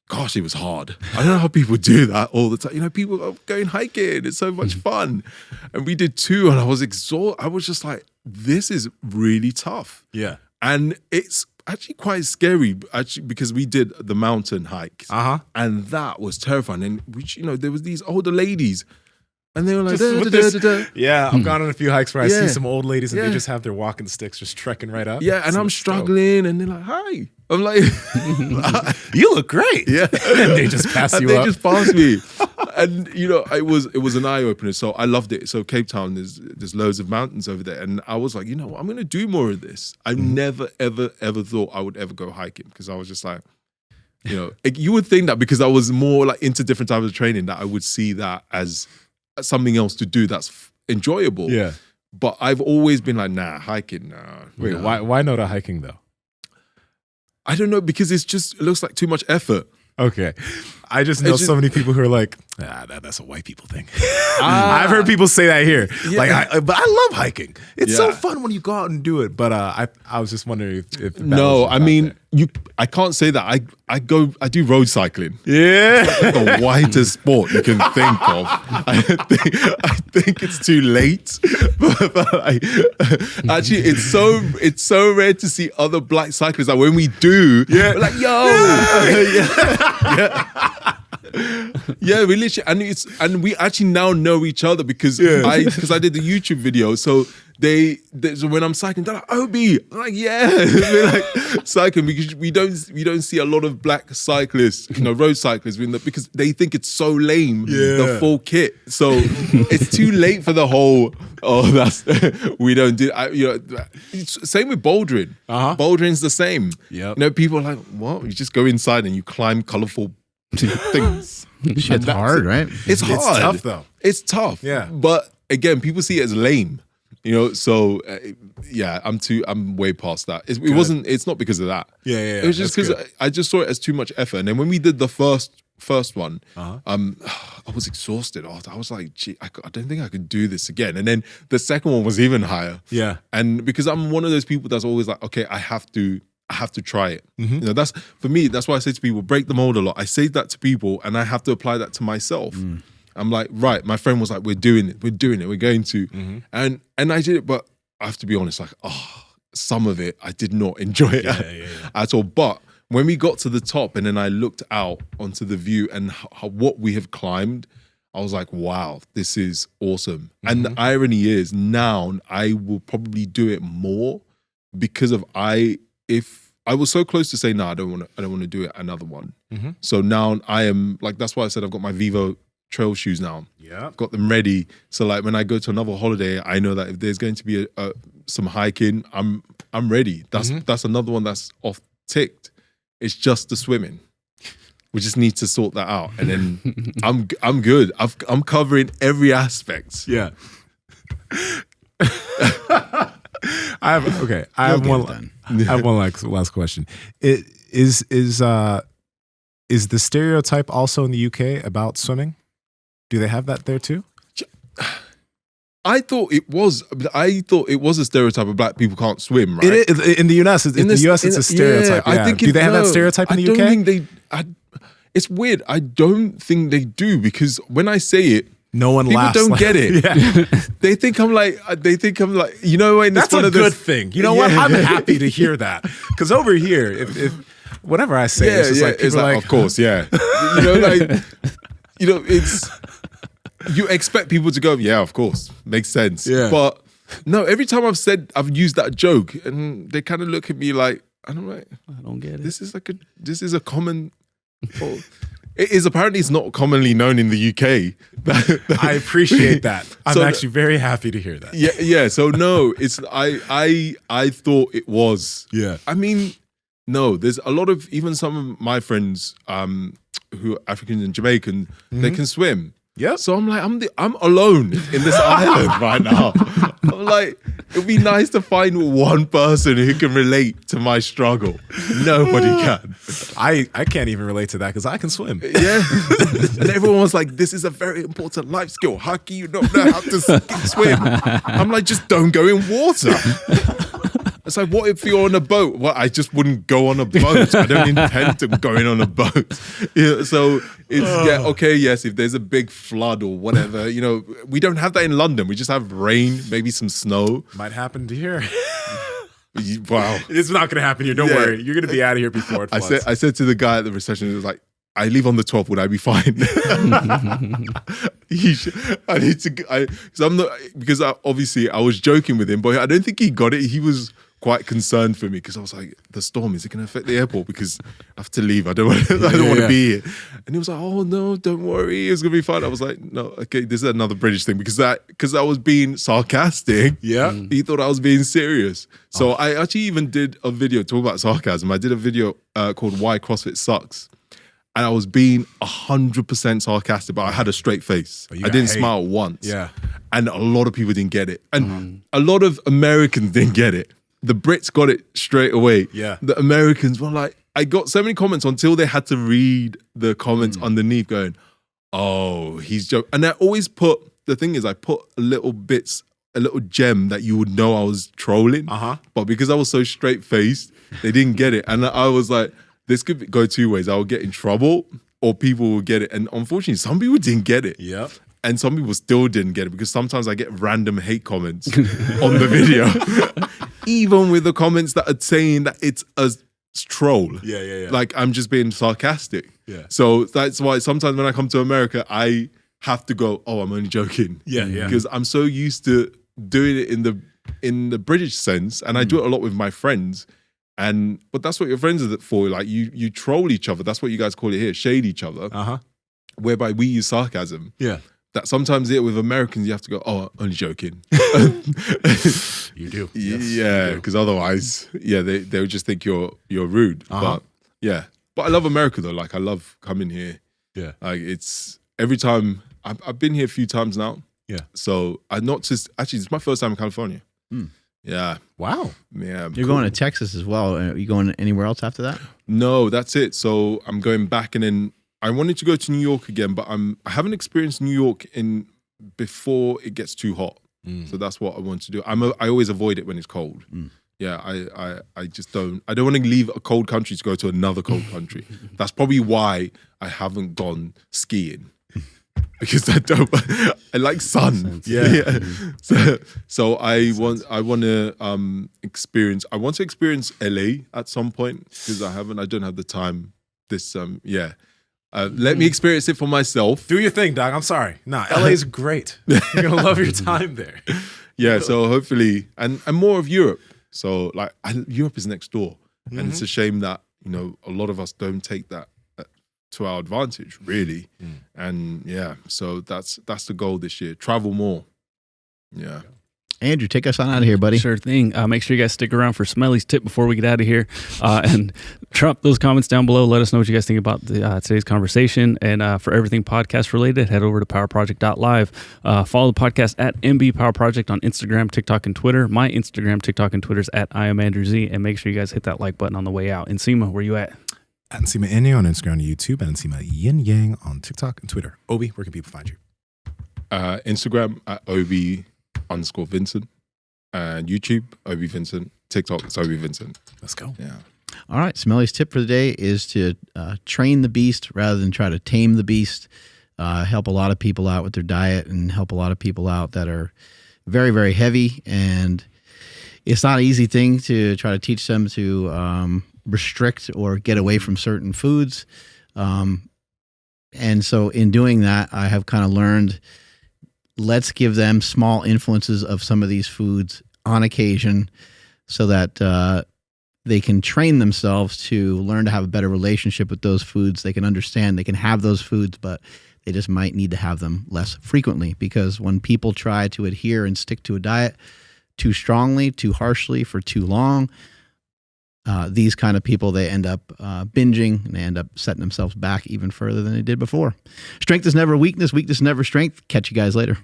gosh, it was hard. I don't know how people do that all the time. You know, people are going hiking. It's so much fun. And we did 2 and I was exhausted. I was just like, this is really tough. Yeah. And it's actually quite scary, actually, because we did the mountain hikes. And that was terrifying. And there was these older ladies. And they were like, yeah, I've gone on a few hikes where I see some old ladies and they just have their walking sticks just trekking right up. Yeah, and I'm struggling, and they're like, hi. I'm like, you look great. Yeah. And they just pass you up. They just passed me. And, it was an eye-opener. So I loved it. So Cape Town, there's loads of mountains over there. And I was like, I'm going to do more of this. I never, ever, ever thought I would ever go hiking because I was just like, you would think that because I was more like into different types of training that I would see that as something else to do that's enjoyable. Yeah. But I've always been like, nah, hiking, nah. Wait, why no to hiking though? I don't know, because it looks like too much effort. Okay. I just know so many people who are like, that's a white people thing. I've heard people say that here. Yeah. But I love hiking. It's so fun when you go out and do it. But I was just wondering if no, I mean, I can't say that. I do road cycling. Yeah. It's like the whitest sport you can think of. I think it's too late. But actually, it's so rare to see other black cyclists. Like when we do, we're like, yo. Yeah, we literally, and we actually now know each other because I did the YouTube video. So so when I'm cycling, they're like, Obi, I'm like, yeah, we're like cycling because we don't see a lot of black cyclists, road cyclists, because they think it's so lame, the full kit. So it's too late for the whole. We don't do. Same with bouldering. Bouldering's the same. Yeah. People are like, what? You just go inside and you climb colorful things. It's hard, right? It's hard. It's tough though. It's tough. Yeah. But again, people see it as lame. So I'm way past that. It's not because of that. Yeah. It was just because I just saw it as too much effort. And then when we did the first one, I was exhausted. I was like, gee, I don't think I could do this again. And then the second one was even higher. Yeah. And because I'm one of those people that's always like, okay, I have to try it. That's for me. That's why I say to people, break the mold a lot. I say that to people, and I have to apply that to myself. I'm like, right. My friend was like, we're doing it. We're going to, and I did it. But I have to be honest, like, some of it I did not enjoy it at all. But when we got to the top, and then I looked out onto the view and what we have climbed, I was like, wow, this is awesome. And the irony is, now I will probably do it more because of if I was so close to say, no, I don't want to do it another one. So now I am like, that's why I said I've got my Vivo trail shoes now. Yeah. I've got them ready. So like when I go to another holiday, I know that if there's going to be some hiking, I'm ready. That's another one that's off ticked. It's just the swimming. We just need to sort that out. And then I'm good. I'm covering every aspect. Yeah. I have one last question. Is the Stereotype also in the UK about swimming? Do they have that there too? I thought it was a stereotype of black people can't swim, right? In the US, it's a stereotype. Yeah. I think do they have that stereotype in the UK? I don't think it's weird. I don't think they do, because when I say it, no one people laughs. Don't get it. Yeah. They think I'm like, that's a good thing. You know what? I'm happy to hear that, because over here, if whatever I say, it's just like, people are like, of course, yeah. It's. You expect people to go, yeah, of course, makes sense. Yeah. But no, every time I've used that joke, and they kind of look at me like, I don't get it. This is a common. Apparently it's not commonly known in the UK. I appreciate that. I'm actually very happy to hear that. Yeah. So no, it's I thought it was. Yeah. I mean, no, there's a lot of, even some of my friends who are African and Jamaican, they can swim. Yeah. So I'm like, I'm alone in this island right now. I'm like, it'd be nice to find one person who can relate to my struggle. Nobody can. I can't even relate to that because I can swim. Yeah. And everyone was like, this is a very important life skill. How can you not know how to swim? I'm like, just don't go in water. It's like, what if you're on a boat? Well, I just wouldn't go on a boat. I don't intend to going on a boat. Yeah, so it's okay, yes, if there's a big flood or whatever, we don't have that in London. We just have rain, maybe some snow. Might happen to here. Wow. It's not going to happen here. Don't worry. You're going to be out of here before it floods. I said to the guy at the reception, it was like, I leave on the 12th, would I be fine? I need to, because obviously I was joking with him, but I don't think he got it. He was quite concerned for me because I was like, the storm, is it going to affect the airport? Because I have to leave. I don't want to be here. And he was like, oh no, don't worry. It's going to be fine. I was like, no, okay, this is another British thing because I was being sarcastic. Yeah. He thought I was being serious. So I actually even did a video talking about sarcasm. I did a video called Why CrossFit Sucks. And I was being 100% sarcastic, but I had a straight face. I didn't smile once. Yeah. And a lot of people didn't get it. And a lot of Americans didn't get it. The Brits got it straight away. Yeah. The Americans were like, I got so many comments until they had to read the comments underneath going, oh, he's joking. And I always put, the thing is, I put a little gem that you would know I was trolling. But because I was so straight-faced, they didn't get it. And I was like, this could go two ways. I would get in trouble or people will get it. And unfortunately, some people didn't get it. Yep. And some people still didn't get it because sometimes I get random hate comments on the video. Even with the comments that are saying that it's a troll. Yeah. Like I'm just being sarcastic. Yeah. So that's why sometimes when I come to America, I have to go, oh, I'm only joking. Yeah. Because I'm so used to doing it in the British sense. And I do it a lot with my friends. But that's what your friends are for. Like you troll each other. That's what you guys call it here. Shade each other. Whereby we use sarcasm. Yeah. That sometimes with Americans you have to go, oh, only joking. You do. Yeah, because otherwise, they would just think you're rude. But yeah. But I love America though. Like I love coming here. Yeah. Like it's every time I've been here a few times now. Yeah. So it's my first time in California. Yeah. Wow. Yeah. You're going to Texas as well. Are you going anywhere else after that? No, that's it. So I'm going back, and then I wanted to go to New York again, but I haven't experienced New York before it gets too hot. So that's what I want to do. I always avoid it when it's cold. Yeah, I just don't. I don't want to leave a cold country to go to another cold country. That's probably why I haven't gone skiing. Because I like sun. Yeah. So I want to experience. I want to experience LA at some point because I don't have the time. Let me experience it for myself. Do your thing, dog. I'm sorry. Nah, LA's great. You're gonna love your time there. Yeah. So hopefully, and more of Europe. So like Europe is next door, and it's a shame that a lot of us don't take that to our advantage, really. And yeah, so that's the goal this year. Travel more. Yeah. Andrew, take us on out of here, buddy. Sure thing. Make sure you guys stick around for Smelly's tip before we get out of here. And drop those comments down below. Let us know what you guys think about today's conversation. And for everything podcast related, head over to powerproject.live. Follow the podcast at MB Power Project on Instagram, TikTok, and Twitter. My Instagram, TikTok, and Twitter is at I am Andrew Z. And make sure you guys hit that like button on the way out. Nsima, where you at? At Nsima Inyang on Instagram and YouTube, and Nsima Inyang on TikTok and Twitter. Obi, where can people find you? Instagram at Obi_Vincent, and YouTube, Obi Vincent. TikTok, it's Obi Vincent. Let's go. Yeah. All right. Smelly's tip for the day is to train the beast rather than try to tame the beast. Help a lot of people out with their diet and help a lot of people out that are very, very heavy. And it's not an easy thing to try to teach them to restrict or get away from certain foods. And so in doing that, I have kind of learned, let's give them small influences of some of these foods on occasion so that they can train themselves to learn to have a better relationship with those foods. They can understand they can have those foods, but they just might need to have them less frequently, because when people try to adhere and stick to a diet too strongly, too harshly for too long, these kind of people, they end up binging, and they end up setting themselves back even further than they did before. Strength is never weakness. Weakness is never strength. Catch you guys later.